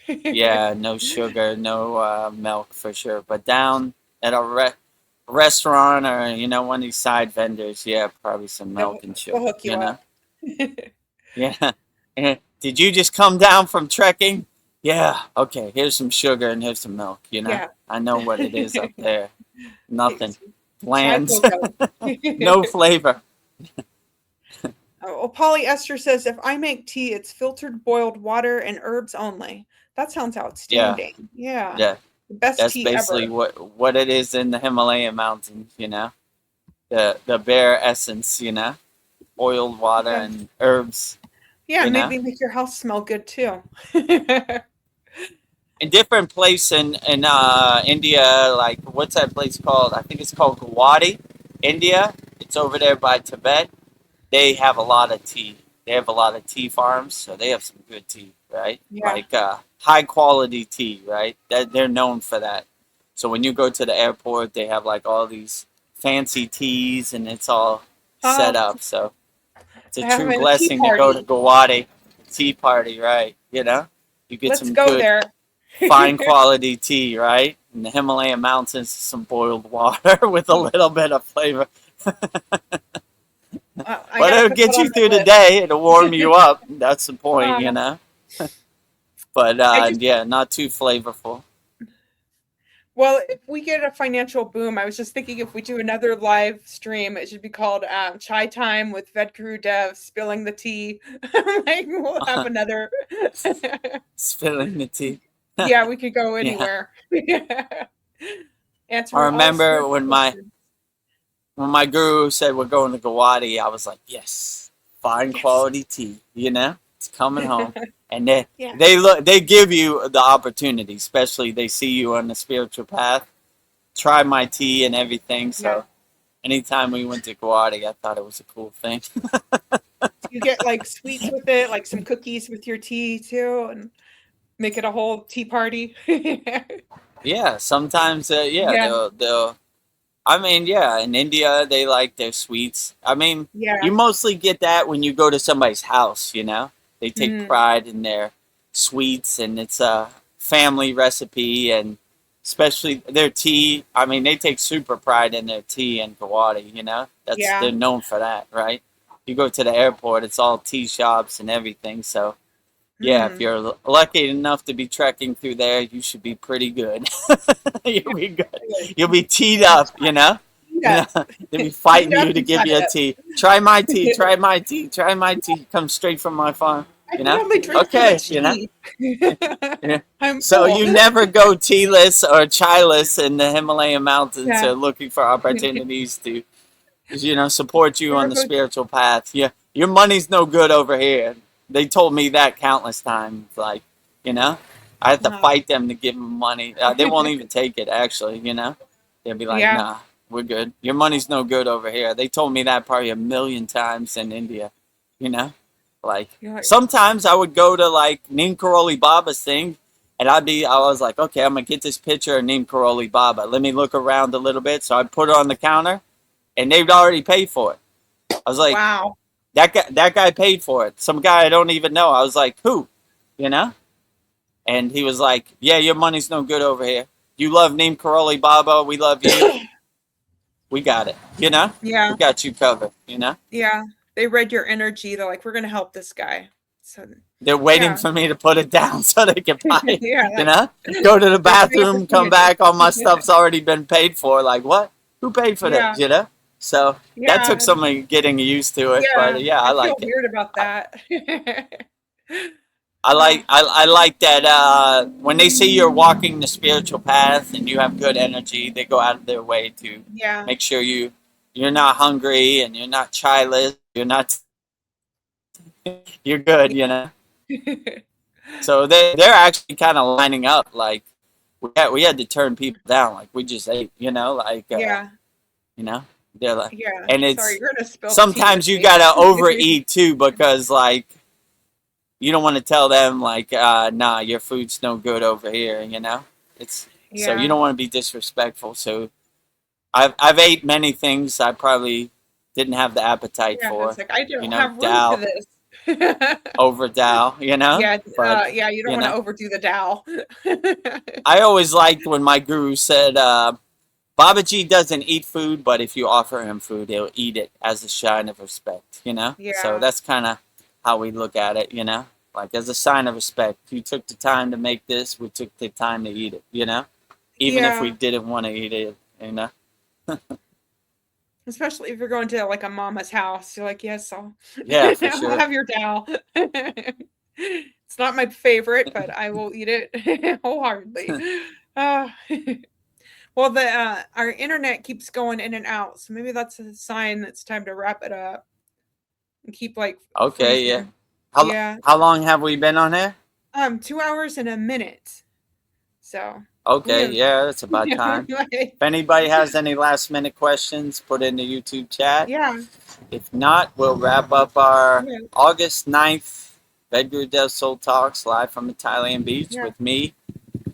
Speaker 1: Yeah, no sugar, no milk for sure. But down at a restaurant or, one of these side vendors, probably some milk and sugar,
Speaker 2: they'll hook you up.
Speaker 1: Yeah. Did you just come down from trekking? Yeah, okay, here's some sugar and here's some milk, I know what it is up there. Nothing. Bland. No flavor.
Speaker 2: Well, Polyester says, if I make tea, it's filtered boiled water and herbs only. That sounds outstanding. Yeah.
Speaker 1: The
Speaker 2: best
Speaker 1: That's
Speaker 2: tea
Speaker 1: basically
Speaker 2: ever.
Speaker 1: what it is in the Himalayan mountains, The bare essence, oiled water and herbs.
Speaker 2: Yeah, maybe make your house smell good too.
Speaker 1: In different place in India, like what's that place called? I think it's called Guwahati, India. It's over there by Tibet. They have a lot of tea. They have a lot of tea farms, so they have some good tea, right?
Speaker 2: Yeah.
Speaker 1: Like high quality tea, right? They're known for that. So when you go to the airport, they have like all these fancy teas, and it's all set up. So it's a true blessing to go to Guwahati, tea party, right? You get some good
Speaker 2: there.
Speaker 1: fine quality tea, right? In the Himalayan mountains, some boiled water with a little bit of flavor. But it'll get you through the day. It'll warm you up. That's the point, But not too flavorful.
Speaker 2: Well, if we get a financial boom, I was just thinking if we do another live stream, it should be called Chai Time with VEDAGURUDEV'S spilling the tea. We'll have another
Speaker 1: spilling the tea.
Speaker 2: Yeah, we could go anywhere.
Speaker 1: I remember when my guru said we're going to Guwahati, I was like, yes, fine quality tea, it's coming home. And they give you the opportunity, especially they see you on the spiritual path. Try my tea and everything. So anytime we went to Guwahati, I thought it was a cool thing.
Speaker 2: You get like sweets with it, like some cookies with your tea too, and make it a whole tea party.
Speaker 1: Sometimes they'll I mean, in India they like their sweets. I mean, you mostly get that when you go to somebody's house, They take pride in their sweets, and it's a family recipe, and especially their tea. I mean, they take super pride in their tea in Guwahati, They're known for that, right? You go to the airport, it's all tea shops and everything, so if you're lucky enough to be trekking through there, you should be pretty good. You'll be good. You'll be teed up, They'll be fighting you to give you a tea. Try my tea, try my tea, try my tea. Comes straight from my farm, Okay, So you never go tealess or chailess in the Himalayan mountains looking for opportunities to, support you on the spiritual path. Your money's no good over here. They told me that countless times. Like, I I have to fight them to give them money. They won't even take it, actually, They'll be like,
Speaker 2: Yeah.
Speaker 1: nah, we're good. Your money's no good over here. They told me that probably a million times in India, Like,
Speaker 2: You're like,
Speaker 1: sometimes I would go to, like, Neem Karoli Baba's thing, and I was like, okay, I'm going to get this picture of Neem Karoli Baba. Let me look around a little bit. So I'd put it on the counter, and they'd already paid for it. I was like,
Speaker 2: wow.
Speaker 1: that guy paid for it. Some guy I don't even know. I was like, who? And he was like, yeah, your money's no good over here. You love Neem Karoli Baba. We love you. We got it.
Speaker 2: Yeah.
Speaker 1: We got you covered,
Speaker 2: Yeah. They read your energy. They're like, we're going to help this guy. So
Speaker 1: They're waiting for me to put it down so they can buy it.
Speaker 2: Yeah,
Speaker 1: Go to the bathroom, come back, all my stuff's already been paid for. Like, what? Who paid for
Speaker 2: Yeah.
Speaker 1: this, So that took some getting used to it.
Speaker 2: Yeah.
Speaker 1: But yeah, I like
Speaker 2: feel
Speaker 1: it.
Speaker 2: weird about that.
Speaker 1: I like that when they see you're walking the spiritual path and you have good energy, they go out of their way to
Speaker 2: Yeah.
Speaker 1: make sure you're not hungry and you're not childless, you're good, So they're actually kind of lining up. Like we had to turn people down. Like we just ate, like
Speaker 2: Yeah.
Speaker 1: they're like,
Speaker 2: Yeah.
Speaker 1: and it's
Speaker 2: Sorry, you're gonna spill the tea
Speaker 1: sometimes
Speaker 2: with
Speaker 1: you
Speaker 2: me.
Speaker 1: gotta overeat too because like you don't want to tell them like nah, your food's no good over here, It's so you
Speaker 2: Yeah.
Speaker 1: don't want to be disrespectful. So I've ate many things I probably didn't have the appetite
Speaker 2: Yeah.
Speaker 1: for.
Speaker 2: It's like I don't
Speaker 1: You know,
Speaker 2: have room
Speaker 1: Dal.
Speaker 2: for this.
Speaker 1: Over Dow,
Speaker 2: Yeah.
Speaker 1: But
Speaker 2: Yeah. You don't want to overdo the Tao.
Speaker 1: I always liked when my guru said, Babaji doesn't eat food, but if you offer him food, he'll eat it as a sign of respect, So
Speaker 2: Yeah.
Speaker 1: that's kind of how we look at it, Like as a sign of respect. You took the time to make this, we took the time to eat it, Even if we didn't want to eat it,
Speaker 2: Especially if you're going to like a mama's house, you're like, yes, I'll
Speaker 1: for sure.
Speaker 2: I'll have your Tao. It's not my favorite, but I will eat it wholeheartedly. Uh, well, the our internet keeps going in and out, so maybe that's a sign that it's time to wrap it up and keep like.
Speaker 1: Okay,
Speaker 2: freezing.
Speaker 1: yeah. How long have we been on here?
Speaker 2: 2 hours and a minute. So.
Speaker 1: Okay, yeah, it's about time. If anybody has any last minute questions, put it in the YouTube chat.
Speaker 2: Yeah.
Speaker 1: If not, we'll wrap up our August 9th VEDAGURUDEV'S Soul Talks live from the Thailand beach with me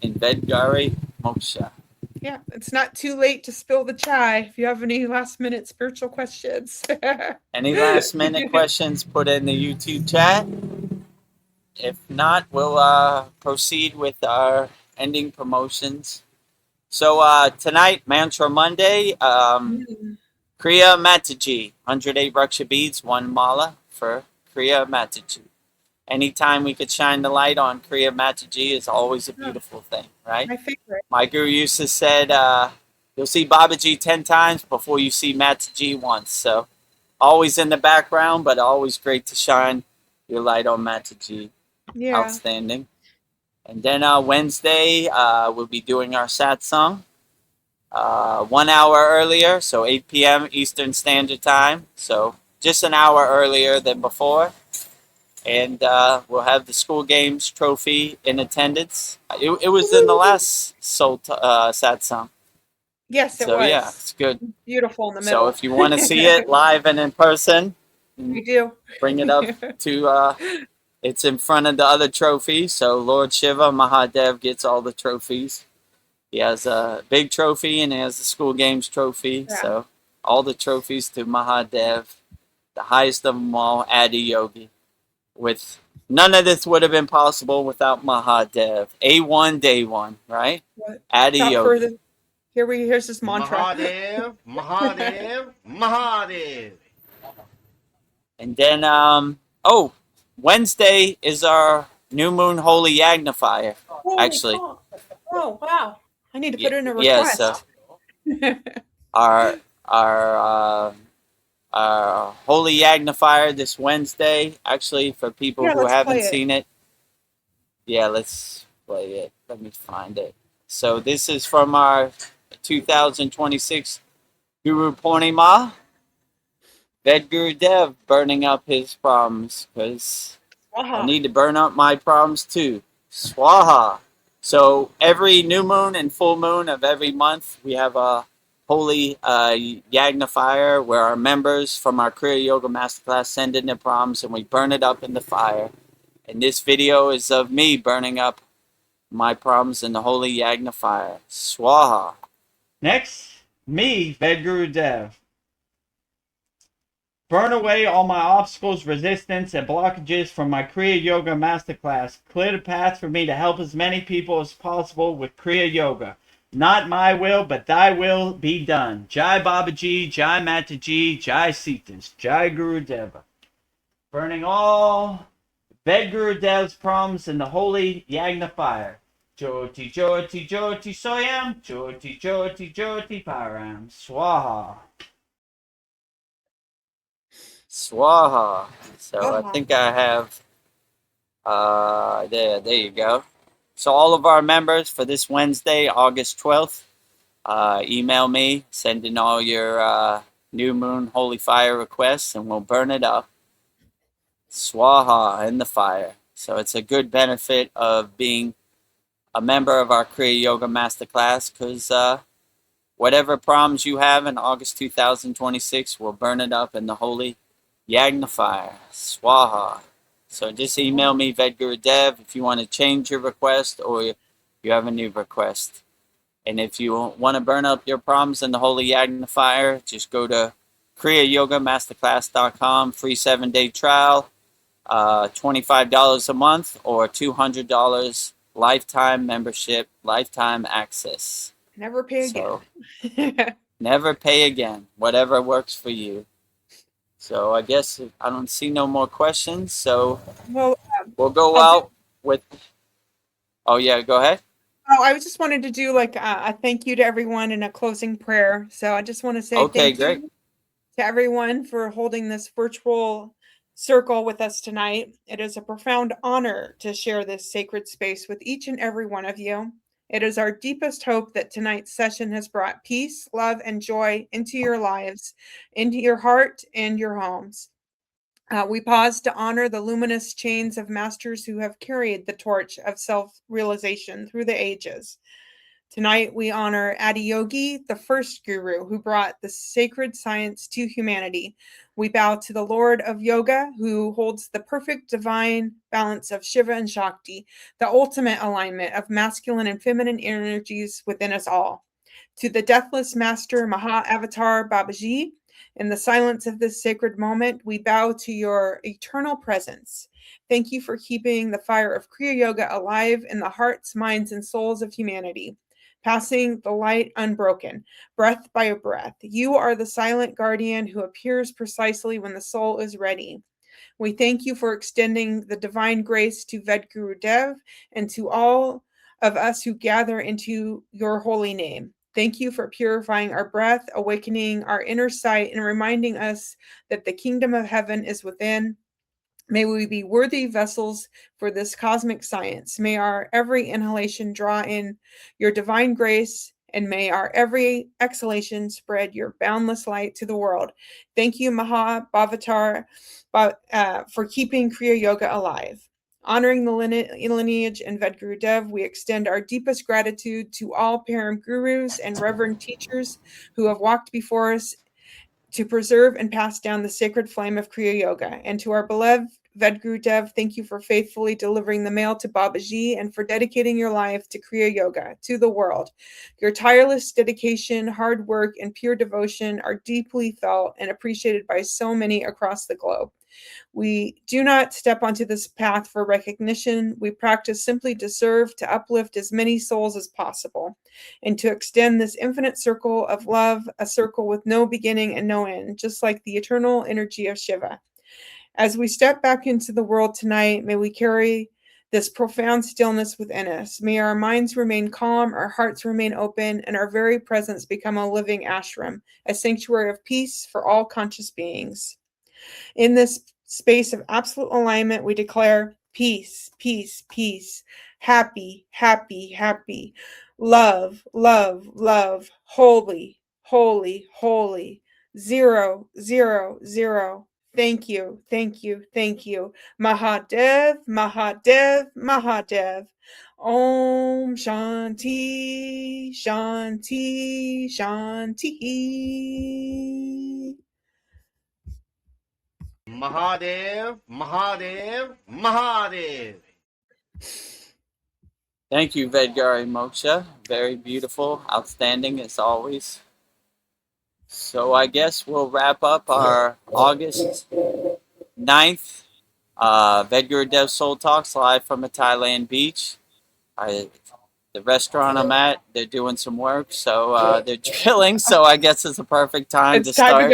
Speaker 1: in Vedgari Moksha.
Speaker 2: Yeah, it's not too late to spill the chai if you have any last minute spiritual questions.
Speaker 1: Any last minute questions, put it in the YouTube chat. If not, we'll proceed with our ending promotions. So tonight, Mantra Monday, Kriya Mataji, 108 Raksha beads, 1 mala for Kriya Mataji. Anytime we could shine the light on Kriya Mataji is always a beautiful thing, right?
Speaker 2: My favorite.
Speaker 1: My guru used to said, you'll see Babaji 10 times before you see Mataji once. So always in the background, but always great to shine your light on Mataji.
Speaker 2: Yeah.
Speaker 1: Outstanding. And then Wednesday, we'll be doing our satsang 1 hour earlier, so 8 p.m. Eastern Standard Time. So just an hour earlier than before. And we'll have the school games trophy in attendance. It was in the last satsang.
Speaker 2: Yes, it was.
Speaker 1: So yeah, it's good.
Speaker 2: Beautiful in the middle.
Speaker 1: So if you want to see it live and in person,
Speaker 2: we do.
Speaker 1: Bring it up to... it's in front of the other trophies, so Lord Shiva, Mahadev, gets all the trophies. He has a big trophy and he has the school games trophy. Yeah. So all the trophies to Mahadev, the highest of them all, Adi Yogi. With none of this would have been possible without Mahadev. A1, day one, right? Adi Yogi.
Speaker 2: Here's his mantra.
Speaker 3: Mahadev, Mahadev, Mahadev.
Speaker 1: And then, Wednesday is our new moon holy yagnifier, actually.
Speaker 2: Oh, wow. I need to put in a request.
Speaker 1: Yeah, so our holy yagnifier this Wednesday, actually, for people who haven't seen it. Yeah, let's play it. Let me find it. So this is from our 2026 Guru Purnima. VEDAGURUDEV burning up his problems because I need to burn up my problems too. Swaha. So every new moon and full moon of every month, we have a holy yagna fire where our members from our Kriya Yoga Masterclass send in their problems and we burn it up in the fire. And this video is of me burning up my problems in the holy yagna fire. Swaha.
Speaker 4: Next, me, VEDGURUDEV. Burn away all my obstacles, resistance, and blockages from my Kriya Yoga Masterclass. Clear the path for me to help as many people as possible with Kriya Yoga. Not my will, but thy will be done. Jai Babaji, Jai Mataji, Jai Sitas, Jai Gurudeva. Burning all VEDGURUDEV'S problems in the holy yagna fire. Jyoti, Jyoti, Jyoti Soyam, Jyoti, Jyoti, Jyoti Param. Swaha.
Speaker 1: Swaha. So I think I have, there you go. So all of our members for this Wednesday, August 12th, email me, send in all your new moon holy fire requests, and we'll burn it up. Swaha in the fire. So it's a good benefit of being a member of our Kriya Yoga Masterclass, because whatever problems you have in August 2026, we'll burn it up in the holy yagna fire. Swaha. So just email me, VEDGURUDEV, if you want to change your request or you have a new request. And if you want to burn up your problems in the holy yagna fire, just go to kriyayogamasterclass.com, free 7-day trial, $25 a month or $200 lifetime membership, lifetime access.
Speaker 2: Never pay again.
Speaker 1: Never pay again, whatever works for you. So I guess I don't see no more questions, so we'll go out with... Oh, yeah, go ahead.
Speaker 2: Oh, I just wanted to do like a thank you to everyone and a closing prayer. So I just want to say thank you to everyone for holding this virtual circle with us tonight. It is a profound honor to share this sacred space with each and every one of you. It is our deepest hope that tonight's session has brought peace, love, and joy into your lives, into your heart, and your homes. We pause to honor the luminous chains of masters who have carried the torch of self-realization through the ages. Tonight, we honor Adiyogi, the first guru who brought the sacred science to humanity. We bow to the Lord of Yoga, who holds the perfect divine balance of Shiva and Shakti, the ultimate alignment of masculine and feminine energies within us all. To the deathless master Maha Avatar Babaji, in the silence of this sacred moment, we bow to your eternal presence. Thank you for keeping the fire of Kriya Yoga alive in the hearts, minds, and souls of humanity, passing the light unbroken, breath by breath. You are the silent guardian who appears precisely when the soul is ready. We thank you for extending the divine grace to VEDGURUDEV and to all of us who gather into your holy name. Thank you for purifying our breath, awakening our inner sight, and reminding us that the kingdom of heaven is within. May we be worthy vessels for this cosmic science. May our every inhalation draw in your divine grace, and may our every exhalation spread your boundless light to the world. Thank you, Maha Bhavatar, for keeping Kriya Yoga alive. Honoring the lineage and VEDGURUDEV, we extend our deepest gratitude to all Param gurus and reverend teachers who have walked before us to preserve and pass down the sacred flame of Kriya Yoga. And to our beloved VEDGURUDEV, thank you for faithfully delivering the mail to Babaji and for dedicating your life to Kriya Yoga, to the world. Your tireless dedication, hard work, and pure devotion are deeply felt and appreciated by so many across the globe. We do not step onto this path for recognition. We practice simply to serve, to uplift as many souls as possible, and to extend this infinite circle of love, a circle with no beginning and no end, just like the eternal energy of Shiva. As we step back into the world tonight, may we carry this profound stillness within us. May our minds remain calm, our hearts remain open, and our very presence become a living ashram, a sanctuary of peace for all conscious beings. In this space of absolute alignment, we declare peace, peace, peace, happy, happy, happy, love, love, love, holy, holy, holy, 0, 0, 0, Thank you, thank you, thank you. Mahadev, Mahadev, Mahadev. Om Shanti, Shanti, Shanti.
Speaker 3: Mahadev, Mahadev, Mahadev.
Speaker 1: Thank you, Vedgari Moksha. Very beautiful, outstanding as always. So I guess we'll wrap up our August 9th Vedgurudev's Soul Talks live from a Thailand beach. The restaurant I'm at, they're doing some work, so they're drilling, so I guess it's a perfect time to start.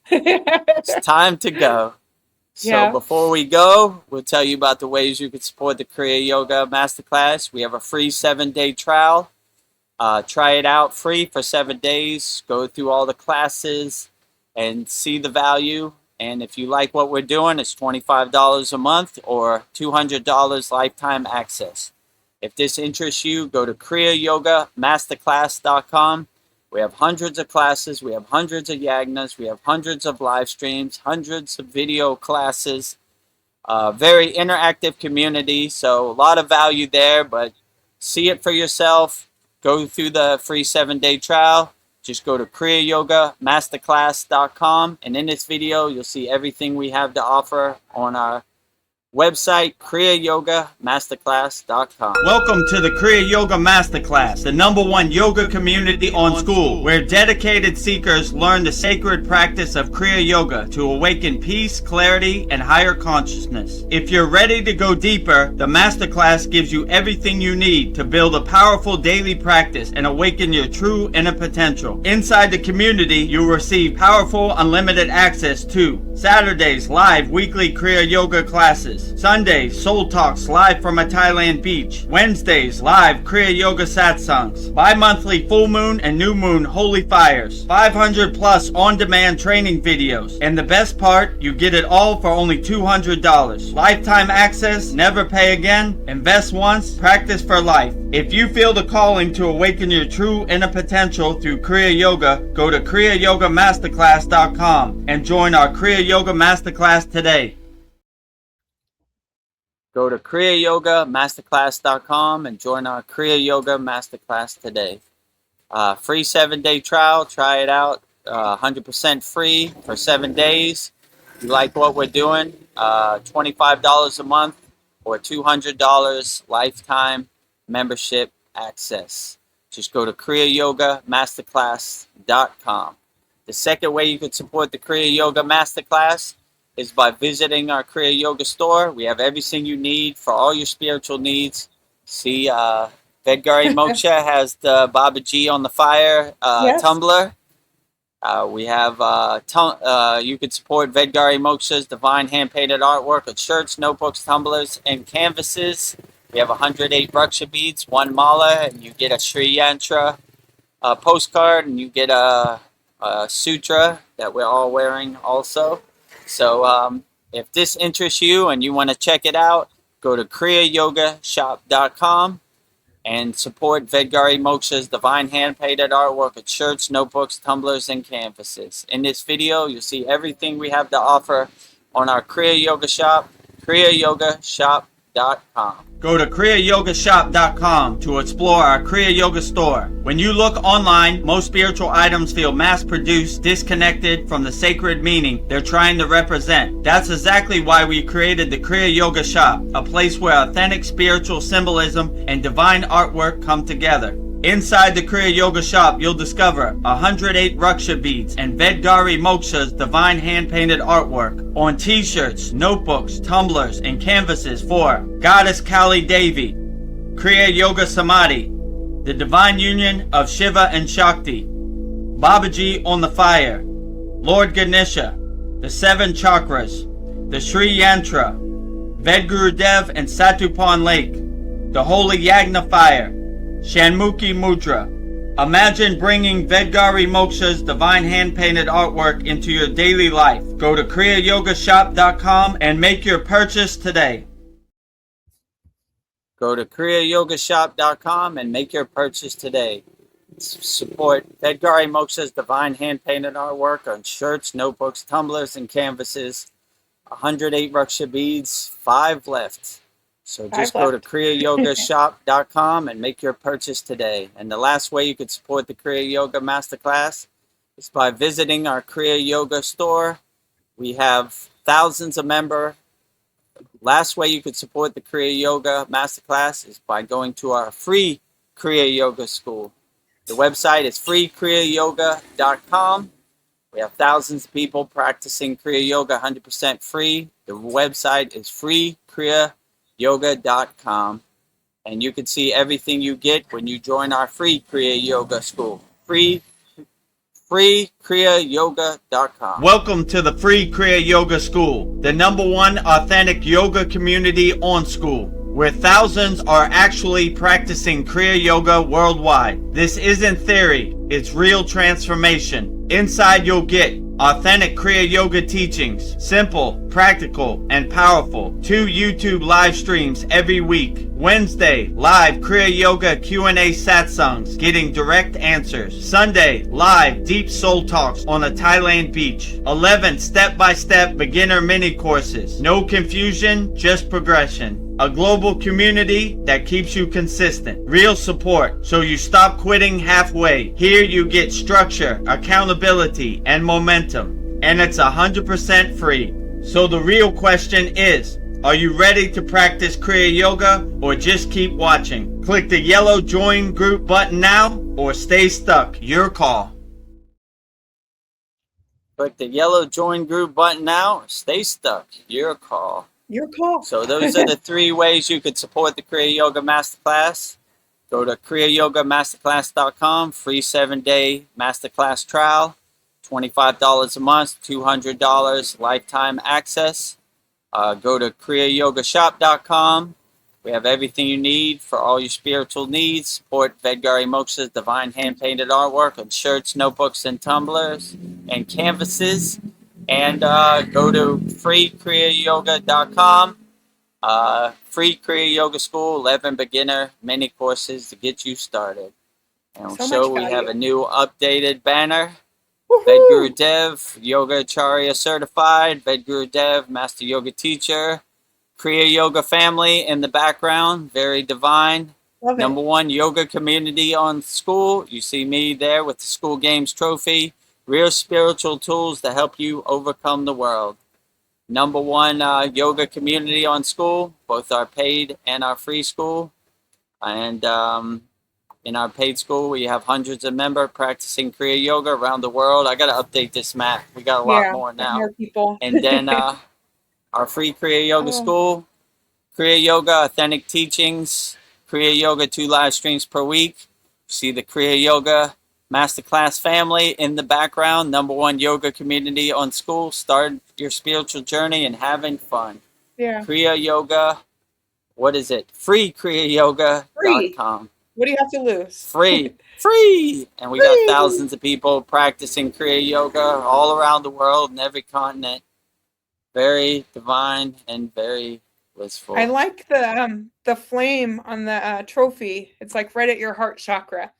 Speaker 1: It's time to go. So before we go, we'll tell you about the ways you can support the Kriya Yoga Masterclass. We have a free 7-day trial. Try it out free for 7 days. Go through all the classes and see the value. And if you like what we're doing, it's $25 a month or $200 lifetime access. If this interests you, go to kriyayogamasterclass.com. We have hundreds of classes. We have hundreds of yagnas. We have hundreds of live streams, hundreds of video classes. Very interactive community. So a lot of value there, but see it for yourself. Go through the free 7-day trial. Just go to kriyayogamasterclass.com. And in this video, you'll see everything we have to offer on our website, kriyayogamasterclass.com.
Speaker 4: Welcome to the Kriya Yoga Masterclass, the #1 yoga community on SKOOL, where dedicated seekers learn the sacred practice of Kriya Yoga to awaken peace, clarity, and higher consciousness. If you're ready to go deeper, the Masterclass gives you everything you need to build a powerful daily practice and awaken your true inner potential. Inside the community, you'll receive powerful, unlimited access to Saturdays, live weekly Kriya Yoga classes. Sundays, Soul Talks live from a Thailand beach. Wednesdays, live Kriya Yoga satsangs. Bi-monthly full moon and new moon holy fires. 500 plus on-demand training videos. And the best part, you get it all for only $200. Lifetime access, never pay again, invest once, practice for life. If you feel the calling to awaken your true inner potential through Kriya Yoga, go to kriyayogamasterclass.com and join our Kriya Yoga Masterclass today.
Speaker 1: Go to kriyayogamasterclass.com and join our Kriya Yoga Masterclass today. Free 7-day trial. Try it out. 100% free for 7 days. If you like what we're doing, $25 a month or $200 lifetime membership access. Just go to kriyayogamasterclass.com. The second way you can support the Kriya Yoga Masterclass is by visiting our Kriya Yoga store. We have everything you need for all your spiritual needs. See, Vedgari Moksha has the Babaji on the Fire tumbler. We have, you can support Vedgari Moksha's divine hand-painted artwork of shirts, notebooks, tumblers, and canvases. We have 108 Raksha beads, 1 mala, and you get a Sri Yantra postcard, and you get a sutra that we're all wearing also. So if this interests you and you want to check it out, go to kriyayogashop.com and support Vedgari Moksha's divine hand-painted artwork of shirts, notebooks, tumblers, and canvases. In this video, you'll see everything we have to offer on our Kriya Yoga shop, kriyayogashop.com.
Speaker 4: Go to kriyayogashop.com to explore our Kriya Yoga store. When you look online, most spiritual items feel mass-produced, disconnected from the sacred meaning they're trying to represent. That's exactly why we created the Kriya Yoga shop, a place where authentic spiritual symbolism and divine artwork come together. Inside the Kriya Yoga shop, you'll discover 108 Raksha beads and Vedgari Moksha's divine hand-painted artwork on t-shirts, notebooks, tumblers, and canvases for Goddess Kali Devi, Kriya Yoga Samadhi, the divine union of Shiva and Shakti, Babaji on the Fire, Lord Ganesha, the 7 chakras, the Sri Yantra, Vedgurudev and Satupan Lake, the Holy Yagna Fire, Shanmukhi Mudra. Imagine bringing Vedgari Moksha's divine hand-painted artwork into your daily life. Go to kriyayogashop.com and make your purchase today.
Speaker 1: Go to kriyayogashop.com and make your purchase today. Support Vedgari Moksha's divine hand-painted artwork on shirts, notebooks, tumblers, and canvases. 108 Raksha beads, 5 left. So just go to kriyayogashop.com and make your purchase today. And the last way you could support the Kriya Yoga Masterclass is by visiting our Kriya Yoga store. We have thousands of members. Last way you could support the Kriya Yoga Masterclass is by going to our free Kriya Yoga school. The website is freekriyayoga.com. We have thousands of people practicing Kriya Yoga 100% free. The website is freekriyayoga.com. And you can see everything you get when you join our free Kriya Yoga school. freekriyayoga.com.
Speaker 4: Welcome to the Free Kriya Yoga School, the #1 authentic yoga community on Skool, where thousands are actually practicing Kriya Yoga worldwide. This isn't theory, it's real transformation. Inside you'll get authentic Kriya Yoga teachings, simple, practical, and powerful. 2 YouTube live streams every week. Wednesday, live Kriya Yoga Q&A satsangs, getting direct answers. Sunday, live deep soul talks on a Thailand beach. 11 step-by-step beginner mini courses. No confusion, just progression. A global community that keeps you consistent. Real support, so you stop quitting halfway. Here you get structure, accountability, and momentum. And it's 100% free. So the real question is, are you ready to practice Kriya Yoga or just keep watching? Click the yellow join group button now or stay stuck. Your call.
Speaker 1: Click the yellow join group button now or stay stuck. Your call.
Speaker 2: Your call.
Speaker 1: So those are the 3 ways you could support the Kriya Yoga Masterclass. Go to kriyayogamasterclass.com, free 7-day masterclass trial, $25 a month, $200 lifetime access. Go to kriyayogashop.com. We have everything you need for all your spiritual needs. Support Vedgari Moksha's divine hand-painted artwork on shirts, notebooks, and tumblers, and canvases. And go to freekriyayoga.com. Free Kriya Yoga School, 11 beginner mini courses to get you started. And so we have a new updated banner. Vedgurudev, Yoga Acharya certified. Vedgurudev, Master Yoga Teacher. Kriya Yoga family in the background, very divine. #1 yoga community on Skool. You see me there with the Skool Games trophy. Real spiritual tools to help you overcome the world. #1 yoga community on Skool, both our paid and our free school. And in our paid school, we have hundreds of members practicing Kriya Yoga around the world. I got to update this map. We got a lot more now.
Speaker 2: More people.
Speaker 1: And then our free Kriya Yoga school, Kriya Yoga authentic teachings, Kriya Yoga 2 live streams per week. See the Kriya Yoga Masterclass family in the background, #1 yoga community on Skool. Start your spiritual journey and having fun.
Speaker 2: Yeah.
Speaker 1: Kriya Yoga, what is it? freekriyayoga.com.
Speaker 2: What do you have to lose?
Speaker 1: Free. And we got thousands of people practicing Kriya Yoga all around the world in every continent. Very divine and very blissful.
Speaker 2: I like the flame on the trophy. It's like right at your heart chakra.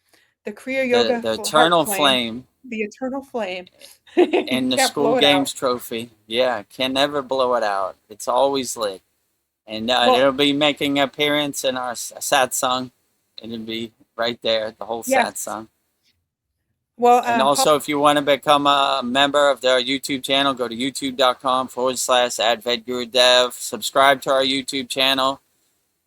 Speaker 2: The Kriya Yoga,
Speaker 1: the eternal flame.
Speaker 2: The eternal flame.
Speaker 1: And the Skool Games trophy. Yeah, can never blow it out. It's always lit. And it'll be making an appearance in our satsang. It'll be right there, the whole satsang.
Speaker 2: Well,
Speaker 1: and also, if you want to become a member of their YouTube channel, go to youtube.com/@VedGuruDev. Subscribe to our YouTube channel.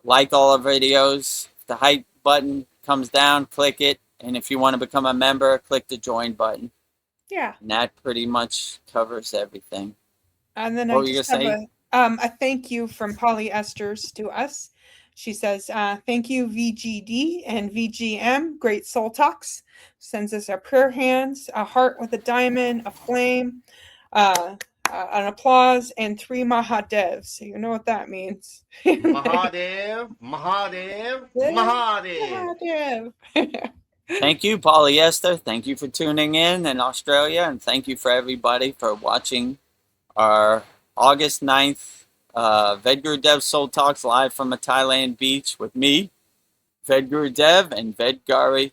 Speaker 1: Like all our videos. The hype button comes down, click it. And if you want to become a member, click the join button.
Speaker 2: Yeah.
Speaker 1: And that pretty much covers everything.
Speaker 2: And then I just have a thank you from Polly Esters to us. She says, thank you, VGD and VGM. Great soul talks. Sends us our prayer hands, a heart with a diamond, a flame, an applause, and 3 Mahadevs. So you know what that means.
Speaker 3: Mahadev, Mahadev, Mahadev.
Speaker 1: Thank you, polyester. Thank you for tuning in Australia. And thank you for everybody for watching our August 9th VEDAGURUDEV'S Soul Talks live from a Thailand beach with me, VEDGURUDEV, and Vedgari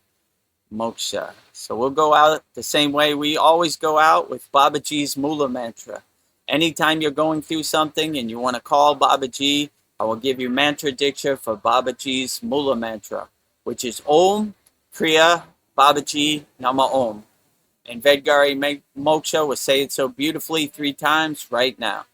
Speaker 1: Moksha. So we'll go out the same way we always go out, with Babaji's Mula Mantra. Anytime you're going through something and you want to call Babaji, I will give you mantra diksha for Babaji's Mula Mantra, which is Om Kriya Babaji Nama Om. And Vedgari Moksha will say it so beautifully 3 times right now.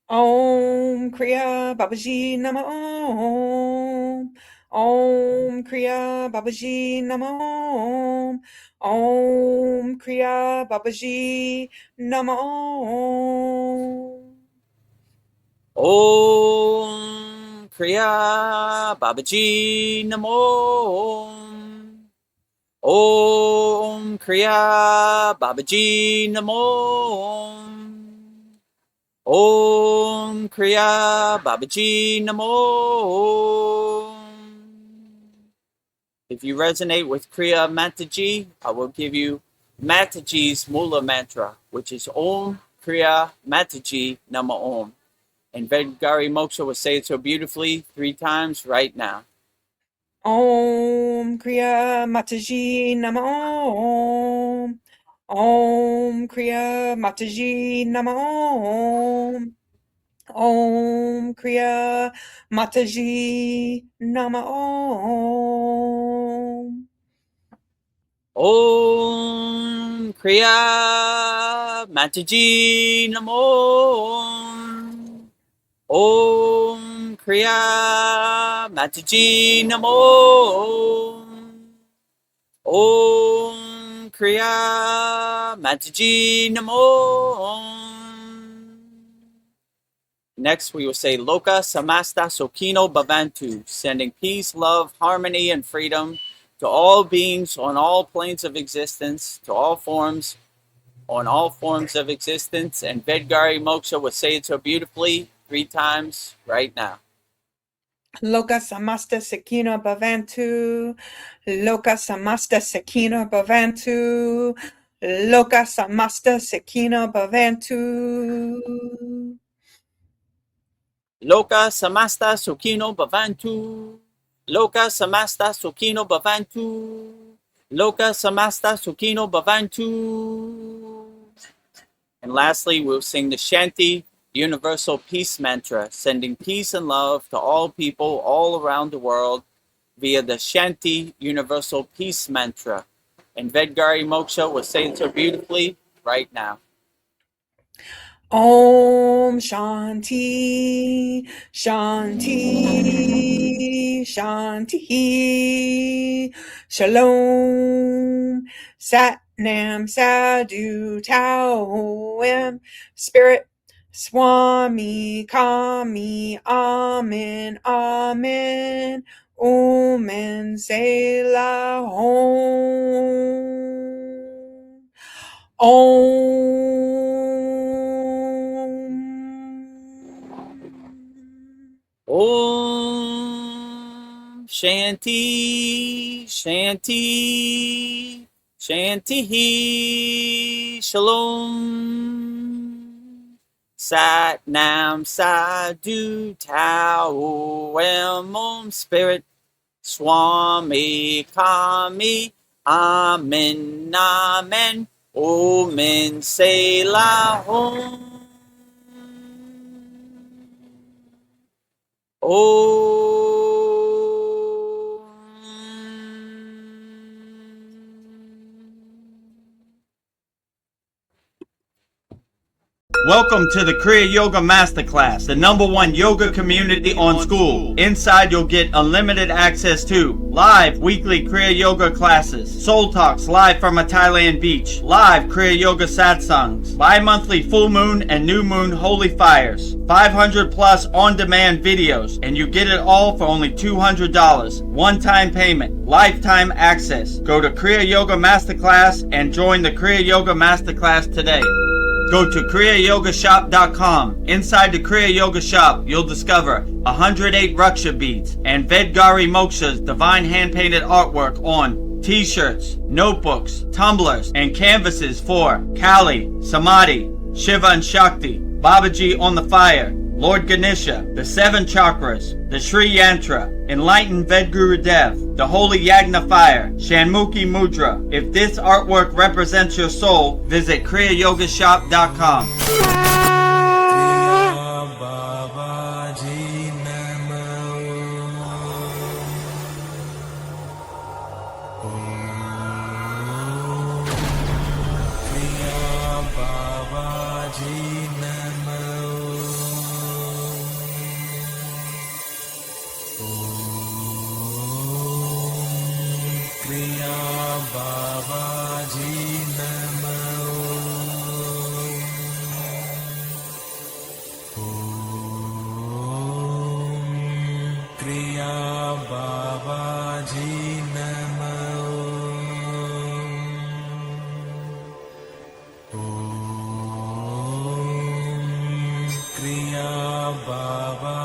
Speaker 2: Om Kriya Babaji Nama Om. Om Kriya Babaji Nama Om. Om Kriya Babaji Nama Om.
Speaker 1: Om Kriya Babaji Namo Om. Om Kriya Babaji Namo Om Kriya Babaji Namo. If you resonate with Kriya Mataji, I will give you Mataji's Mula Mantra, which is Om Kriya Mataji Nama Om. And Vedgari Moksha will say it so beautifully 3 times right now.
Speaker 2: Om Kriya Mataji Nama Om. Om Kriya Mataji Nama Om. Om Kriya Mataji Nama Om.
Speaker 1: Om Kriya Mataji Namo Om Kriya Mataji Namo Om Kriya Mataji Namo. Next, we will say Loka Samasta Sokino Bhavantu, sending peace, love, harmony, and freedom to all beings on all planes of existence, to all forms, on all forms of existence. And Vedgari Moksha will say it so beautifully 3 times right now.
Speaker 2: Loka Samasta Sakina Bhavantu. Loka Samasta Sakina Bhavantu. Loka Samasta Sakina Bhavantu.
Speaker 1: Loka Samasta Sukino Bhavantu. Loka Samasta Sukino Bhavantu. Loka Samasta Sukino Bhavantu. And lastly, we'll sing the Shanti Universal Peace Mantra, sending peace and love to all people all around the world via the Shanti Universal Peace Mantra. And Vedgari Moksha will say it so beautifully right now.
Speaker 2: Om Shanti, Shanti, Shanti, Shalom, Sat Nam, Sadhu, Tao, Em, Spirit, Swami, Kami, Amen, Amen, Omen, Selah, Om,
Speaker 1: Om Shanti, Shanti, Shanti, Shalom. Sat Nam, Sadhu, Tao, Om, Spirit, Swami, Kami, Amen, Amen, Omen, Selah, Om.
Speaker 4: Welcome to the Kriya Yoga Masterclass, the #1 yoga community on SKOOL. Inside you'll get unlimited access to live weekly Kriya Yoga classes, soul talks live from a Thailand beach, live Kriya Yoga satsangs, bi-monthly full moon and new moon holy fires, 500 plus on-demand videos, and you get it all for only $200. One-time payment, lifetime access. Go to Kriya Yoga Masterclass and join the Kriya Yoga Masterclass today. Go to kriyayogamasterclass.com. Inside the Kriya Yoga shop, you'll discover 108 Raksha beads and Vedgari Moksha's divine hand-painted artwork on t-shirts, notebooks, tumblers, and canvases for Kali, Samadhi, Shiva and Shakti, Babaji on the fire, Lord Ganesha, the 7 chakras, the Sri Yantra, Enlightened VEDAGURUDEV, the Holy Yagna Fire, Shanmukhi Mudra. If this artwork represents your soul, visit kriyayogamasterclass.com.
Speaker 5: Kriya Baba